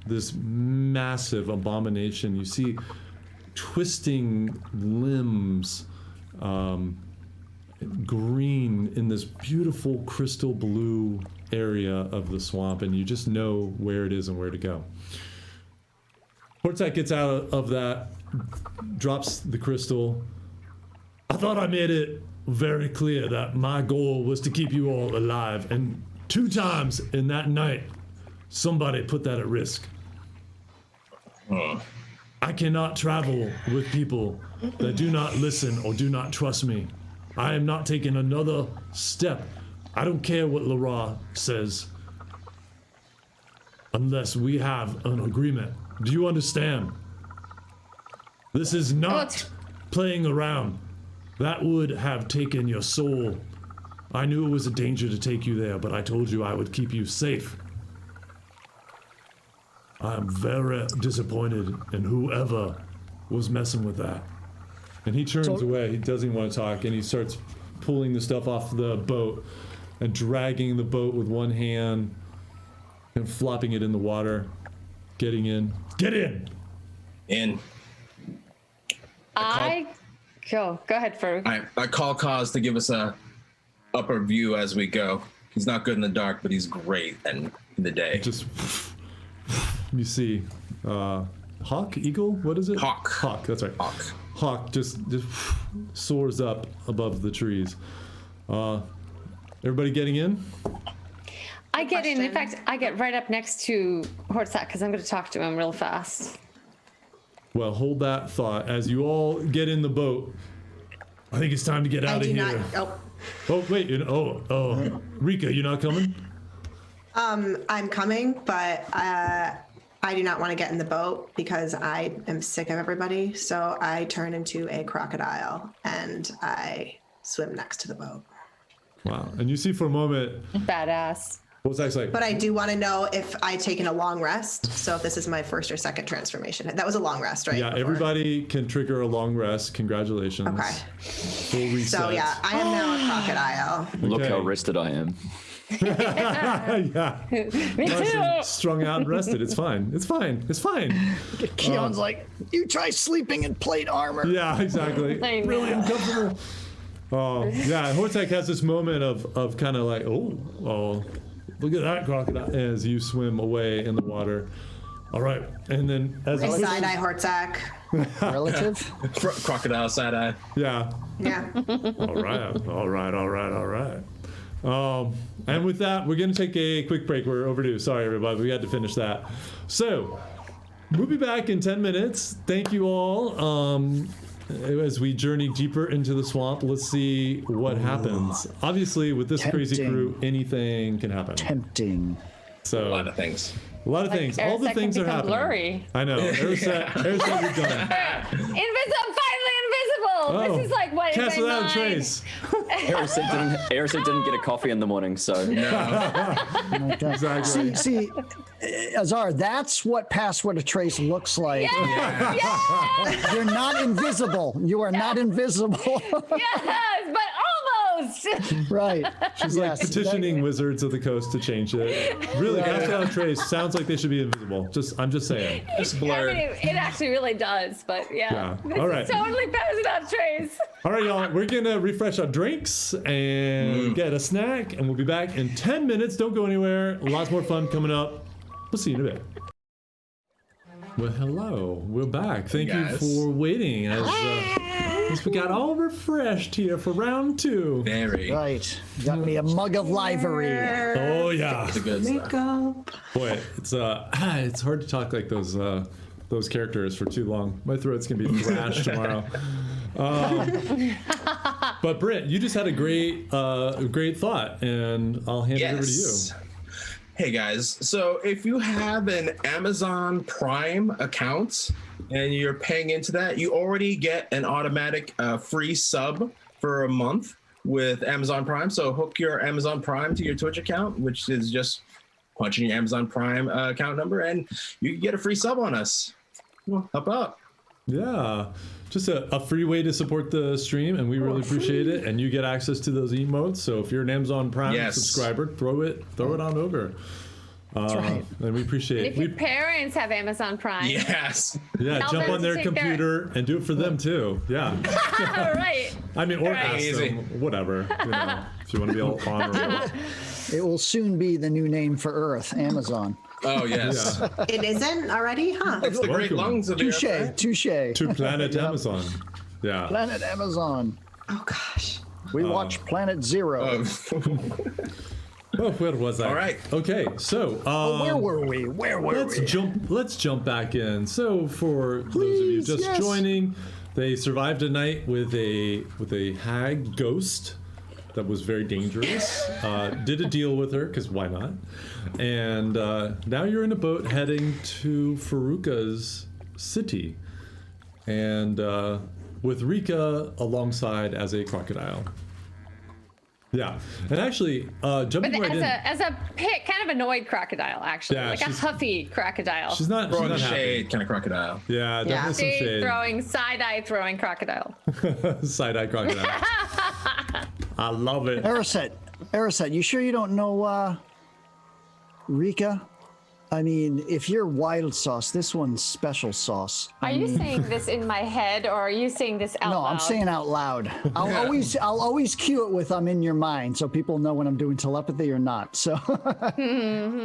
this massive abomination. You see twisting limbs, green in this beautiful crystal blue area of the swamp, and you just know where it is and where to go. Hortzak gets out of that, drops the crystal. I thought I made it very clear that my goal was to keep you all alive, and 2 times in that night, somebody put that at risk. I cannot travel with people that do not listen or do not trust me. I am not taking another step. I don't care what Lara says, unless we have an agreement. Do you understand? This is not playing around. That would have taken your soul. I knew it was a danger to take you there, but I told you I would keep you safe. I'm very disappointed in whoever was messing with that. And he turns away. He doesn't want to talk, and he starts pulling the stuff off the boat and dragging the boat with one hand and flopping it in the water, getting in. Get in! in. Go ahead, Farouk. I call Kaz to give us a upper view as we go. He's not good in the dark, but he's great in the day. Just you see hawk, eagle, what is it? Hawk, that's right. Hawk just soars up above the trees. Everybody getting in? I get in. In fact, I get right up next to Hortzak because I'm going to talk to him real fast. Well, hold that thought as you all get in the boat. I think it's time to get out of here. Oh wait, Rika, you not coming? I'm coming, but I do not want to get in the boat because I am sick of everybody. So I turn into a crocodile and I swim next to the boat. Wow. And you see for a moment, Badass. what was that like? But I do want to know if I've taken a long rest. So if this is my first or second transformation. That was a long rest, right? Yeah, before? everybody can trigger a long rest. Congratulations. Okay. Full reset. So yeah, I am now a crocodile. Look how Okay. rested I am. Yeah. Me too. Strung out and rested. It's fine. It's fine. It's fine. Keon's like, you try sleeping in plate armor. Yeah, exactly. I Really know. uncomfortable. Oh, yeah. Hortek has this moment of kind of like, oh, look at that crocodile as you swim away in the water. All right. And then as I you side eye Hortzak. Relative? Crocodile side eye. yeah. Yeah. All right. And with that, we're going to take a quick break. We're overdue. Sorry, everybody. We had to finish that. So, we'll be back in 10 minutes. Thank you all. As we journey deeper into the swamp, let's see what happens. Obviously, with this crazy Tempting. crew, anything can happen. Tempting. So, A lot of things. a lot of Like, things. All the Aerosec things can are become happening. blurry. I know. Aerosec, you're done. Finally invisible. This is like what in Cast my without a mind. trace. Ericet didn't get a coffee in the morning, so Exactly. See, Azar, that's what Password a Trace looks like. Yes, You're not invisible. You are not invisible. yes, but almost. Right. She's like petitioning Wizards of the Coast to change it. Really, Cast Without a Trace sounds like they should be invisible. I'm just saying. Just I blurred. mean, it actually really does, but yeah. Yeah. This All is right. totally pass without trace. All right, y'all. We're gonna refresh our drinks and get a snack, and we'll be back in 10 minutes. Don't go anywhere. Lots more fun coming up. We'll see you in a bit. Well, hello. We're back. Thank you guys. for waiting as we got all refreshed here for round 2. Very. Right. Got me a mug of livery. Oh yeah. It's a good stuff. Makeup. Boy, it's hard to talk like those characters for too long. My throat's gonna be thrashed tomorrow. But Britt, you just had a great thought, and I'll hand it over to you. Yes. Hey guys, so if you have an Amazon Prime account and you're paying into that, you already get an automatic free sub for a month with Amazon Prime. So hook your Amazon Prime to your Twitch account, which is just punching your Amazon Prime account number, and you can get a free sub on us. Well, help out. Yeah, just a free way to support the stream, and we really appreciate it. And you get access to those emotes. So if you're an Amazon Prime Yes. subscriber, throw it on over. That's right. And we appreciate If it. your parents have Amazon Prime, Yes. Yeah, Tell jump them on to their take their- computer and do it for them too. Yeah, right? I mean, or Right. ask Easy. them, whatever. If you want to be all honorable. It will soon be the new name for Earth, Amazon. Oh yes. It isn't already, huh? It's the great Welcome. lungs of the Touche, earth, right? touche. To Planet Amazon. Yeah. Planet Amazon. Oh gosh. We watch Planet Zero. Oh, where was I? All right. Okay, so Where were we? Where were let's we? jump back in. So for those of you Please, just yes. joining, they survived a night with a hag ghost that was very dangerous. Did a deal with her because why not? And now you're in a boat heading to Faruka's city, and with Rika alongside as a crocodile. Yeah, and actually, jumping But right in. as a pit, kind of annoyed crocodile, actually, Yeah, like a she's- huffy crocodile. She's not Throwing happy. shade kind of crocodile. Yeah, definitely some Shade shade. throwing, side eye throwing crocodile. Side-eye crocodile. I love it. Erisette, you sure you don't know Rika? I mean, if you're wild sauce, this one's special sauce. Are you saying this in my head, or are you saying this out No, loud? I'm saying out loud. I'll always cue it with "I'm in your mind," so people know when I'm doing telepathy or not. So,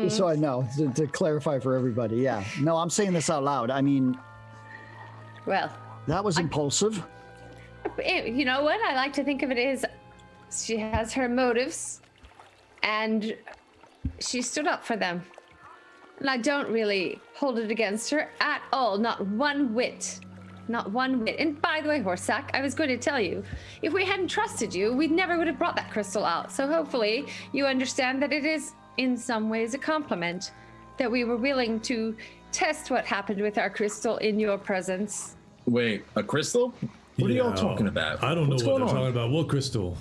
just so I know to clarify for everybody. Yeah, no, I'm saying this out loud. I mean, Well, that was impulsive. you know what? I like to think of it as she has her motives, and she stood up for them. And I don't really hold it against her at all, not one whit. not one bit. And by the way, Horsack, I was going to tell you, if we hadn't trusted you, we never would have brought that crystal out. So hopefully you understand that it is, in some ways, a compliment that we were willing to test what happened with our crystal in your presence. Wait, a crystal? What are y'all talking about? I don't know What's what going they're on? talking about. What crystal?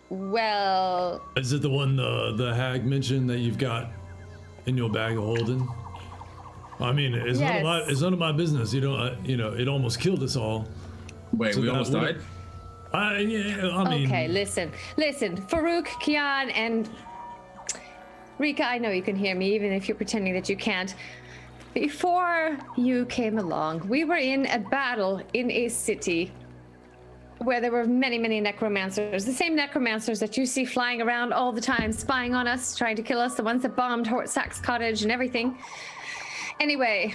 Well, Is it the one the hag mentioned that you've got in your bag of holding? I mean, it's Yes. none of my business. You know, it almost killed us all. Wait, So we that almost would've- died? I mean, okay, listen. Farouk, Kian, and Rika, I know you can hear me, even if you're pretending that you can't. Before you came along, we were in a battle in a city where there were many, many necromancers. The same necromancers that you see flying around all the time, spying on us, trying to kill us, the ones that bombed Hortsack's cottage and everything. Anyway,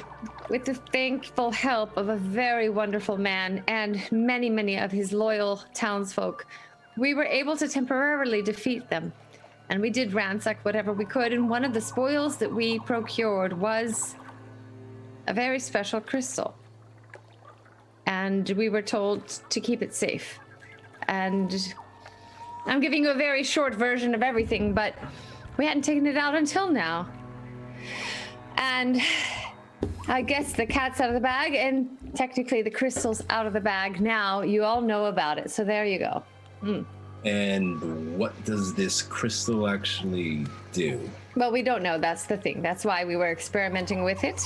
with the thankful help of a very wonderful man and many, many of his loyal townsfolk, we were able to temporarily defeat them. And we did ransack whatever we could, and one of the spoils that we procured was a very special crystal. And we were told to keep it safe. And I'm giving you a very short version of everything, but we hadn't taken it out until now. And I guess the cat's out of the bag, and technically the crystal's out of the bag now. You all know about it, so there you go. And what does this crystal actually do? Well, we don't know. That's the thing. That's why we were experimenting with it.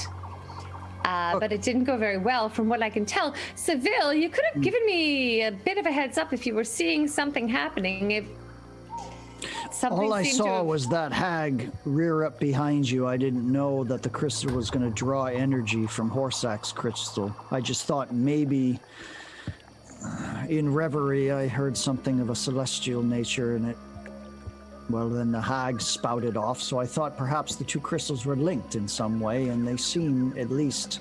But it didn't go very well from what I can tell. Seville, you could have given me a bit of a heads up if you were seeing something happening. If something All I seemed to saw have- was that hag rear up behind you. I didn't know that the crystal was going to draw energy from Horsack's crystal. I just thought maybe in reverie I heard something of a celestial nature in it. Well, then the hag spouted off, so I thought perhaps the two crystals were linked in some way, and they seem at least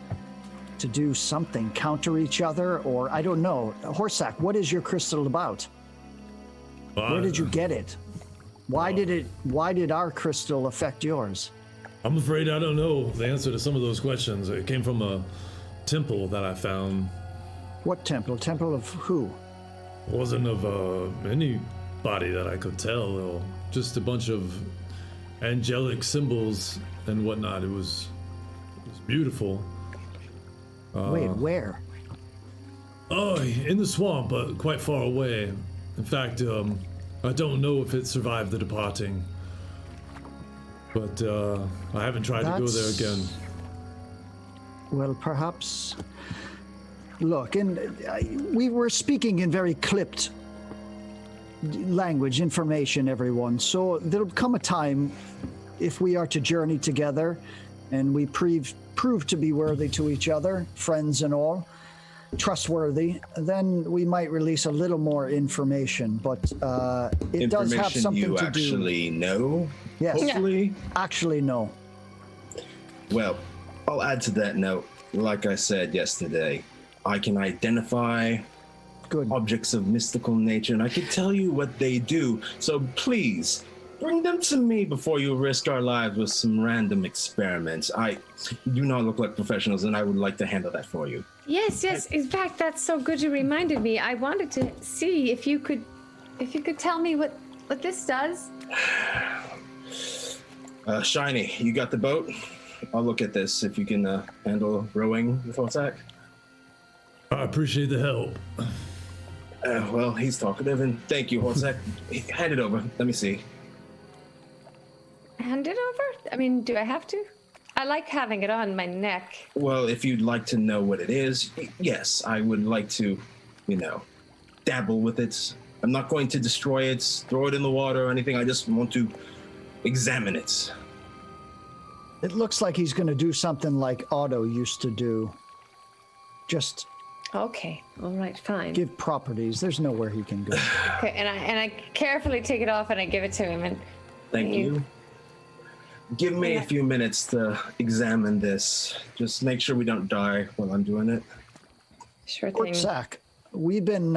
to do something, counter each other, or I don't know. Horsack, what is your crystal about? Where did you get it? Why did our crystal affect yours? I'm afraid I don't know the answer to some of those questions. It came from a temple that I found. What temple? Temple of who? It wasn't of anybody that I could tell, or just a bunch of angelic symbols and whatnot. It was beautiful. Wait, where? Oh, in the swamp, but quite far away. In fact, I don't know if it survived the departing. But I haven't tried to go there again. Well, perhaps. Look, and we were speaking in very clipped language, information, everyone. So there'll come a time, if we are to journey together, and we prove to be worthy to each other, friends and all, trustworthy, then we might release a little more information. But it does have Information something you to actually know? Yes. Hopefully? Actually, no. Well, I'll add to that note. Like I said yesterday, I can identify objects of mystical nature, and I can tell you what they do. So please, bring them to me before you risk our lives with some random experiments. I do not look like professionals, and I would like to handle that for you. Yes. In fact, that's so good you reminded me. I wanted to see if you could tell me what this does. Shiny, you got the boat? I'll look at this if you can handle rowing with Horsack. I appreciate the help. Well, he's talkative, and thank you, Horsack. Hand it over. Let me see. Hand it over? I mean, do I have to? I like having it on my neck. Well, if you'd like to know what it is, yes, I would like to, dabble with it. I'm not going to destroy it, throw it in the water or anything. I just want to examine it. It looks like he's going to do something like Otto used to do. Just Okay. All right. Fine. give properties. There's nowhere he can go. Okay. And I carefully take it off and I give it to him. And Thank you. Give me a few minutes to examine this. Just make sure we don't die while I'm doing it. Sure thing. Horsack, we've been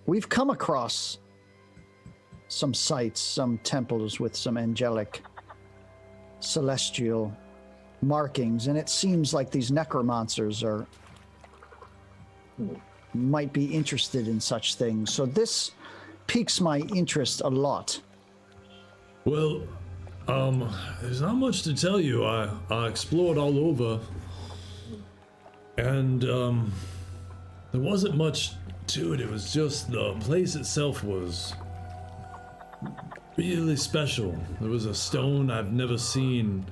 we've come across some sites, some temples with some angelic, celestial markings, and it seems like these necromancers might be interested in such things. So this piques my interest a lot. Well, there's not much to tell you. I explored all over, and there wasn't much to it. It was just the place itself was really special. There was a stone I've never seen.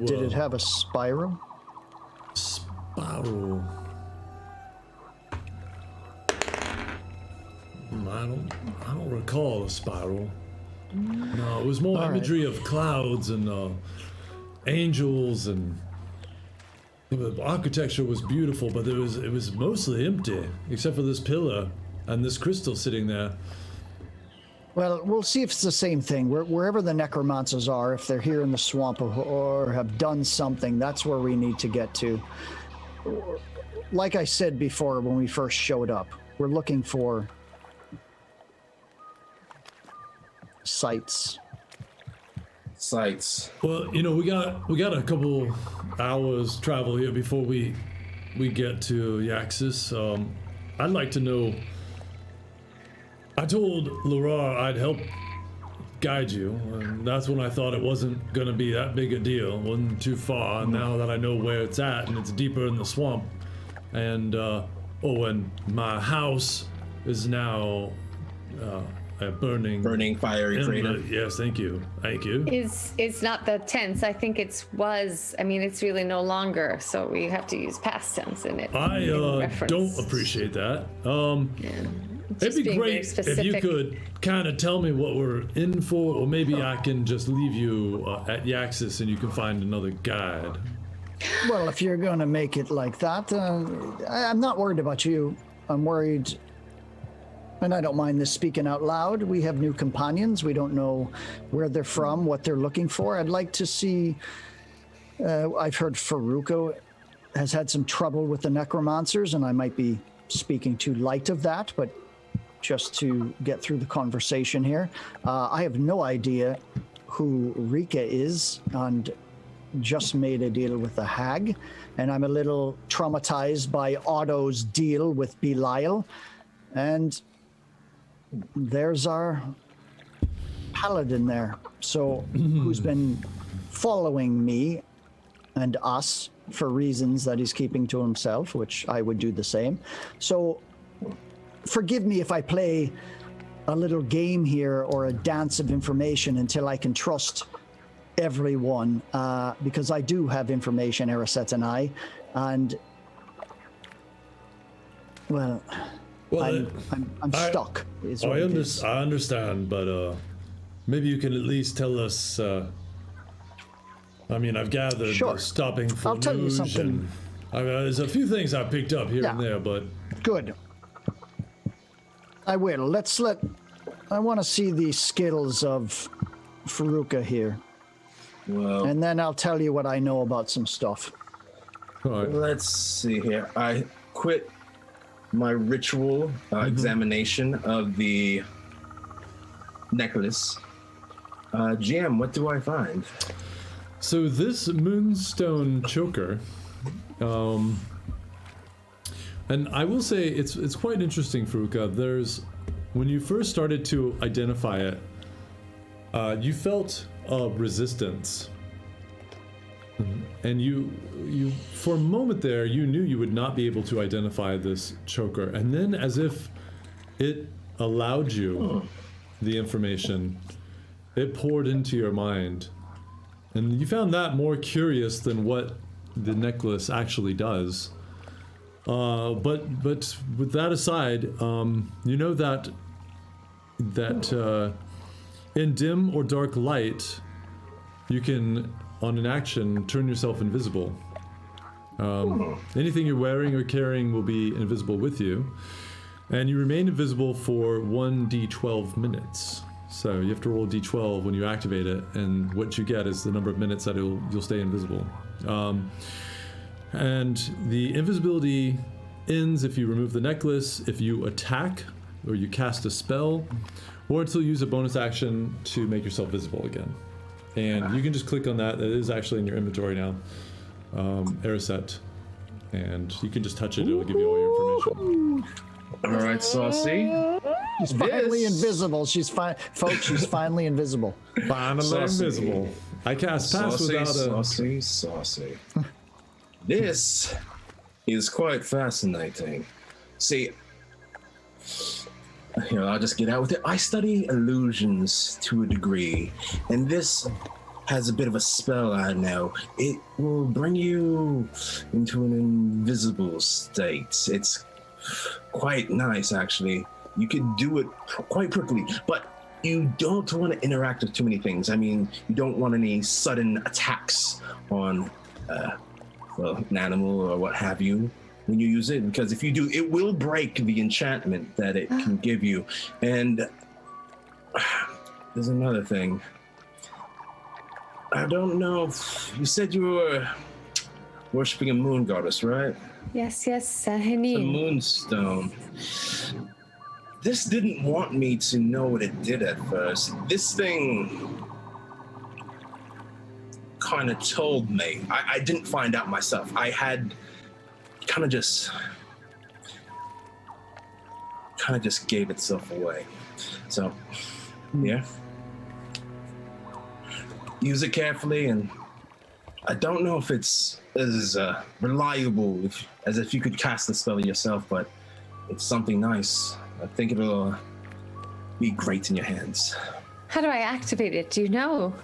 Did it have a spiral? Spiral. I don't recall a spiral. No, it was more All right. imagery of clouds and angels, and the architecture was beautiful, but it was mostly empty, except for this pillar and this crystal sitting there. Well, we'll see if it's the same thing. Wherever the necromancers are, if they're here in the swamp or have done something, that's where we need to get to. Like I said before when we first showed up, we're looking for sites. Well, you know, we got a couple hours travel here before we get to Yaxis. I'd like to know. I told Laura I'd help guide you, and that's when I thought it wasn't gonna be that big a deal. It wasn't too far. And now that I know where it's at, and it's deeper in the swamp, and and my house is now a burning fiery crater. Yes, thank you. It's not the tense. I think it's really no longer. So we have to use past tense in it. I in reference. don't appreciate that. It'd Just be being very great if you specific. could kind of tell me what we're in for, or maybe I can just leave you at Yaxis and you can find another guide. Well, if you're going to make it like that, I'm not worried about you. I'm worried, and I don't mind this speaking out loud. We have new companions. We don't know where they're from, what they're looking for. I'd like to see. I've heard Faruko has had some trouble with the necromancers, and I might be speaking too light of that, but just to get through the conversation here, I have no idea who Rika is, and just made a deal with the hag, and I'm a little traumatized by Otto's deal with Belial, and there's our paladin there, so who's been following me and us for reasons that he's keeping to himself, which I would do the same. So forgive me if I play a little game here or a dance of information until I can trust everyone, because I do have information, Erisette and I, and I'm stuck. Is what it is. I understand, but maybe you can at least tell us. I've gathered Sure. stopping for I'll tell you something. There's a few things I picked up here and Yeah. there, but Good. I will. I want to see the skills of Faruka here, Well, and then I'll tell you what I know about some stuff. all right. let's see here. I quit my ritual examination of the necklace. GM, what do I find? So this moonstone choker, and I will say it's quite interesting, Faruka. When you first started to identify it, you felt a resistance, and you for a moment there you knew you would not be able to identify this choker, and then as if it allowed you the information, it poured into your mind. And you found that more curious than what the necklace actually does. But with that aside, you know that in dim or dark light, you can, on an action, turn yourself invisible. Anything you're wearing or carrying will be invisible with you, and you remain invisible for 1d12 minutes. So you have to roll a d12 when you activate it, and what you get is the number of minutes that you'll stay invisible. And the invisibility ends if you remove the necklace, if you attack, or you cast a spell, or until you use a bonus action to make yourself visible again. and you can just click on that. It is actually in your inventory now. Aeroset, and you can just touch it. It'll give you all your information. All right, Saucy. She's finally invisible. She's fine, folks. She's finally invisible. Finally Saucy. invisible. I cast pass Saucy, without a. saucy. This is quite fascinating. See, here, I'll just get out with it. I study illusions to a degree, and this has a bit of a spell, I know. It will bring you into an invisible state. It's quite nice, actually. You could do it quite quickly, but you don't want to interact with too many things. I mean, you don't want any sudden attacks on well, an animal or what have you when you use it, because if you do, it will break the enchantment that it can give you. And there's another thing. I don't know if you said you were worshipping a moon goddess, right? Yes, The Sahanin. moonstone. This didn't want me to know what it did at first. This thing kind of told me. I didn't find out myself. I had kind of just gave itself away. So, yeah. Use it carefully, and I don't know if it's as reliable as if you could cast the spell yourself, but it's something nice. I think it'll be great in your hands. How do I activate it? Do you know?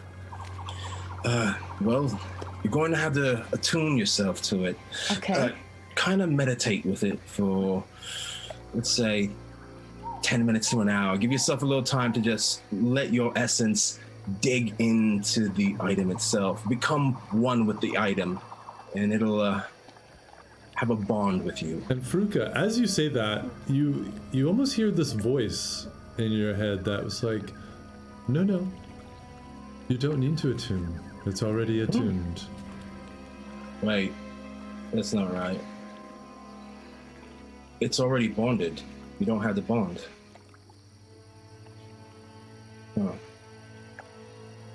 Well, you're going to have to attune yourself to it. Okay. Kind of meditate with it for, let's say, 10 minutes to an hour. Give yourself a little time to just let your essence dig into the item itself. Become one with the item, and it'll have a bond with you. And Fruka, as you say that, you almost hear this voice in your head that was like, no, you don't need to attune. It's already attuned. Wait, that's not right. It's already bonded. You don't have the bond. Huh.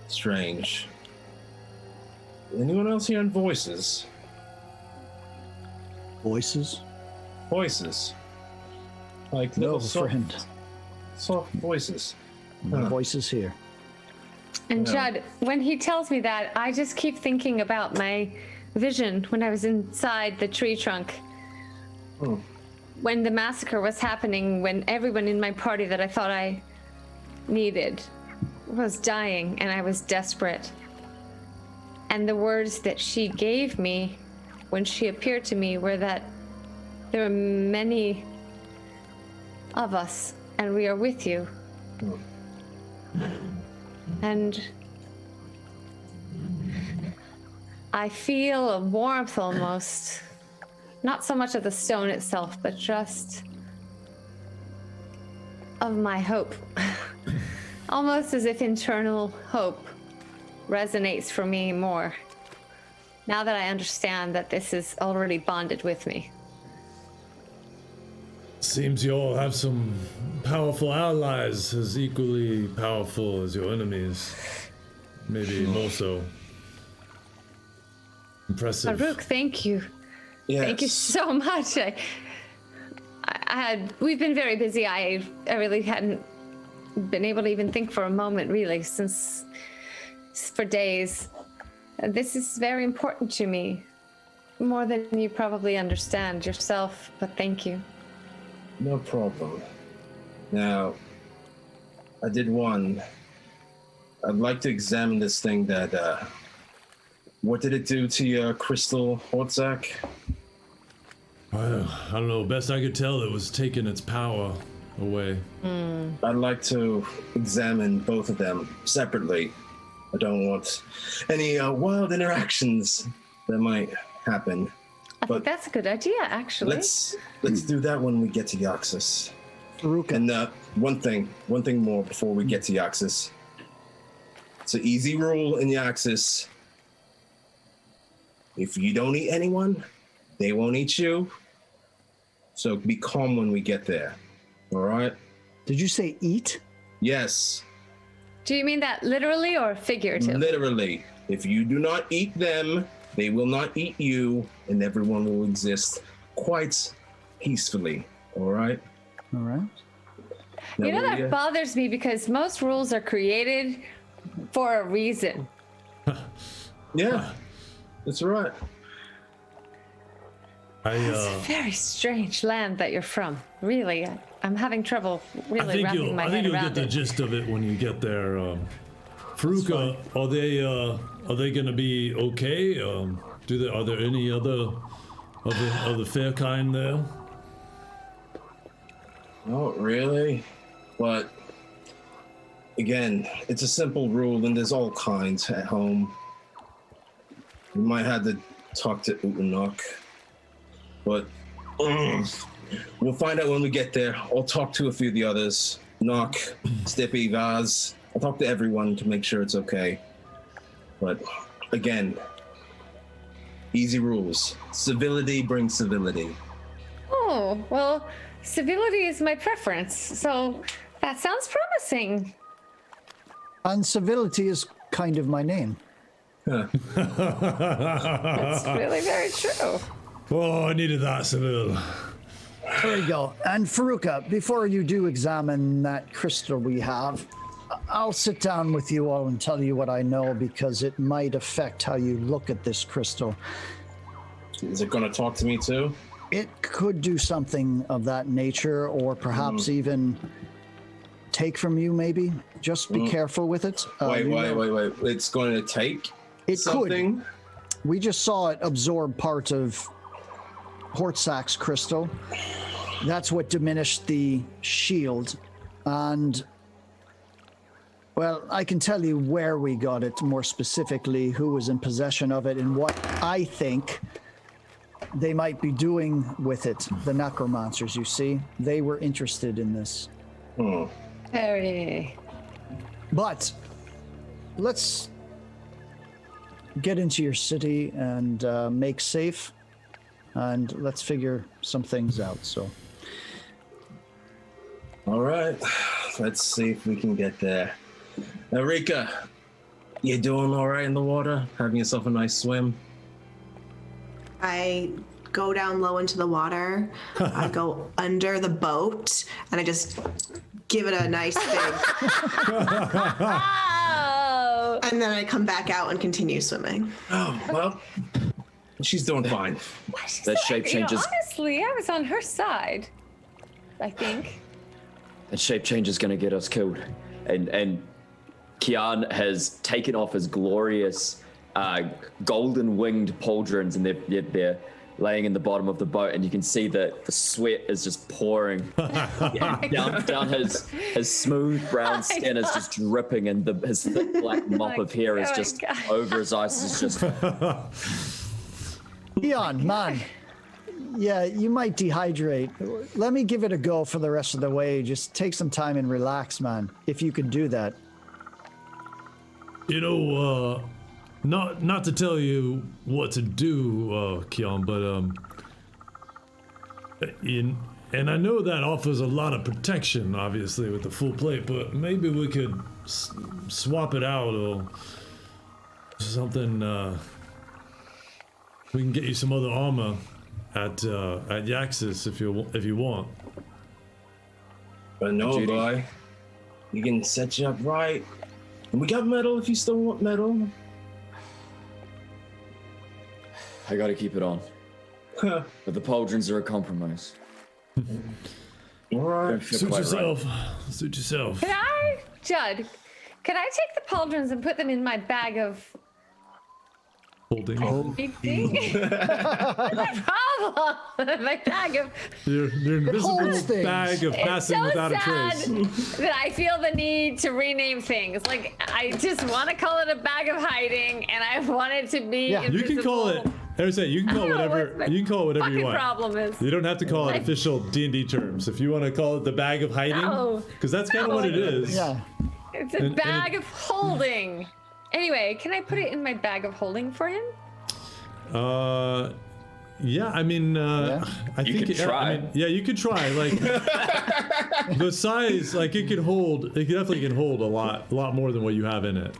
Strange. Anyone else hearing voices? Voices? Voices. Like No, little soft, friend. soft voices. No voices here. And Yeah. Judd, when he tells me that, I just keep thinking about my vision when I was inside the tree trunk. Hmm. When the massacre was happening, when everyone in my party that I thought I needed was dying and I was desperate. And the words that she gave me when she appeared to me were that there are many of us and we are with you. And I feel a warmth almost, not so much of the stone itself, but just of my hope. Almost as if internal hope resonates for me more now that I understand that this is already bonded with me. Seems you all have some powerful allies, as equally powerful as your enemies. Maybe more so. Impressive. Farouk, thank you. Yes. Thank you so much. We've been very busy. I really hadn't been able to even think for a moment, really, for days. This is very important to me, more than you probably understand yourself, but thank you. No problem. Now, I did one. I'd like to examine this thing that, what did it do to your crystal, Hortzak? I don't know. Best I could tell, it was taking its power away. I'd like to examine both of them separately. I don't want any wild interactions that might happen. I think that's a good idea, actually. Let's do that when we get to Yaxis. Faruka. And one thing more before we get to Yaxis. It's an easy rule in Yaxis. If you don't eat anyone, they won't eat you. So be calm when we get there. All right? Did you say eat? Yes. Do you mean that literally or figuratively? Literally, if you do not eat them, they will not eat you, and everyone will exist quite peacefully. All right? All right. Now, You know, Lydia? that bothers me because most rules are created for a reason. Yeah, that's right. It's a very strange land that you're from. Really, I'm having trouble really wrapping my I head think you'll get around the it. gist of it when you get there. Faruka, are they gonna be okay? Are there any other of the fair kind there? Not really, but again, it's a simple rule, and there's all kinds at home. We might have to talk to Utanok, but we'll find out when we get there. I'll talk to a few of the others. Nock, Stippy, Vaz. I'll talk to everyone to make sure it's okay. But again, easy rules. Civility brings civility. Oh, well, civility is my preference, so that sounds promising. And civility is kind of my name. That's really very true. Oh, I needed that, Seville. There you go. And Faruka, before you do examine that crystal we have, I'll sit down with you all and tell you what I know because it might affect how you look at this crystal. Is it gonna talk to me too? It could do something of that nature, or perhaps even take from you, maybe. Just be careful with it. Wait. you know, It's going to take It something? could. We just saw it absorb part of Hortzak's crystal. That's what diminished the shield. And, well, I can tell you where we got it more specifically, who was in possession of it, and what I think they might be doing with it. The necromancers, you see, they were interested in this. Very. But let's get into your city and make safe, and let's figure some things out. So, All right, let's see if we can get there. Now, Rika, you doing all right in the water? Having yourself a nice swim? I go down low into the water. I go under the boat and I just give it a nice big. Oh! And then I come back out and continue swimming. Oh, well, she's doing fine. That shape You know, changes. honestly, I was on her side, I think. That shape change is gonna get us killed. And Kian has taken off his glorious golden winged pauldrons, and they're laying in the bottom of the boat, and you can see that the sweat is just pouring down his smooth brown skin is just dripping, and his thick black mop of hair is just over his eyes is just Eon, man, yeah, you might dehydrate. Let me give it a go for the rest of the way. Just take some time and relax, man, if you could do that. You know, not to tell you what to do, Kian, but and I know that offers a lot of protection, obviously, with the full plate, but maybe we could swap it out or something. We can get you some other armor at Yaxis if you want. But no, Judy. boy, we can set you up right. And we got metal if you still want metal. I gotta keep it on. But the pauldrons are a compromise. All right. Don't feel Suit quite yourself. Suit yourself. Can I, Judd, can I take the pauldrons and put them in my bag of Holding. big thing? What's my problem? My bag of. Your invisible holds things. bag of It's passing so without a sad trace. that I feel the need to rename things. Like, I just want to call it a bag of hiding, and I want it to be. Yeah. You can call it. I would say you can call I don't know whatever what my you can call it whatever you fucking want. problem is. You don't have to call it Like- official D&D terms. If you want to call it the bag of hiding, No. because that's kind of No. what it is. Yeah. It's a And it- bag of holding. Anyway, can I put it in my bag of holding for him? Yeah, I mean, I You think could try. I mean, yeah, you could try. Like the size, like it definitely can hold a lot more than what you have in it.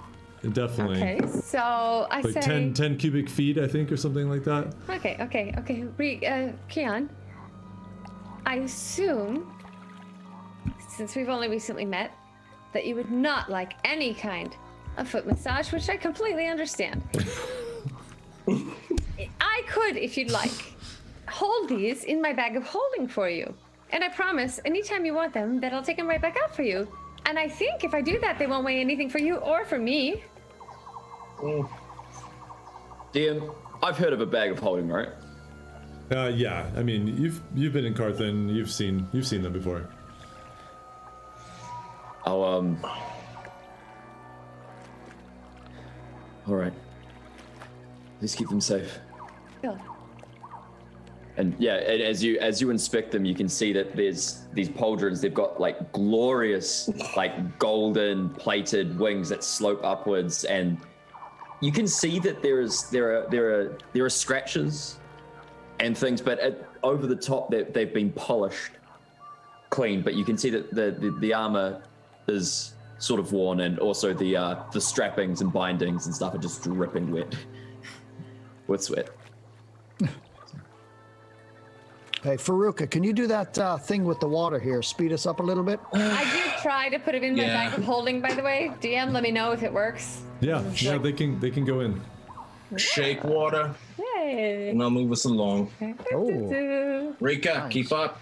Definitely. Okay, so I Like say 10 cubic feet, I think, or something like that. Okay. Keon, I assume, since we've only recently met, that you would not like any kind of foot massage, which I completely understand. I could, if you'd like, hold these in my bag of holding for you. And I promise, anytime you want them, that I'll take them right back out for you. And I think if I do that, they won't weigh anything for you or for me. DM, I've heard of a bag of holding, right? Yeah, I mean, you've been in Carthen, you've seen them before. All right. Let's keep them safe. Good. And yeah, and as you inspect them, you can see that there's these pauldrons. They've got like glorious, like golden plated wings that slope upwards, and you can see that there are scratches and things, but over the top they've been polished, clean. But you can see that the armor is sort of worn, and also the strappings and bindings and stuff are just dripping wet with sweat. Hey, Faruka, can you do that thing with the water here? Speed us up a little bit? I did try to put it in my Yeah. bag of holding, by the way. DM, let me know if it works. Yeah, they can go in. Shake water, Hey. and I'll move us along. Oh. Rika, keep up.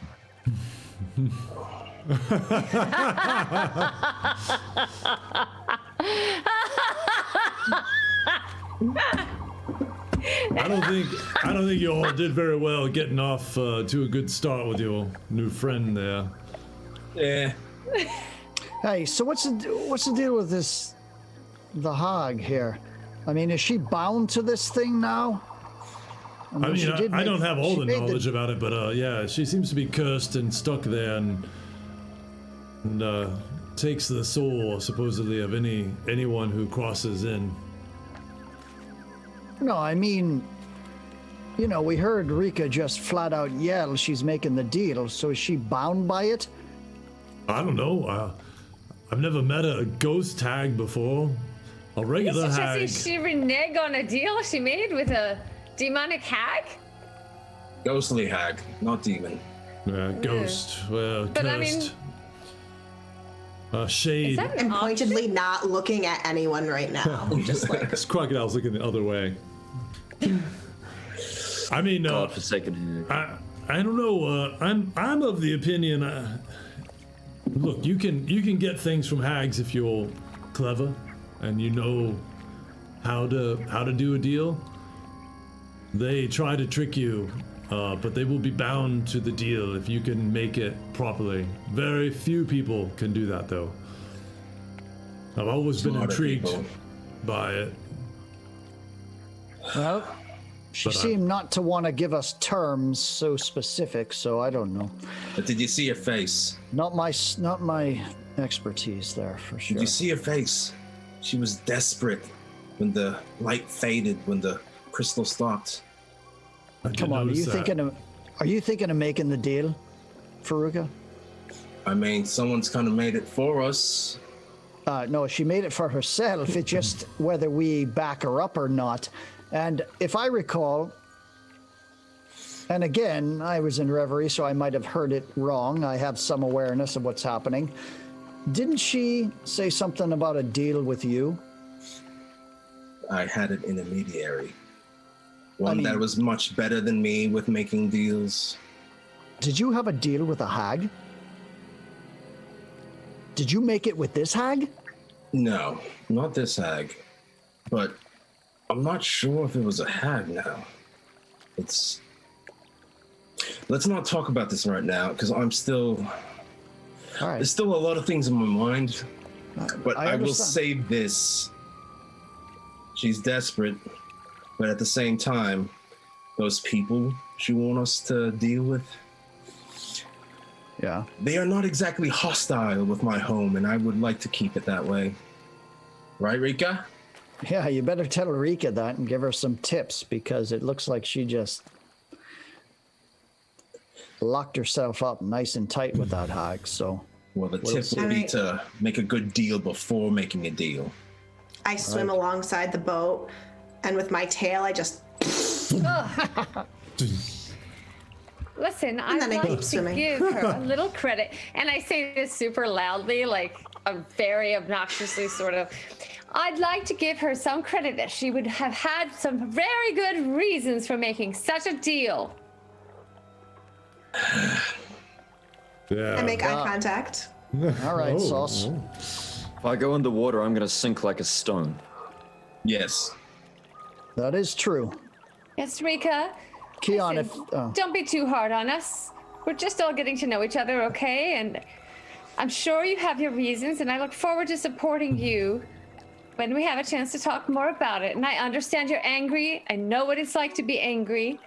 I don't think you all did very well getting off to a good start with your new friend there. Yeah. Hey, so what's the deal with the hog here? I mean, is she bound to this thing now? I mean, she did I make- don't have all she the made knowledge about it, but yeah, she seems to be cursed and stuck there, and takes the soul supposedly of anyone who crosses in. No, I mean, you know, we heard Rika just flat out yell she's making the deal, so is she bound by it? I don't know. I've never met a ghost hag before. A regular Is hag. she renege on a deal she made with a demonic hag? Ghostly hag, not demon. Ghost. Well, But I mean- cursed. Shade. Is that an I'm option? pointedly not looking at anyone right now. Just like This crocodile's looking the other way. I mean, Godforsaken hag. I don't know. I'm of the opinion. Look, you can get things from hags if you're clever and you know how to do a deal. They try to trick you, but they will be bound to the deal if you can make it properly. Very few people can do that, though. I've always been Smarter intrigued people. by it. Well, she But, seemed not to want to give us terms so specific, so I don't know. But did you see her face? Not my expertise there for sure. Did you see her face? She was desperate when the light faded, when the crystal stopped. I did Come on, notice that. are you thinking of making the deal, Faruka? I mean, someone's kind of made it for us. No, she made it for herself. It's just whether we back her up or not. And if I recall, and again, I was in reverie, so I might have heard it wrong. I have some awareness of what's happening. Didn't she say something about a deal with you? I had an intermediary. One that mean- was much better than me with making deals. Did you have a deal with a hag? Did you make it with this hag? No, not this hag. But I'm not sure if it was a hag now. Let's not talk about this right now, because All there's right. still a lot of things in my mind. But I will understand. say this. She's desperate, but at the same time, those people she wants us to deal with, Yeah. they are not exactly hostile with my home, and I would like to keep it that way. Right, Rika? Yeah, you better tell Rika that and give her some tips, because it looks like she just locked herself up nice and tight with that hag. So Well, the tip would be Alright. to make a good deal before making a deal. I swim alongside the boat, and with my tail, I just Listen, I'd then I like keep to swimming. give her a little credit, and I say this super loudly, like a very obnoxiously sort of. I'd like to give her some credit that she would have had some very good reasons for making such a deal. Yeah. I make eye contact. all right, Oh, Sauce. If I go underwater, I'm gonna sink like a stone. Yes. That is true. Yes, Rika. Keon, listen, if don't be too hard on us. We're just all getting to know each other, okay? And I'm sure you have your reasons, and I look forward to supporting you when we have a chance to talk more about it. And I understand you're angry. I know what it's like to be angry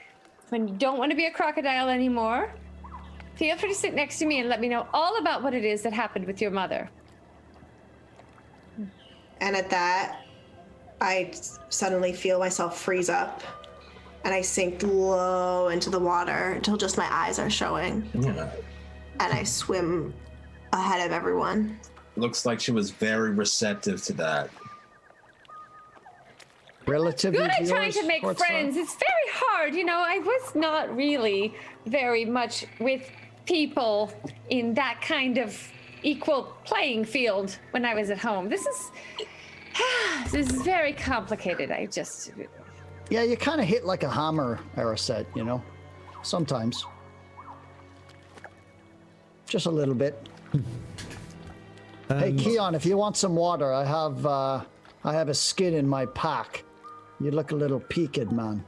when you don't want to be a crocodile anymore. Feel free to sit next to me and let me know all about what it is that happened with your mother. And at that, I suddenly feel myself freeze up, and I sink low into the water until just my eyes are showing, Yeah. and I swim ahead of everyone. Looks like she was very receptive to that. relatively Good at trying viewers, to make what's that? friends. It's very hard. You know, I was not really very much with people in that kind of equal playing field when I was at home. This is very complicated. I just Yeah, you kind of hit like a hammer, Araset, you know? Sometimes. Just a little bit. Hey, Keon, if you want some water, I have a skin in my pack. You look a little peaked, man.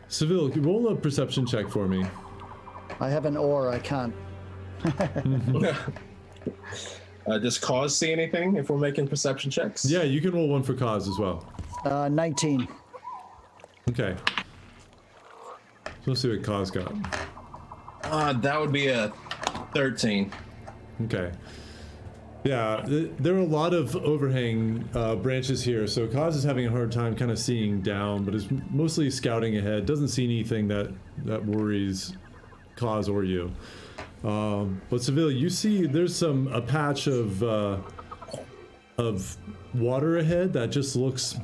Seville, roll a perception check for me. I have an oar, I can't. Does Cause see anything if we're making perception checks? Yeah, you can roll one for cause as well. 19. Okay. So let's see what cause got. That would be a 13. Okay. Yeah, there are a lot of overhang branches here, so Kaz is having a hard time kind of seeing down, but is mostly scouting ahead. Doesn't see anything that worries Kaz or you. But Seville, you see there's a patch of water ahead that just looks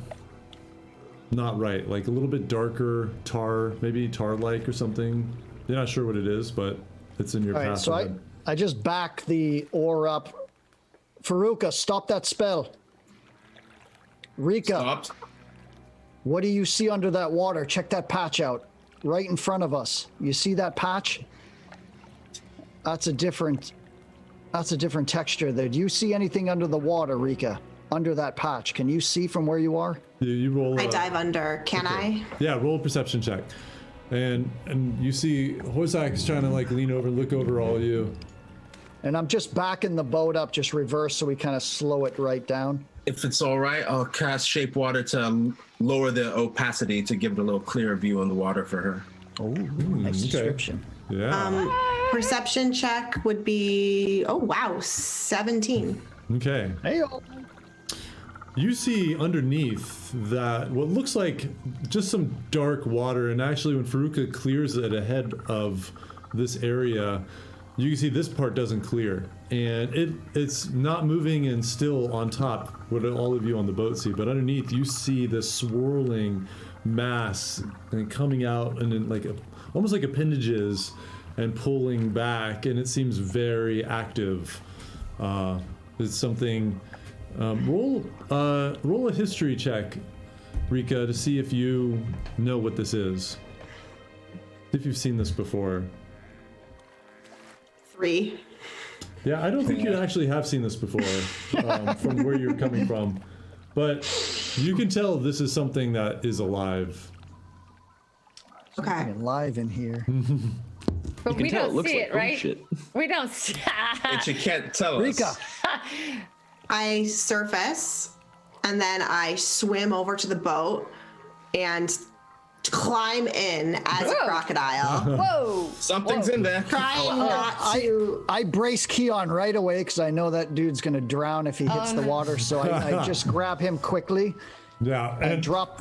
not right, like a little bit darker tar, maybe tar-like or something. You're not sure what it is, but it's in your All right, path so ahead. I just back the oar up. Faruka, stop that spell. Rika, Stopped. what do you see under that water? Check that patch out. Right in front of us. You see that patch? That's a different texture there. Do you see anything under the water, Rika? Under that patch? Can you see from where you are? You roll. I dive under. Can I? Yeah, roll a perception check. And you see Horzak is trying to like lean over and look over all of you. And I'm just backing the boat up, just reverse, so we kind of slow it right down. If it's all right, I'll cast Shape Water to lower the opacity to give it a little clearer view on the water for her. Oh, nice description. Yeah. Perception check would be, 17. Okay. Hey, You see underneath that what looks like just some dark water, and actually when Faruka clears it ahead of this area, you can see this part doesn't clear, and it's not moving and still on top, what all of you on the boat see, but underneath you see this swirling mass and coming out and then like almost like appendages and pulling back, and it seems very active. It's something. Roll a history check, Rika, to see if you know what this is. If you've seen this before. 3. Yeah, I don't think you actually have seen this before, from where you're coming from. But you can tell this is something that is alive. Okay. live in here. but You can we tell it don't looks see like it, right? shit. We don't see And she can't tell us. Rika, I surface, and then I swim over to the boat and climb in as a Whoa. crocodile, Whoa! Something's in there. trying not to. I brace Keon right away because I know that dude's going to drown if he hits the water. So I just grab him quickly Yeah, and drop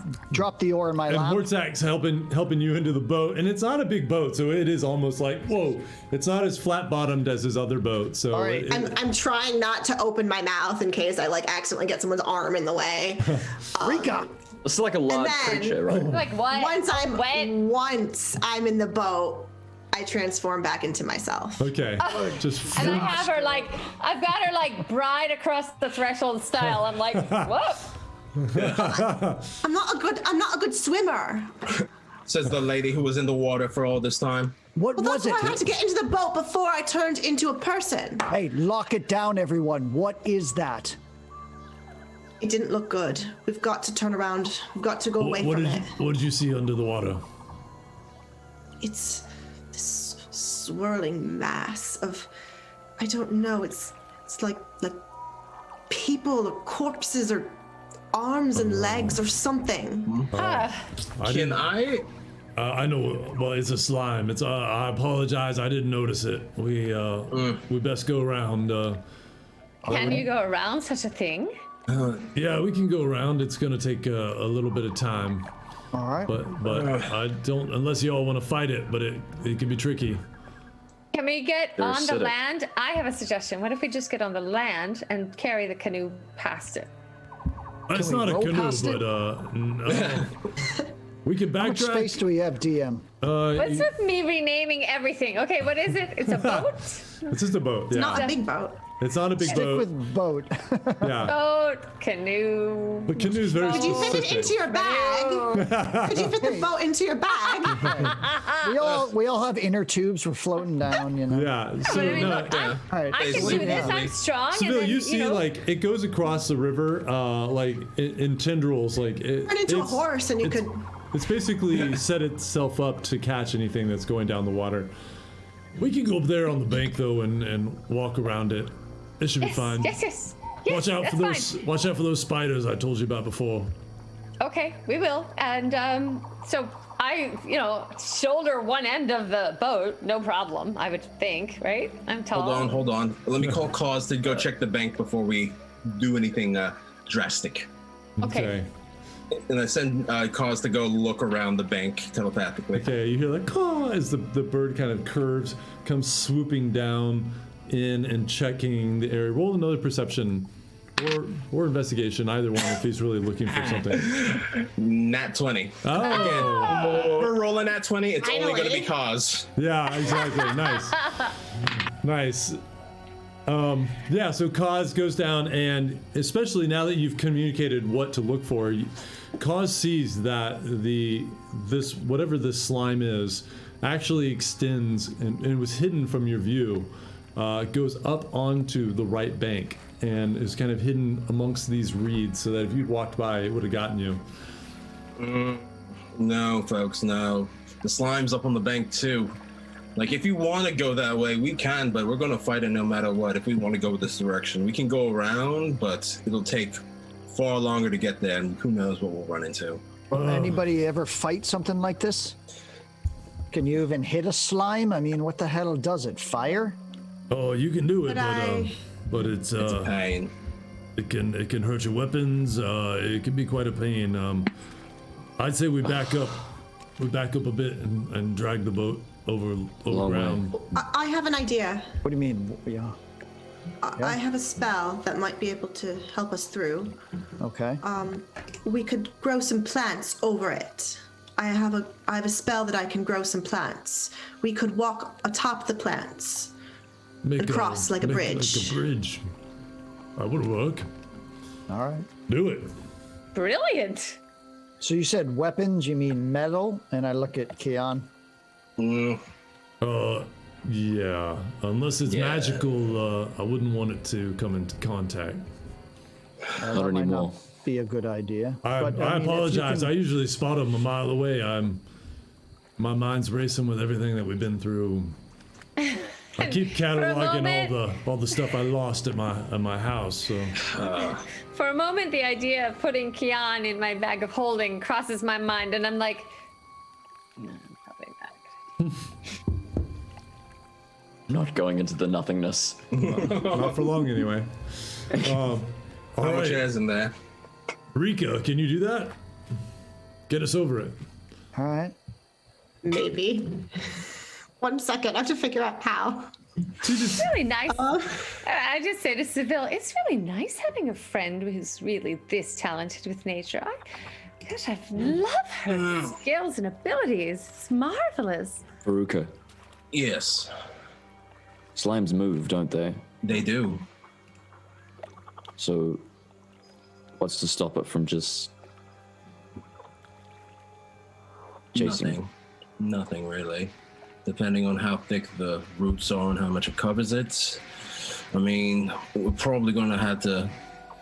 the ore in my and lap. Hortzak's helping you into the boat, and it's not a big boat, so it is almost like, whoa, it's not as flat bottomed as his other boat. So All right. I'm trying not to open my mouth in case I like accidentally get someone's arm in the way. Rika, It's like a large then- creature, right? Like what? Once I'm in the boat, I transform back into myself. okay, just And I have her like, I've got her like bride across the threshold style. I'm like, whoa. I'm not a good swimmer. Says the lady who was in the water for all this time. what Well, was that's why I had to it? get into the boat before I turned into a person. Hey, lock it down, everyone. What is that? It didn't look good. We've got to turn around. We've got to go away What from did it. what did you see under the water? It's this swirling mass of, I don't know. It's like people or corpses or arms and legs or something. Can I? I know. Well, it's a slime. It's. I apologize. I didn't notice it. We best go around. Can you go around such a thing? Yeah, we can go around. It's gonna take a little bit of time, All right. but I don't unless you all want to fight it. But it can be tricky. Can we get They're on the acidic. land? I have a suggestion. What if we just get on the land and carry the canoe past it? It's we not a row canoe, past it? but no. We can How much space backtrack. do we have, DM? What's with me renaming everything? Okay, what is it? It's a boat? it's just a boat. Yeah, Not a big boat. it's not a big Stick boat. with boat. Yeah, Boat, canoe. but canoe's very Could you fit it specific. into your bag? Could you fit the boat into your bag? we all have inner tubes. We're floating down, you know. Yeah, so I mean, no, look, I'm- All right. I can Basically, do this. yeah. I'm strong. Seville, and then, you see, know, like it goes across the river, like in tendrils, like it, Turn into a it's- horse and you it's- could. It's basically set itself up to catch anything that's going down the water. We can go up there on the bank though and walk around it. It should be yes, fine. yes. Watch out that's for those. fine. Watch out for those spiders I told you about before. Okay, we will. And so I, shoulder one end of the boat, no problem. I would think, right? I'm tall. Hold on. Let me call Cause to go check the bank before we do anything drastic. Okay. And I send Cause to go look around the bank telepathically. Okay, you hear like caw as the bird kind of curves, comes swooping down in and checking the area. Roll another perception or investigation, either one if he's really looking for something. Nat 20. Oh, We're rolling Nat 20. It's only going to be Finally. Cause. yeah, exactly. Nice. Yeah, so Cause goes down, and especially now that you've communicated what to look for, Cause sees that this whatever this slime is actually extends and was hidden from your view, goes up onto the right bank and is kind of hidden amongst these reeds, so that if you'd walked by, it would have gotten you. No, folks, no. The slime's up on the bank too. Like, if you want to go that way, we can, but we're going to fight it no matter what. If we want to go this direction, we can go around, but it'll take far longer to get there, and who knows what we'll run into. Anybody ever fight something like this? Can you even hit a slime? I mean, what the hell does it? Fire? Oh, you can do it, But but it's Pain. it can hurt your weapons. It can be quite a pain. I'd say we back up a bit and drag the boat over Long way. ground. I have an idea. What do you mean? Yeah. I have a spell that might be able to help us through. Okay. We could grow some plants over it. I have a spell that I can grow some plants. We could walk atop the plants. Make cross like a make bridge. Like a bridge. That would work. All right. Do it. Brilliant. So you said weapons, you mean metal? And I look at Keon. Yeah. Unless it's Yeah. magical, I wouldn't want it to come into contact. That Not might anymore. be a good idea. I But, mean, if you apologize. can- I usually spot them a mile away. My mind's racing with everything that we've been through. I keep cataloging all the stuff I lost at my house. So For a moment, the idea of putting Kian in my bag of holding crosses my mind, and I'm like, no, probably not. Not going into the nothingness. Not for long, anyway. How much right. air's in there? Rika, can you do that? Get us over it. All right. Maybe. 1 second. I have to figure out how. It's really nice. I just say to Seville, it's really nice having a friend who's really this talented with nature. Gosh, I love her skills and abilities. It's marvelous. Veruca, Yes, slimes move, don't they? they do. So, what's to stop it from just chasing? Nothing. Nothing really. Depending on how thick the roots are and how much it covers it. I mean, we're probably gonna have to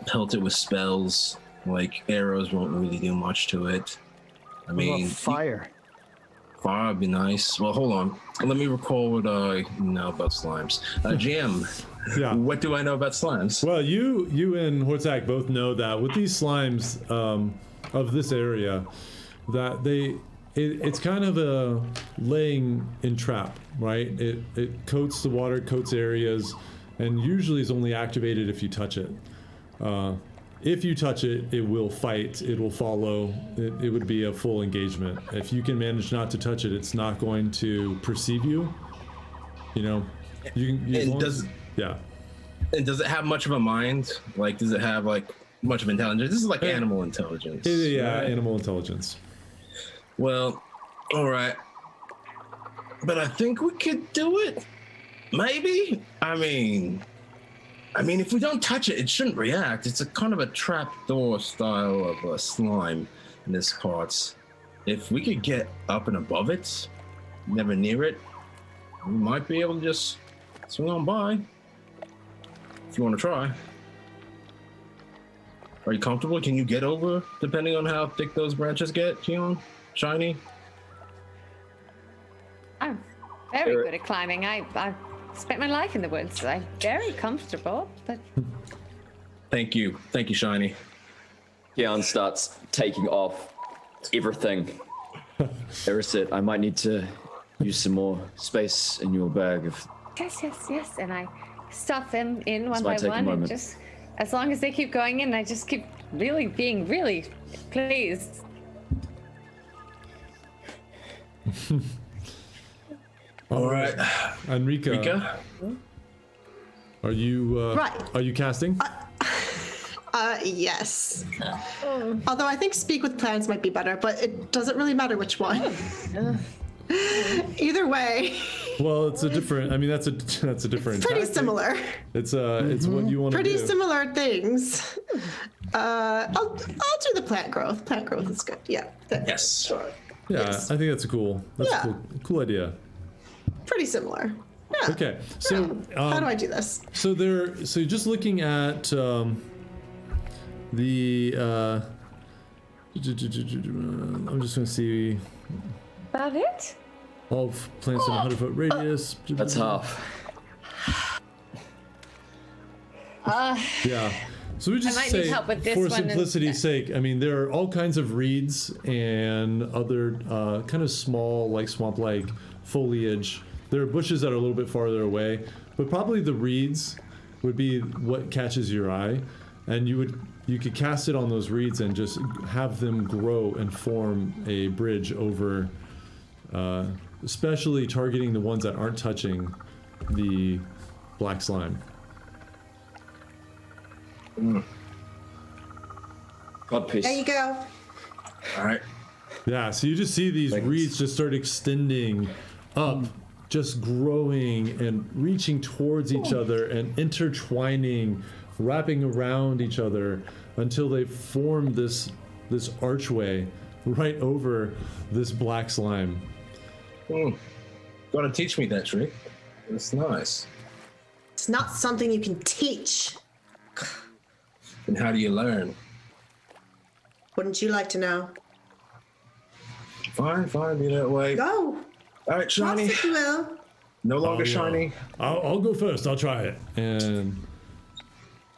pelt it with spells. Like arrows won't really do much to it. I What about mean, fire? fire would be nice. Well, hold on. Let me recall what I know about slimes. Jim, Yeah. what do I know about slimes? Well, you and Hortzak both know that with these slimes of this area, that it's kind of a laying in trap, right? It coats the water, coats areas, and usually is only activated if you touch it. If you touch it, it will fight, it will follow, it would be a full engagement. If you can manage not to touch it, it's not going to perceive you. You know, you can. And does it have much of a mind? Like, does it have like much of intelligence? This is like animal intelligence. Yeah, right? animal intelligence. Well, all right. But I think we could do it. Maybe. I mean, if we don't touch it, it shouldn't react. It's a kind of a trapdoor style of a slime in this parts. If we could get up and above it, never near it, we might be able to just swing on by. If you want to try. Are you comfortable? Can you get over, depending on how thick those branches get, Keon? Shiny? I'm very good at climbing. I've spent my life in the woods. I'm very comfortable, but Thank you, Shiny. Keon starts taking off everything. Erised, I might need to use some more space in your bag. yes. And I stuff them in one by might take a one, and moment. just as long as they keep going in, I just keep being really pleased. All right. Enrica, Rika? are you Right. Are you casting? Yes. Although I think speak with plants might be better, but it doesn't really matter which one. Either way, Well, it's a different. I mean, that's a different. pretty tactic. similar. It's what you want to do. Pretty similar things. I'll do the plant growth. Plant growth is good. Yeah. Yes. Sure. Yeah, Yes. I think that's a Yeah. cool idea. Pretty similar. Yeah. Okay, so How do I do this? so just looking at the I'm just gonna see About it? all plants in a 100-foot radius. That's half. Yeah. So we just might need say, help with this for one simplicity's sake, I mean, there are all kinds of reeds and other kind of small, like swamp-like foliage. There are bushes that are a little bit farther away, but probably the reeds would be what catches your eye, and you could cast it on those reeds and just have them grow and form a bridge over, especially targeting the ones that aren't touching the black slime. God peace. There you go. All right. Yeah, so you just see these Thanks. reeds just start extending up, just growing and reaching towards each other and intertwining, wrapping around each other until they form this archway right over this black slime. Gotta teach me that trick. That's nice. It's not something you can teach. And how do you learn? Wouldn't you like to know? Fine, be that way. Go. All right, Shiny. Perhaps if you will. No longer shiny. I'll go first. I'll try it. And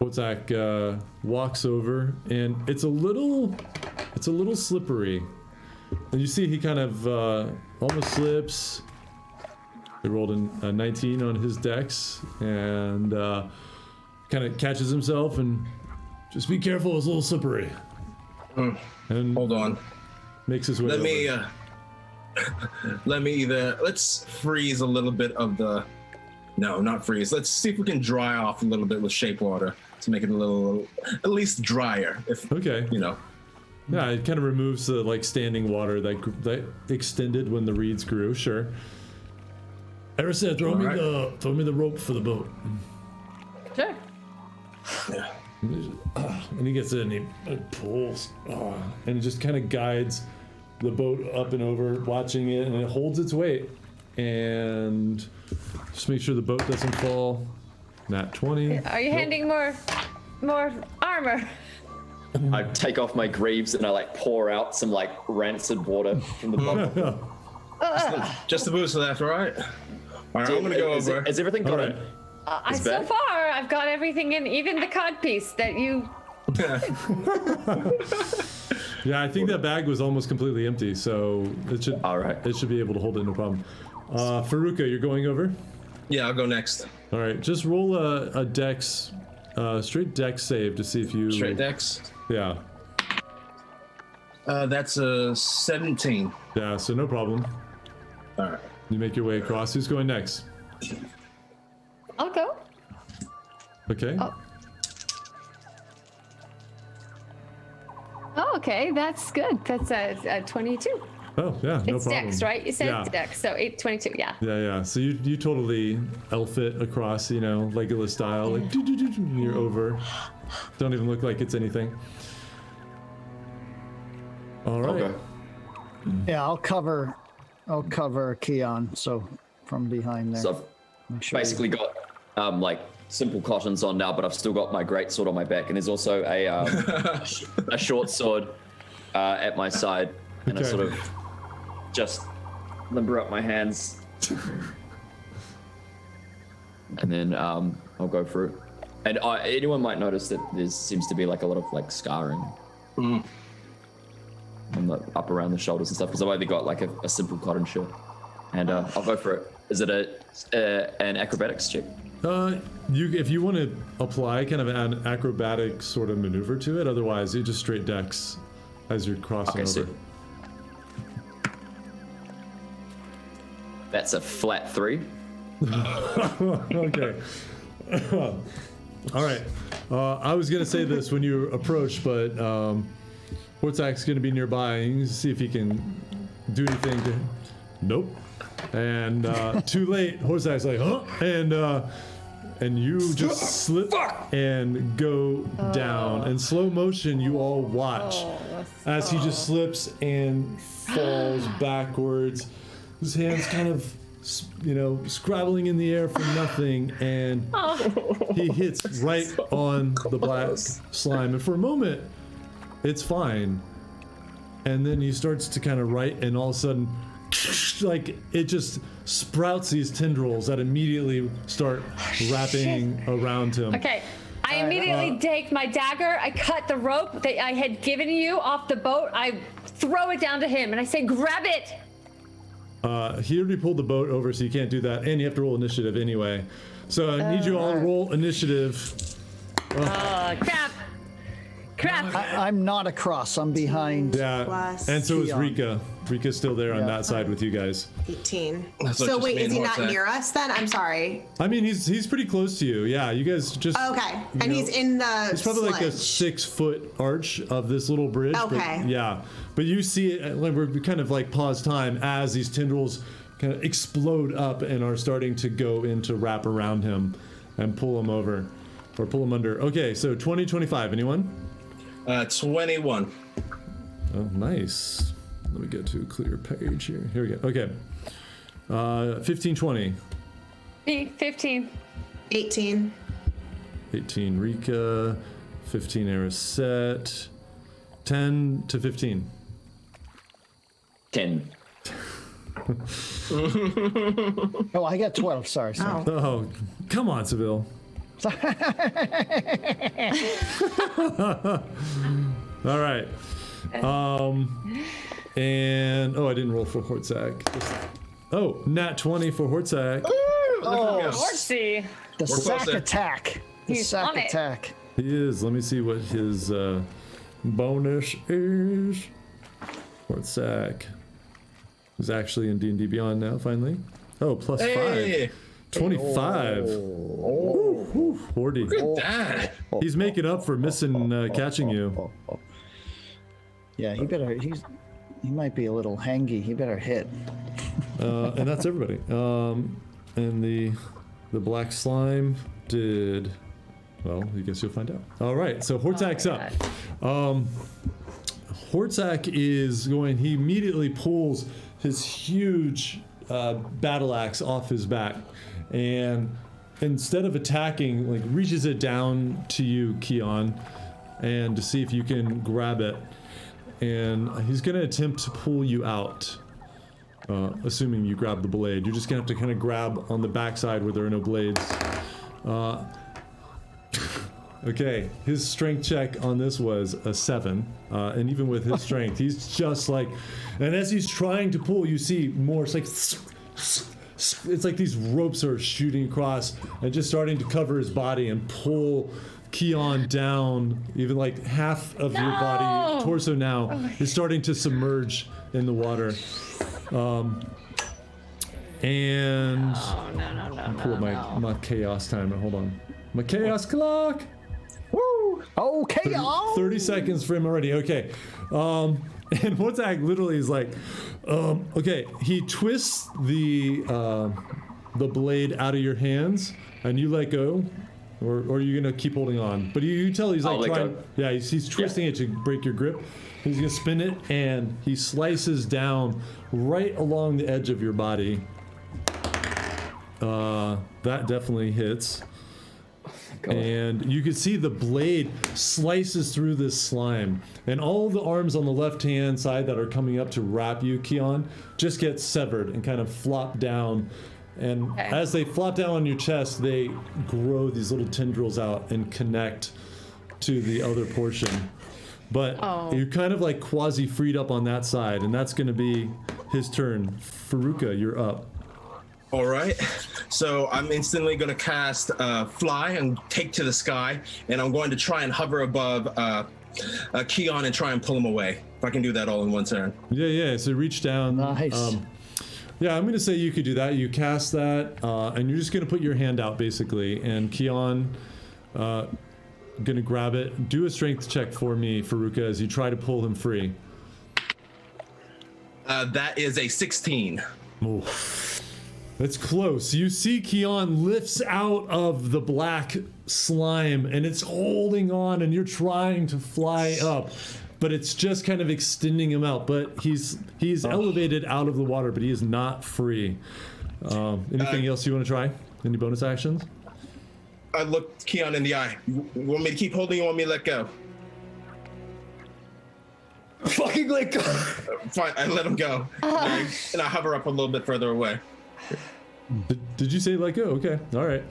Hortzak walks over, and it's a little slippery. And you see he kind of almost slips. He rolled a 19 on his dex, and kind of catches himself and Just be careful. It's a little slippery. and Hold on. makes his way Let me over. let's freeze a little bit of the. No, not freeze. Let's see if we can dry off a little bit with shape water to make it a little, at least drier. If Okay. you know. Yeah, it kind of removes the like standing water that extended when the reeds grew. Sure. Arisa, throw me the rope for the boat. Sure. Yeah. And he gets in and he pulls, and it just kind of guides the boat up and over, watching it, and it holds its weight. And just make sure the boat doesn't fall. Nat 20. Are you Nope. handing more armor? I take off my greaves and I like pour out some like rancid water from the bottom. Just a boost of that, all right? All right, I'm gonna go over. Is everything got All in? right. So back? far, I've got everything in, even the cod piece that you. Yeah, I think that bag was almost completely empty, so it should. All right. It should be able to hold it, no problem. Faruka, you're going over. Yeah, I'll go next. All right, just roll a dex, straight dex save to see if you. Straight dex. Yeah. That's a 17. Yeah, so no problem. All right. You make your way across. Who's going next? I'll go. Okay. Oh, okay, that's good. That's a 22. Oh, yeah, no It's problem. Dex, right? You said Yeah. Dex, so 22. Yeah. Yeah, yeah. So you totally elf it across, you know, Legolas style, like and you're over. Don't even look like it's anything. All right. Okay. Yeah, I'll cover Keon. So from behind there. So Make I've sure you- basically got like simple cottons on now, but I've still got my great sword on my back, and there's also a a short sword at my side, and Okay. I sort of just limber up my hands, and then I'll go through. And anyone might notice that there seems to be like a lot of like scarring on the up around the shoulders and stuff, because I've only got like a simple cotton shirt, and I'll go for it. Is it an acrobatics check? If you want to apply kind of an acrobatic sort of maneuver to it, otherwise you just straight dex as you're crossing Okay, over. so that's a flat 3. Okay. All right. I was gonna say this when you approached, but Hortzak's gonna be nearby. You can see if he can do anything to. Nope. And too late. Hortzak's like, huh? And you just slip and go down. In slow motion, you all watch as he just slips and falls backwards. His hands kind of, scrabbling in the air for nothing, and he hits right on the black slime. And for a moment, it's fine. And then he starts to kind of write, and all of a sudden, like it just sprouts these tendrils that immediately start wrapping around him. Okay. I immediately take my dagger. I cut the rope that I had given you off the boat. I throw it down to him, and I say, "Grab it." He already pulled the boat over, so you can't do that, and you have to roll initiative anyway. So I need you all to roll initiative. Crap. I'm not across. I'm behind. Yeah, Plus and so is Keon. Rika. Rika's still there on that side with you guys. 18. That's what So just wait, made is he not Hortzak. near us then? I'm sorry. I mean, he's pretty close to you. Yeah, you guys just. Okay. you And he's in the It's probably like a sledge. 6-foot arch of this little bridge. but- Okay. yeah, but you see it. Like we kind of like pause time as these tendrils kind of explode up and are starting to go into wrap around him and pull him over or pull him under. Okay, so 2025. Anyone? 21. Oh, nice. Let me get to a clear page here. Here we go. Okay. 15, 20. Me, 15. 18. 18, Rika. 15, Ariset. 10 to 15. 10. Oh, I got 12. Sorry. Oh, come on, Seville. All right. And I didn't roll for Hortzak. Nat 20 for Hortzak. Horsey. The sack close there. attack. The He's sack on it. attack. He is. Let me see what his bonus is Hortzak, who's actually in D&D Beyond now, finally. Oh, plus Hey! 5. 25. Woo, 40. Good dad. He's making up for missing catching you. Yeah, he might be a little hangy. He better hit. And that's everybody. And the black slime did, well, I guess you'll find out. All right, so Hortzak's up. Hortzak is going, he immediately pulls his huge battle axe off his back, and instead of attacking, like reaches it down to you, Keon, and to see if you can grab it. And he's gonna attempt to pull you out. Assuming you grab the blade. You're just gonna have to kind of grab on the backside where there are no blades. Okay, his strength check on this was a 7. And even with his strength, he's just like, and as he's trying to pull, you see more, it's like, it's like these ropes are shooting across and just starting to cover his body and pull Keon down. Even like half of your body, torso now, is starting to submerge in the water. And pull up my chaos timer. Hold on, my chaos clock. Woo! Oh, chaos! 30 seconds for him already. Okay. And Hortzak literally is like, okay. He twists the blade out of your hands, and you let go, or are you gonna keep holding on? But you tell he's like trying. Yeah, he's twisting it to break your grip. He's gonna spin it, and he slices down right along the edge of your body. That definitely hits. And you can see the blade slices through this slime, and all the arms on the left-hand side that are coming up to wrap you, Keon, just get severed and kind of flop down. And as they flop down on your chest, they grow these little tendrils out and connect to the other portion. But you're kind of like quasi-freed up on that side, and that's going to be his turn. Faruka, you're up. All right, so I'm instantly going to cast Fly and take to the sky, and I'm going to try and hover above Keon and try and pull him away. If I can do that all in one turn. Yeah, so reach down. Nice. Yeah, I'm going to say you could do that. You cast that, and you're just going to put your hand out, basically, and Keon going to grab it. Do a strength check for me, Faruka, as you try to pull him free. That is a 16. Oh. It's close. You see Keon lifts out of the black slime, and it's holding on, and you're trying to fly up, but it's just kind of extending him out. But he's elevated out of the water, but he is not free. Anything else you want to try? Any bonus actions? I looked Keon in the eye. You want me to keep holding? You want me to let go? Fucking let go. Fine, I let him go. And I hover up a little bit further away. Did you say let go? Okay, all right.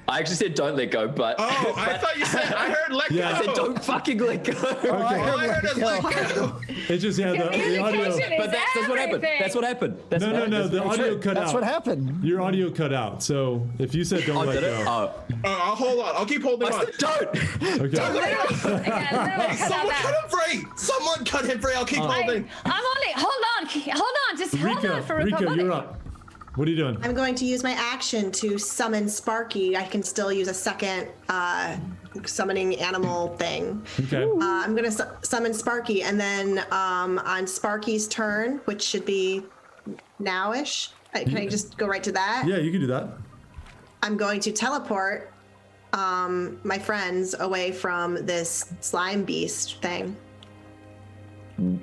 I actually said don't let go, but Oh, I thought you said, I heard let Yeah. go. I said don't fucking let go. I heard it let go. It just the audio. But that's what happened. That's what happened. That's what No, happened. the audio cut out. That's what happened. Your audio cut out. So if you said don't Oh, let did it? go. I'll hold on. I'll keep holding I on. said don't. Okay. Someone cut him free. Someone cut him free. I'll keep holding. I'm only. Hold on. Just hold on, Faruka. Rika, you're up. What are you doing? I'm going to use my action to summon Sparky. I can still use a second summoning animal thing. Okay. I'm going to summon Sparky, and then on Sparky's turn, which should be now-ish, can I just go right to that? Yeah, you can do that. I'm going to teleport my friends away from this slime beast thing.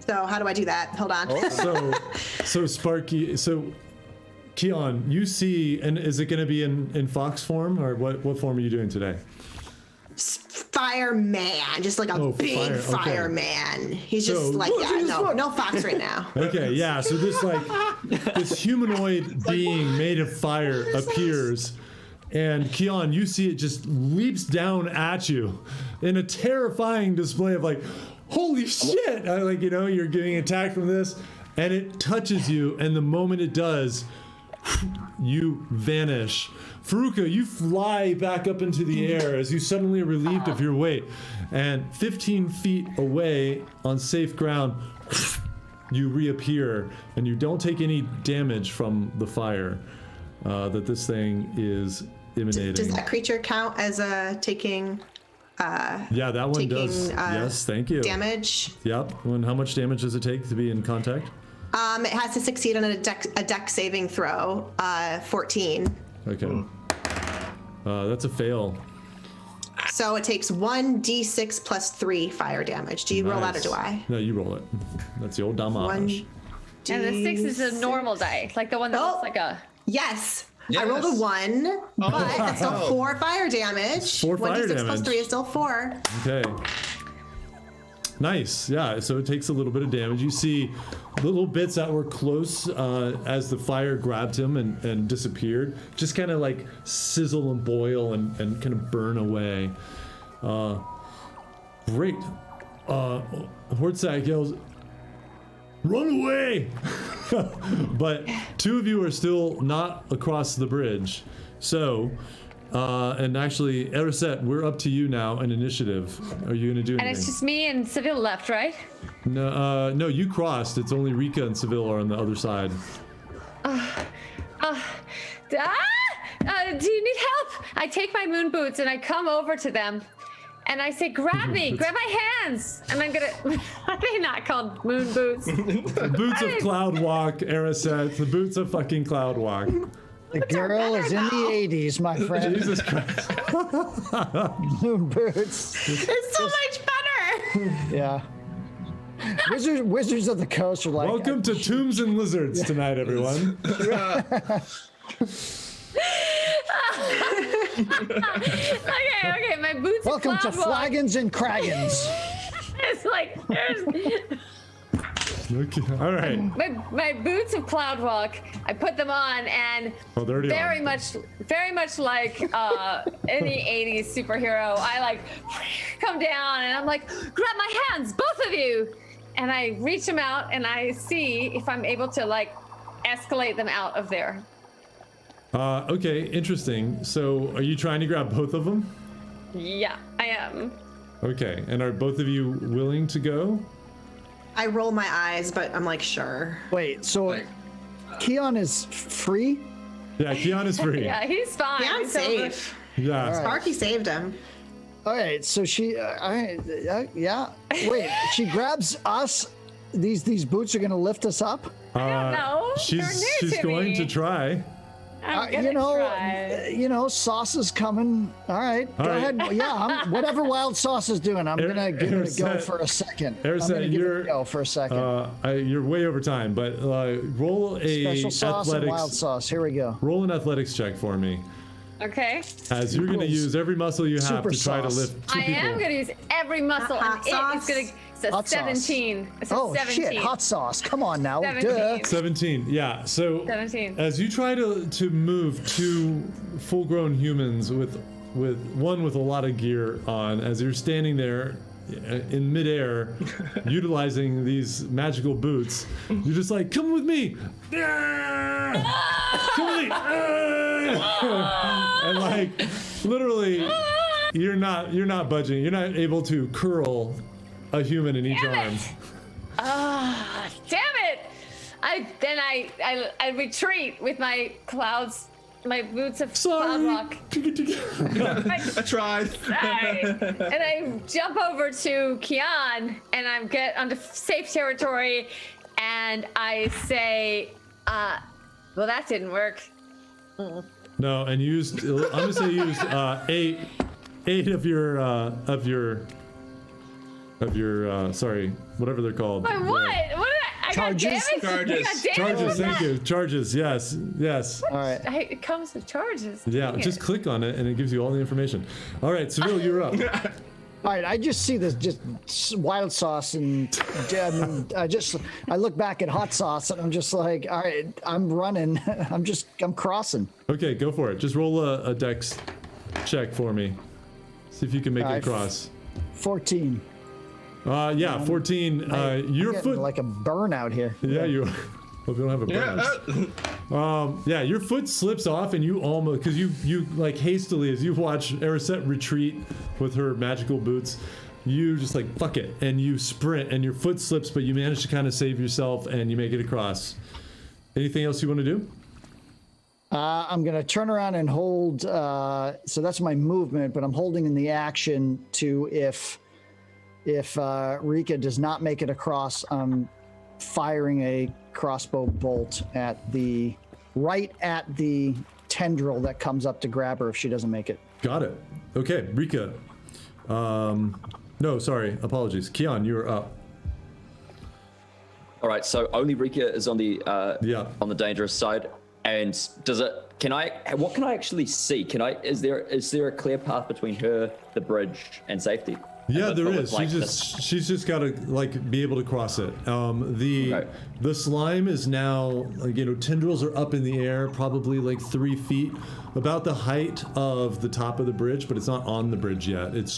So how do I do that? Hold on. So Sparky, Keon, you see, and is it going to be in fox form, or what form are you doing today? Fireman, just like a big fireman. He's just like, no fox right now. Okay, yeah. So this humanoid being made of fire appears, and Keon, you see it just leaps down at you in a terrifying display of like, holy shit! You're getting attacked from this, and it touches you, and the moment it does, you vanish. Faruka, you fly back up into the air as you suddenly are relieved of your weight. And 15 feet away on safe ground, you reappear, and you don't take any damage from the fire that this thing is emanating. Does that creature count as taking Yeah, that one does. Yes, thank you. damage? Yep. And how much damage does it take to be in contact? It has to succeed on a deck saving throw. 14. Okay. That's a fail. So it takes 1d6 plus 3 fire damage. Do you roll that or do I? No, you roll it. That's the old damage. And the 6 is a normal die, like the one that looks like a. Yes. I rolled a 1, but that's still 4 fire damage. 4 fire 1d6 plus damage. 3 is still 4. Okay. Nice. Yeah, so it takes a little bit of damage. You see little bits that were close as the fire grabbed him and disappeared. Just kind of like sizzle and boil and kind of burn away. Great. Hortzak yells, "Run away!" But 2 of you are still not across the bridge. So, and actually, Erisette, we're up to you now in initiative. Are you going to do anything? And it's just me and Seville left, right? No, no, you crossed. It's only Rika and Seville are on the other side. Do you need help? I take my moon boots and I come over to them. And I say, grab me, grab my hands. And I'm gonna, are they not called moon boots? The boots of Cloud Walk, Erisette. The boots of fucking Cloud Walk. The girl is in the 80s, my friend. Jesus Christ. Moon boots. It's so much better. Yeah. Wizards of the Coast are like. Welcome to Tombs and Lizards tonight, everyone. Okay, my boots of Welcome to Cloud Walk. Flagons and Cragons. It's like, there's Okay, all right. my boots of Cloud Walk. I put them on, and Oh, they're already very on. much like any 80s superhero, I like come down and I'm like, grab my hands, both of you, and I reach them out and I see if I'm able to like escalate them out of there. Okay, interesting. So, are you trying to grab both of them? Yeah, I am. Okay, and are both of you willing to go? I roll my eyes, but I'm like, sure. Wait, so Keon is free? Yeah, Keon is free. Yeah, he's fine. Yeah, I'm He's over- safe. Yeah. Sparky saved him. All right, so she, all right, yeah. Wait, she grabs us. These boots are gonna lift us up. I don't know. They're new She's to going me. to try. I'm gonna try. Sauce is coming. All right, go right. ahead. Yeah, whatever Wild Sauce is doing, I'm gonna give it a go for a second. I'm Erisette, gonna give it you're- a go for a second. You're way over time, but roll a Special sauce and Wild athletics. Sauce. Here we go. Roll an athletics check for me, Okay. as you're going to use every muscle you have Super to try to sauce. lift 2 I people. am gonna use every muscle, Hot and it's sauce? gonna. It's a Hot sauce. 17. It's a Oh 17. shit! Hot sauce. Come on now. 17. Duh. 17. Yeah. So 17. as you try to move 2 full-grown humans with one with a lot of gear on, as you're standing there in midair, utilizing these magical boots, you're just like, "Come with me! Ah! Come with me!" Ah! And like, literally, you're not budging. You're not able to curl a human in each Damn it. arm. Damn it! I retreat with my clouds, my boots of cloud walk. I tried. Sorry. And I jump over to Kian, and I get onto safe territory, and I say, well, that didn't work. No, and used. I'm gonna say used 8 of your sorry, whatever they're called. Wait, what? What did I got Charges? damage? Charges. I got damage Charges, with thank that? you. Charges, yes. All right. It comes with charges. Yeah, Dang just it. click on it and it gives you all the information. All right, Seville, you're up. All right, I just see this just Wild Sauce, and I look back at Hot Sauce, and I'm just like, all right, I'm running. I'm crossing. Okay, go for it. Just roll a dex check for me. See if you can make it Alright. across. 14. Yeah, 14. Your I'm getting foot. like a burnout here. Yeah, you. Hope you don't have a burn. Yeah, your foot slips off and you almost, because you like hastily, as you watch Erisette retreat with her magical boots, you just like, fuck it, and you sprint and your foot slips, but you manage to kind of save yourself and you make it across. Anything else you want to do? I'm going to turn around and hold, so that's my movement, but I'm holding in the action to if Rika does not make it across, I'm firing a crossbow bolt right at the tendril that comes up to grab her if she doesn't make it. Got it. Okay, Rika. No, sorry, apologies. Keon, you're up. All right, so only Rika is on the on the dangerous side, and what can I actually see? Is there a clear path between her, the bridge, and safety? Yeah, there is. Like She's just got to like be able to cross it. The slime is now, tendrils are up in the air, probably like 3 feet, about the height of the top of the bridge, but it's not on the bridge yet. It's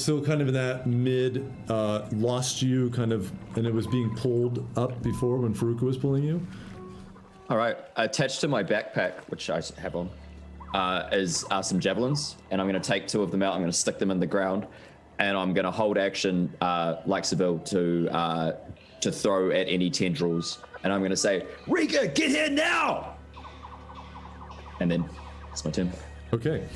still kind of in that mid lost you kind of, and it was being pulled up before when Faruka was pulling you. All right, attached to my backpack, which I have on, is some javelins, and I'm going to take 2 of them out. I'm going to stick them in the ground, and I'm going to hold action like Seville to throw at any tendrils, and I'm going to say, Rika, get here now! And then it's my turn. Okay.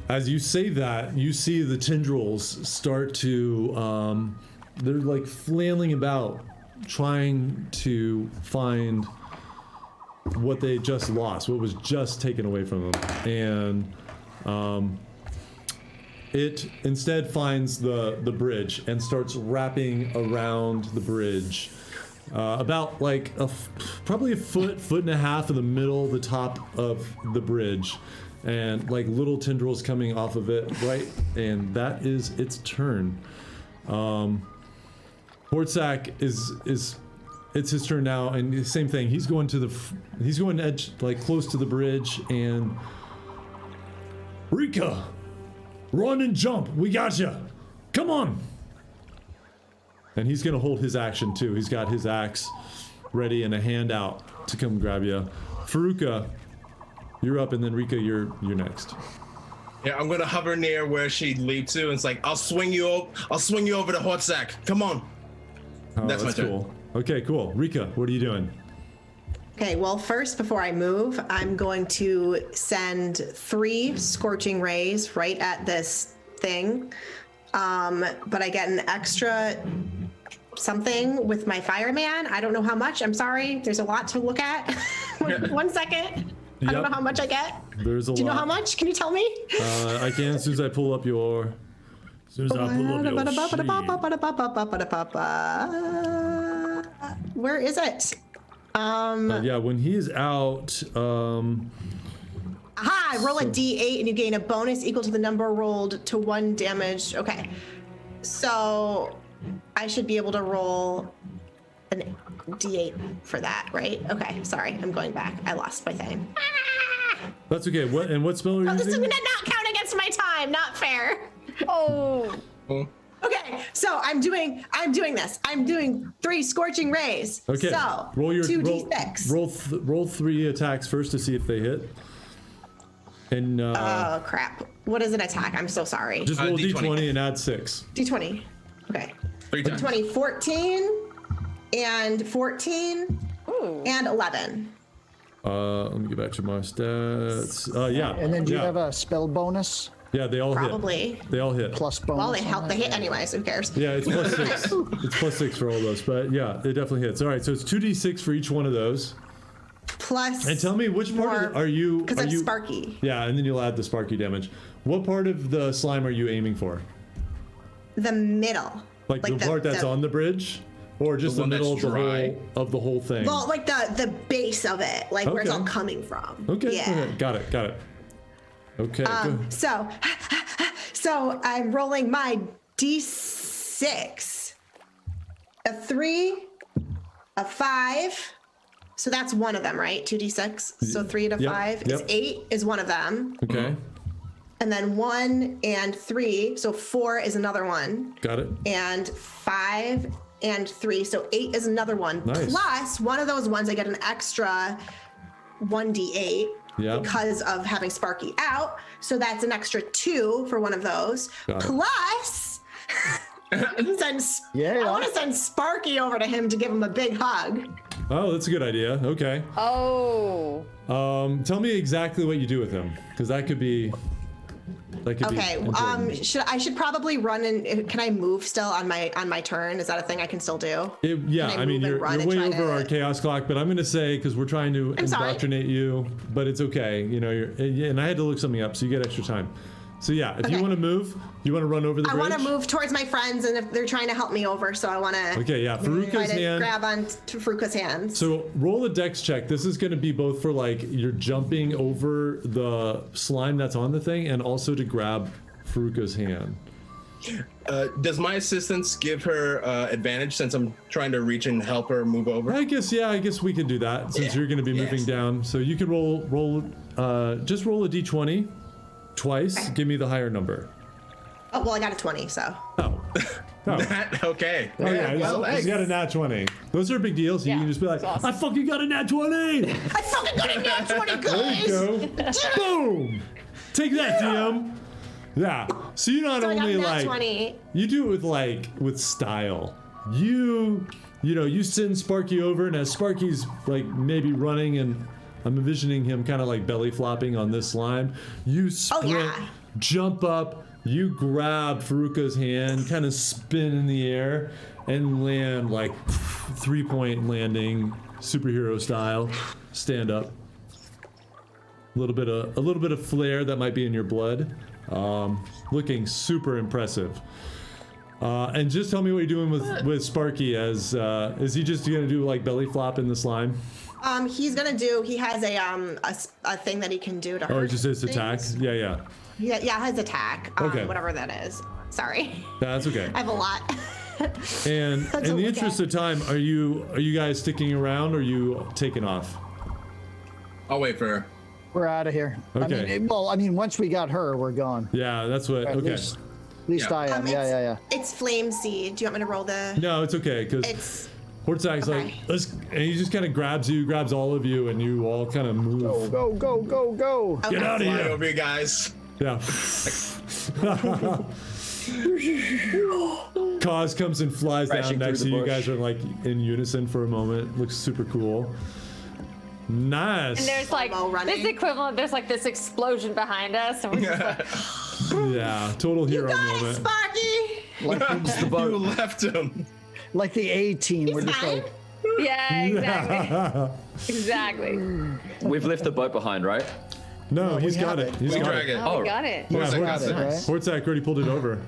As you say that, you see the tendrils start to, they're like flailing about, trying to find what they just lost, what was just taken away from them. And it instead finds the bridge and starts wrapping around the bridge. About like probably a foot and a half in the middle, the top of the bridge. And like little tendrils coming off of it, right? And that is its turn. Hortzak it's his turn now, and the same thing. He's going edge, like close to the bridge, and Rika, run and jump. We got you. Come on. And he's gonna hold his action too. He's got his axe ready and a hand out to come grab you. Faruka, you're up, and then Rika, you're next. Yeah, I'm gonna hover near where she'd leap to, and it's like, I'll swing you over to Hortzak. Come on. Oh, That's my turn. cool. Okay, cool. Rika, what are you doing? Okay, well, first, before I move, I'm going to send 3 scorching rays right at this thing. But I get an extra something with my fireman. I don't know how much. I'm sorry. There's a lot to look at. 1 second. I don't know how much I get. There's a lot. Do you know how much? Can you tell me? I can as soon as I pull up your. Where is it? Yeah, when he's out. Aha! Roll a d8 and you gain a bonus equal to the number rolled to 1 damage. Okay. So I should be able to roll an d8 for that, right? Okay, sorry. I'm going back. I lost my thing. That's okay. What spell are you This is using? gonna not count against my time. Not fair. Oh. Okay, so I'm doing this. I'm doing 3 scorching rays. Okay. So roll your 2d6. roll 3 attacks first to see if they hit. And Oh crap! What is an attack? I'm so sorry. just roll D20. d20 and add 6. D20. Okay. 3 times. D20, 14 and 14 and 11. Let me get back to my stats. Yeah. And then do you yeah. have a spell bonus? Yeah, they all Probably. hit. They all hit. Plus bonus? Well, they on help. that? They hit anyways. Who cares? Yeah, it's plus 6. It's plus 6 for all those, but yeah, it definitely hits. All right, so it's 2d6 for each one of those. Plus. And tell me which part are you? Because I'm Sparky. Yeah, and then you'll add the Sparky damage. What part of the slime are you aiming for? The middle. Like the part that's on the bridge, or just the one middle that's of the whole thing? Well, like the base of it, like where it's Okay. all coming from. Okay. Yeah. Okay. Got it. Okay. good. So I'm rolling my d6. A 3, a 5. So that's one of them, right? 2d6. So 3 to Yep, 5 is yep. 8 is one of them. Okay. And then 1 and 3. So 4 is another one. Got it. And 5 and 3, so 8 is another one. Nice. Plus, one of those ones I get an extra 1d8 Yeah. because of having Sparky out. So that's an extra 2 for one of those. Got it. Plus, I want to send Sparky over to him to give him a big hug. Oh, that's a good idea. Okay. Oh. Tell me exactly what you do with him, because that could be. Okay. important. I should probably run and can I move still on my turn? Is that a thing I can still do? Yeah, Can I I mean, move and you're run and way try over to- our chaos clock, but I'm going to say, because we're trying to I'm sorry. indoctrinate you, but it's okay. You know, and I had to look something up, so you get extra time. So yeah, if you Okay. want to move, you want to run over the I bridge? want to move towards my friends, and if they're trying to help me over, so I want to. Okay, yeah, Faruka's hand. Grab on to Faruka's hands. So roll a dex check. This is going to be both for like you're jumping over the slime that's on the thing, and also to grab Faruka's hand. Does my assistance give her advantage since I'm trying to reach and help her move over? I guess we could do that since Yeah. you're going to be moving Yes. down. So you could just roll a d20 twice. Okay. Give me the higher number. Oh well, I got a 20, so. Oh. Oh. Okay. Oh yeah, well, he's got a nat 20. Those are big deals. You Yeah, can just be like, it's awesome. I fucking got a nat 20. I fucking got a nat 20, There you guys. go. Boom. Take that, DM. Yeah. So you not So I got only a nat like 20. you do it with style. You send Sparky over, and as Sparky's like maybe running, and I'm envisioning him kind of like belly flopping on this slime. You sprint, yeah. jump up, you grab Faruka's hand, kind of spin in the air, and land like 3-point landing, superhero style. Stand up. A little bit of flair that might be in your blood. Looking super impressive. And just tell me what you're doing with Sparky. As is he just gonna do like belly flop in the slime? He has a thing that he can do to hurt. Or just his attack? things. Yeah. Yeah, his attack. Okay. Whatever that is. Sorry. That's okay. I have a lot. And That's in the okay. interest of time, are you guys sticking around, or are you taking off? I'll wait for her. We're out of here. Okay. I mean, once we got her, we're gone. Yeah, that's what. At Okay. least I am. it's- Yeah. It's Flame Seed. Do you want me to roll the? No, it's okay because It's. Hortzak's like, and he just kind of grabs all of you, and you all kind of move. Go. Get out of Fly here! over you guys. Yeah. Kaz comes and flies down Crashing next to through the you. You bush. guys are like in unison for a moment. Looks super cool. Nice. And there's like Slow running. this equivalent. There's like this explosion behind us, and we're just like, Yeah, total hero Got it, moment. Sparky. It's the You boat. left him. Like the A team. We're just fine. like, yeah, exactly. We've left the boat behind, right? No, he's we got have it. it. He's We got drag it. it. Oh, we got it. Yeah, Hortzak Hortzak got it. right? Hortzak already pulled it over.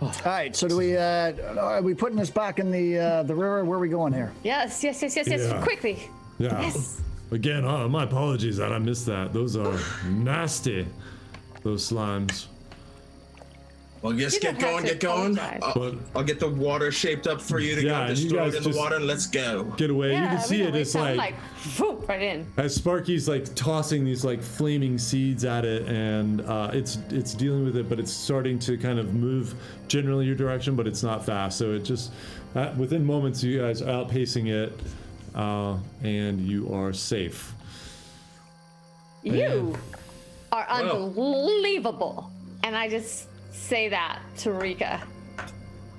All right. So are we putting this back in the river? Where are we going here? Yes. Yeah. Quickly. Yeah. Yes. Again, my apologies that I missed that. Those are nasty. Those slimes. Well, just You get don't have going, to get going. apologize. But I'll get the water shaped up for you to Yeah, go. and Just you throw guys it in the just- water and let's go. get away. Yeah, you can see it. It's I'm like whoop, right in. as Sparky's like tossing these like flaming seeds at it, and it's dealing with it, but it's starting to kind of move generally your direction, but it's not fast. So it just within moments you guys are outpacing it, and you are safe. You are Well. unbelievable, and I just say that to Rika.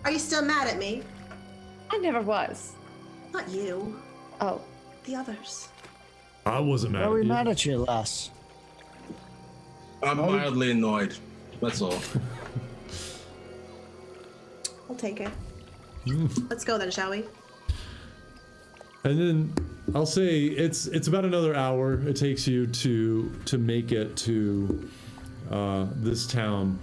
Are you still mad at me? I never was. Not you. Oh, The others. I wasn't mad Are at we you. mad at you, Les? I'm mildly annoyed. That's all. I'll take it. Let's go then, shall we? And then I'll say it's about another hour it takes you to make it to this town,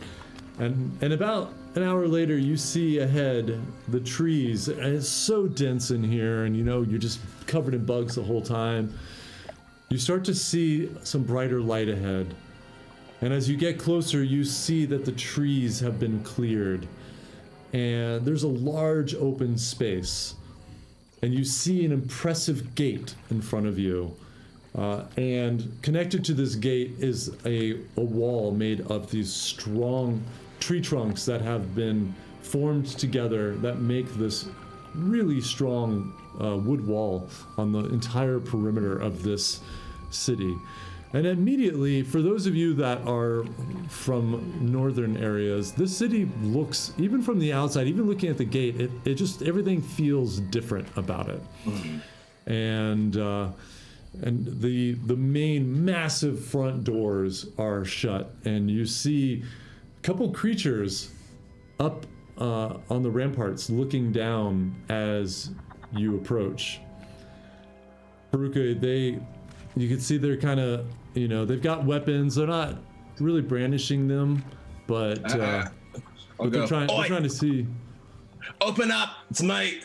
and about an hour later you see ahead the trees, and it's so dense in here, and you're just covered in bugs the whole time. You start to see some brighter light ahead, and as you get closer you see that the trees have been cleared, and there's a large open space. And you see an impressive gate in front of you. And connected to this gate is a wall made of these strong tree trunks that have been formed together that make this really strong wood wall on the entire perimeter of this city. And immediately, for those of you that are from northern areas, this city looks, even from the outside, even looking at the gate, it just, everything feels different about it. And the main massive front doors are shut, and you see a couple creatures up on the ramparts looking down as you approach. Faruka, you can see they're kind of, they've got weapons. They're not really brandishing them, but they're trying to see. Open up! It's me.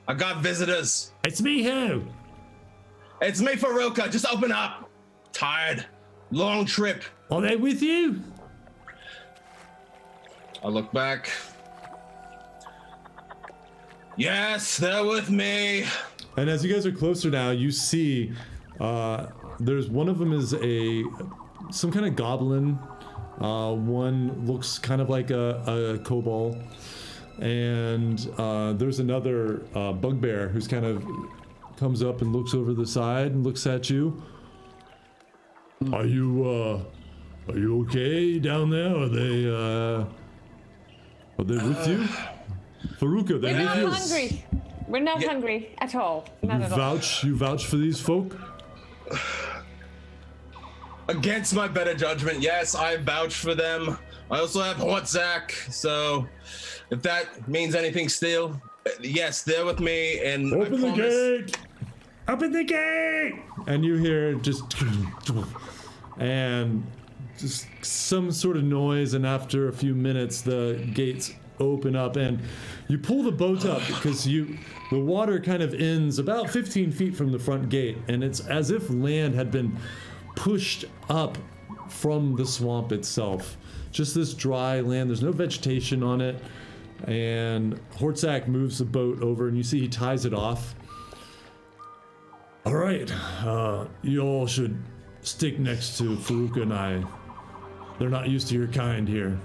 I got visitors. It's me, who? It's me, Faruka. Just open up. Tired. Long trip. Are they with you? I look back. Yes, they're with me. And as you guys are closer now, you see there's one of them is some kind of goblin. One looks kind of like a kobold. And there's another bugbear who's kind of comes up and looks over the side and looks at you. Are you okay down there? Are they with you? Faruka, they're We're with not you. hungry. We're not hungry at all. Not at all. You vouch for these folk? Against my better judgment, yes, I vouch for them. I also have Hortzak, so if that means anything still, yes, they're with me, and Open I the promise. gate! Open the gate! And you hear just and just some sort of noise, and after a few minutes the gates open up and you pull the boat up because the water kind of ends about 15 feet from the front gate, and it's as if land had been pushed up from the swamp itself. Just this dry land, there's no vegetation on it. And Hortzak moves the boat over, and you see he ties it off. All right, you all should stick next to Faruka and I. They're not used to your kind here.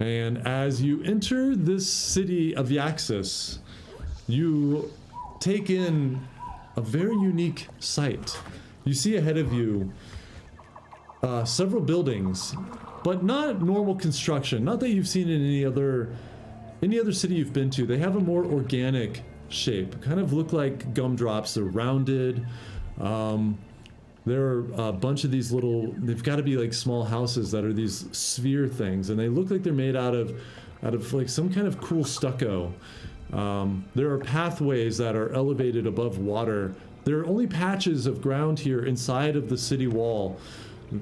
And as you enter this city of Yaxis, you take in a very unique sight. You see ahead of you several buildings, but not normal construction. Not that you've seen in any other city you've been to. They have a more organic shape, kind of look like gumdrops. They're rounded. There are a bunch of these they've got to be like small houses that are these sphere things, and they look like they're made out of like some kind of cool stucco. There are pathways that are elevated above water. There are only patches of ground here inside of the city wall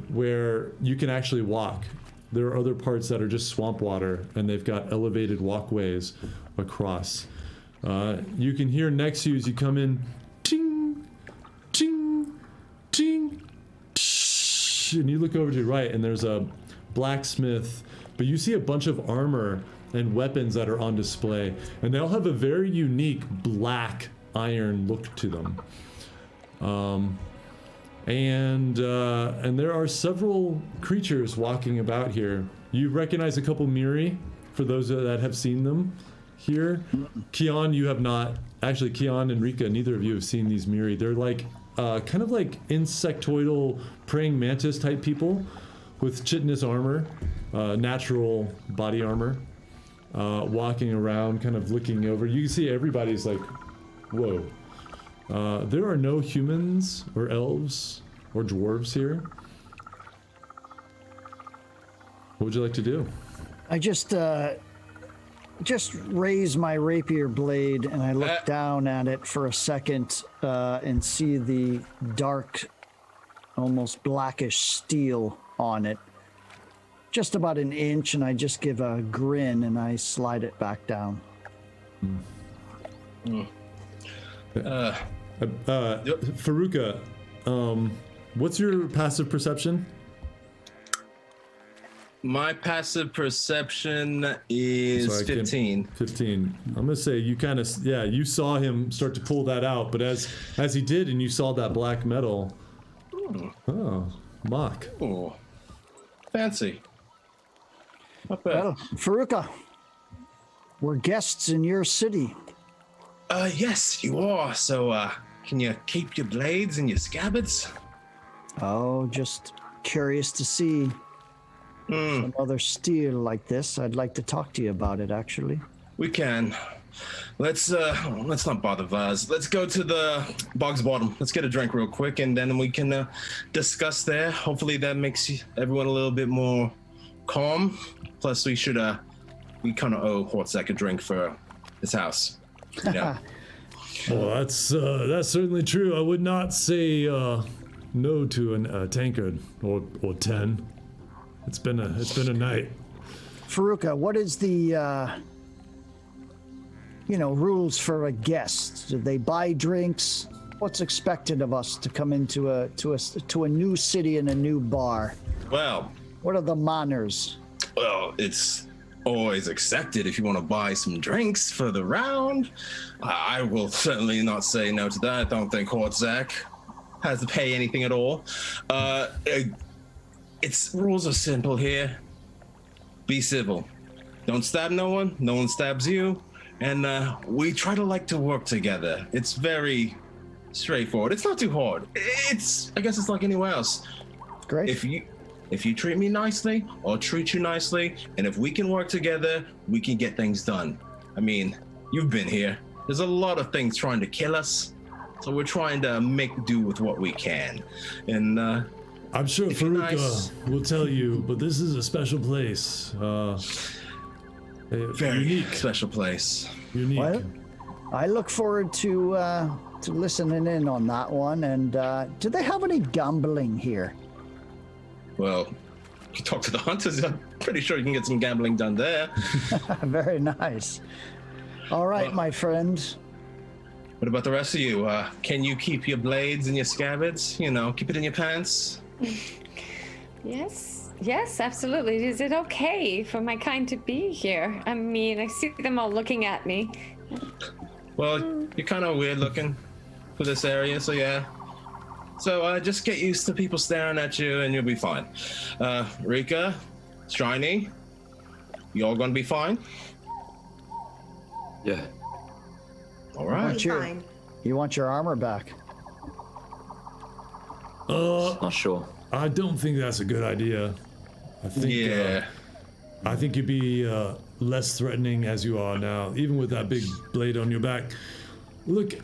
where you can actually walk. There are other parts that are just swamp water, and they've got elevated walkways across. You can hear next to you as you come in, ting, ting, ting, tsh, and you look over to your right, and there's a blacksmith, but you see a bunch of armor and weapons that are on display, and they all have a very unique black iron look to them. And there are several creatures walking about here. You recognize a couple Miri, for those that have seen them here. Kian, you have not. Actually, Kian and Rika, neither of you have seen these Miri. They're like, kind of like insectoidal praying mantis type people with chitinous armor, natural body armor, walking around, kind of looking over. You can see everybody's like, whoa. There are no humans or elves or dwarves here. What would you like to do? I just raise my rapier blade and I look down at it for a second and see the dark, almost blackish steel on it. Just about an inch, and I just give a grin and I slide it back down. Faruka, what's your passive perception? My passive perception is 15. 15. I'm gonna say you kind of, you saw him start to pull that out, but as he did, and you saw that black metal. Oh, mock. Oh, fancy. Not bad. Well, Faruka, we're guests in your city. Yes, you are. So, can you keep your blades and your scabbards? Oh, just curious to see some other steel like this. I'd like to talk to you about it, actually. We can. Let's not bother Vaz. Let's go to the Bog's Bottom. Let's get a drink real quick, and then we can discuss there. Hopefully that makes everyone a little bit more calm. Plus, we kind of owe Hortzak a drink for his house. Yeah. Well, that's certainly true. I would not say no to a tankard or 10. It's been a night. Faruka, what is the rules for a guest? Do they buy drinks? What's expected of us to come into a new city and a new bar? Well, What are the manners? Well, it's always accepted if you want to buy some drinks for the round. I will certainly not say no to that. I don't think Hortzak has to pay anything at all. Its rules are simple here. Be civil. Don't stab no one. No one stabs you. And we try to work together. It's very straightforward. It's not too hard. I guess it's like anywhere else. Great. If you treat me nicely, I'll treat you nicely. And if we can work together, we can get things done. I mean, you've been here. There's a lot of things trying to kill us. So we're trying to make do with what we can. And I'm sure if you're Faruka nice- will tell you, but this is a special place. very unique. special place. Unique. Well, I look forward to listening in on that one. And do they have any gambling here? Well, you talk to the hunters. I'm pretty sure you can get some gambling done there. Very nice. All right, my friend. What about the rest of you? Can you keep your blades and your scabbards? Keep it in your pants? Yes, absolutely. Is it okay for my kind to be here? I mean, I see them all looking at me. Well, you're kind of weird looking for this area, so yeah. So just get used to people staring at you and you'll be fine. Rika, Shiny, you all gonna be fine? Yeah. All right. Fine. You want your armor back? Not sure. I don't think that's a good idea. I think Yeah. I think you'd be less threatening as you are now, even with that big blade on your back. Look,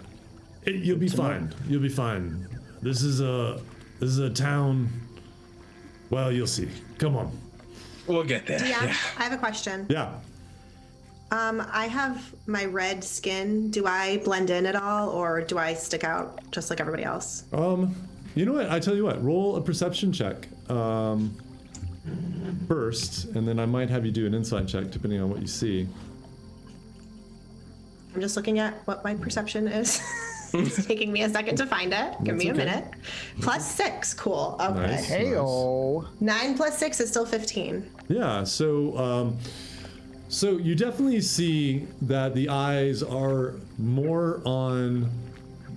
you'll be fine. You'll be fine. This is a town. Well, you'll see. Come on. We'll get there. Yeah, Yeah. I have a question. Yeah. I have my red skin. Do I blend in at all, or do I stick out just like everybody else? You know what? I tell you what. Roll a perception check first, and then I might have you do an insight check depending on what you see. I'm just looking at what my perception is. It's taking me a second to find it. Give me a okay. minute. +6. Cool. Okay. Nice. Hey-o. 9 + 6 is still 15. Yeah, so you definitely see that the eyes are more on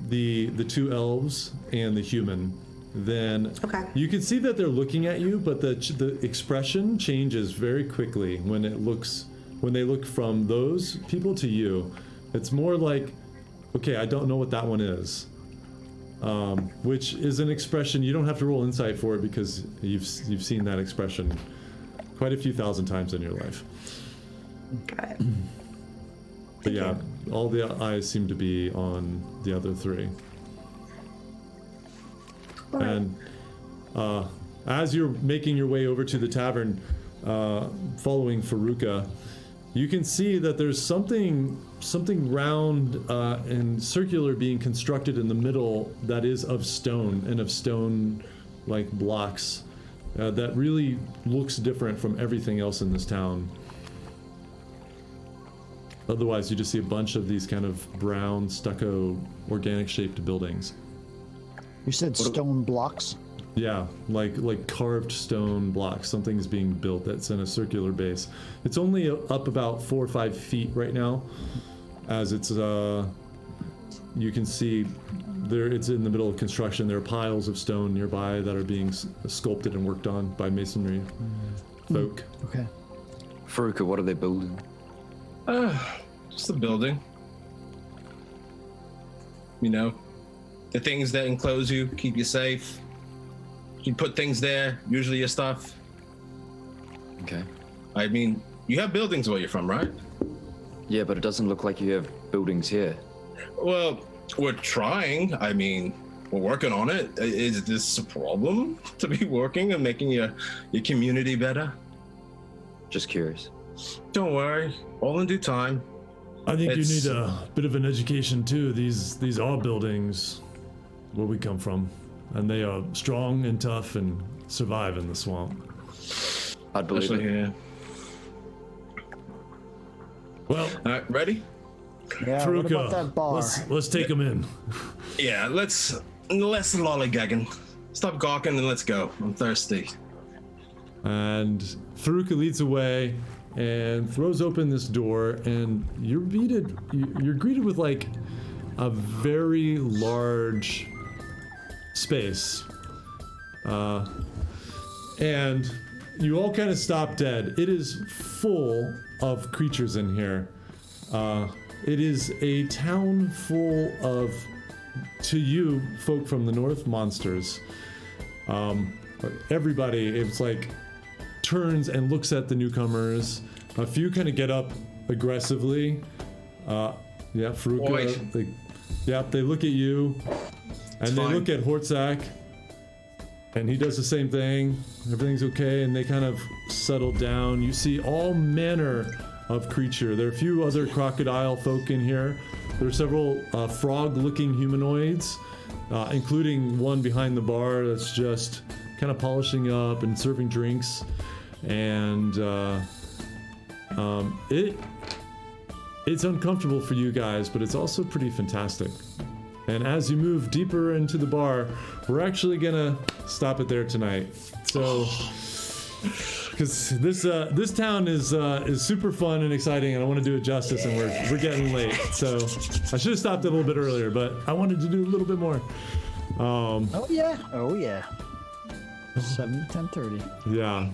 the two elves and the human than Okay. you can see that they're looking at you, but the expression changes very quickly when they look from those people to you. It's more like, okay, I don't know what that one is. Which is an expression you don't have to roll insight for it because you've seen that expression quite a few thousand times in your life. Got it. But yeah, all the eyes seem to be on the other three. And as you're making your way over to the tavern, following Faruka, you can see that there's something round and circular being constructed in the middle that is of stone and of stone like blocks that really looks different from everything else in this town. Otherwise, you just see a bunch of these kind of brown stucco organic shaped buildings. You said stone blocks? Yeah, like carved stone blocks. Something's being built that's in a circular base. It's only up about 4 or 5 feet right now, as it's you can see there. It's in the middle of construction. There are piles of stone nearby that are being sculpted and worked on by masonry folk. Okay. Faruka, what are they building? Just a building. You know, the things that enclose you, keep you safe. You put things there, usually your stuff. Okay. I mean, you have buildings where you're from, right? Yeah, but it doesn't look like you have buildings here. Well, we're trying. I mean, we're working on it. Is this a problem to be working and making your community better? Just curious. Don't worry, all in due time. I think you It's- need a bit of an education too. These are buildings where we come from, and they are strong and tough and survive in the swamp. I'd believe Especially it. here. Well, All right, ready? Yeah, what about that Faruka, bar? let's take them in. Yeah, let's lollygagging. Stop gawking and let's go. I'm thirsty. And Faruka leads the way and throws open this door, and you're greeted with like a very large space. And you all kind of stop dead. It is full of creatures in here. It is a town full of, to you, folk from the north, monsters. Everybody, it's like, turns and looks at the newcomers. A few kind of get up aggressively. Yeah, Faruka. They look at you, and they fine. look at Hortzak, and he does the same thing. Everything's okay, and they kind of settle down. You see all manner of creature. There are a few other crocodile folk in here. There are several frog-looking humanoids, including one behind the bar that's just kind of polishing up and serving drinks. And it's uncomfortable for you guys, but it's also pretty fantastic. And as you move deeper into the bar, we're actually gonna stop it there tonight. So, because this town is super fun and exciting, and I want to do it justice, and we're getting late. So I should have stopped it a little bit earlier, but I wanted to do a little bit more. Oh yeah. 7 to 10:30. Yeah.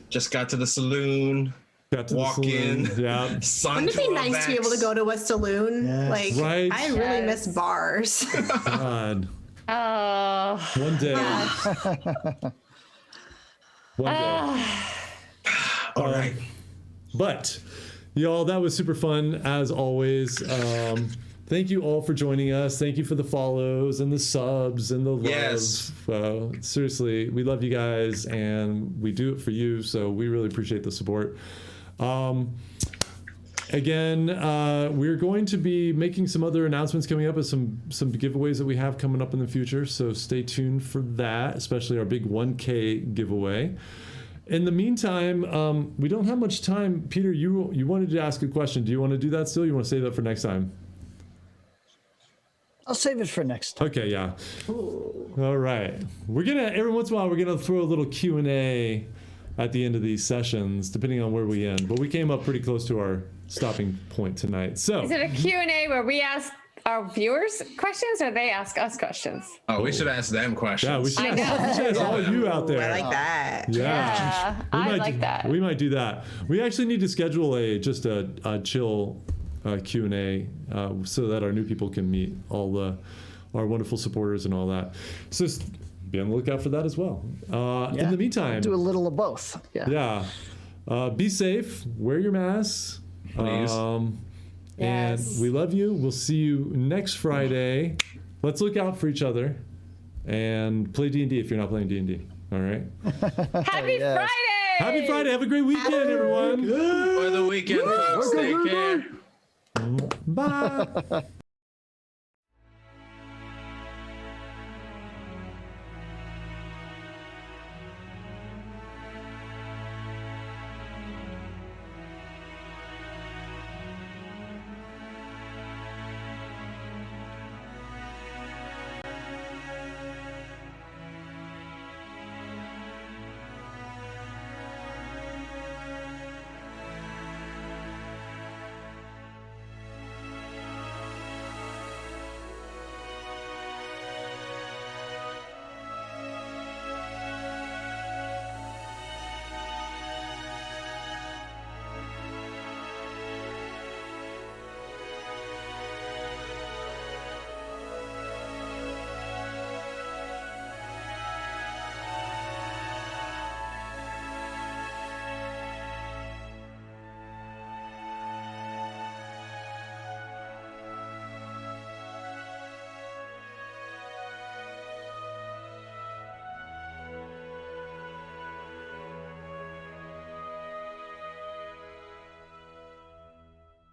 Just got to the saloon. Got to Walk the saloon. in. Yeah. Sun Wouldn't it be to our nice to be able to backs. go to a saloon? Yes. Like, Right? I really miss Yes. bars. God. Oh. One day. One day. All right. But, y'all, that was super fun as always. Thank you all for joining us. Thank you for the follows and the subs and the love. Yes. Seriously, we love you guys, and we do it for you, so we really appreciate the support. Again, we're going to be making some other announcements coming up with some giveaways that we have coming up in the future, so stay tuned for that, especially our big 1K giveaway. In the meantime, we don't have much time. Peter, you wanted to ask a question. Do you want to do that still? You want to save that for next time? I'll save it for next time. Okay, yeah. All right. We're gonna every once in a while we're gonna throw a little Q&A at the end of these sessions, depending on where we end. But we came up pretty close to our stopping point tonight. So Is it a Q&A where we ask our viewers questions or they ask us questions? Oh, we should ask them questions. yeah, we should I ask, know. we should ask all you out there. I like that. Yeah, I might like that. We might do that. We actually need to schedule a chill Q&A so that our new people can meet all our wonderful supporters and all that. So just be on the lookout for that as well. In the meantime, Do a little of both. Yeah. be safe. Wear your masks. Please. And Yes. we love you. We'll see you next Friday. Let's look out for each other and play D&D if you're not playing D&D. All right. Happy Yes. Friday! Happy Friday. Have a great weekend, everyone. For the weekend, folks. Take care. Bye.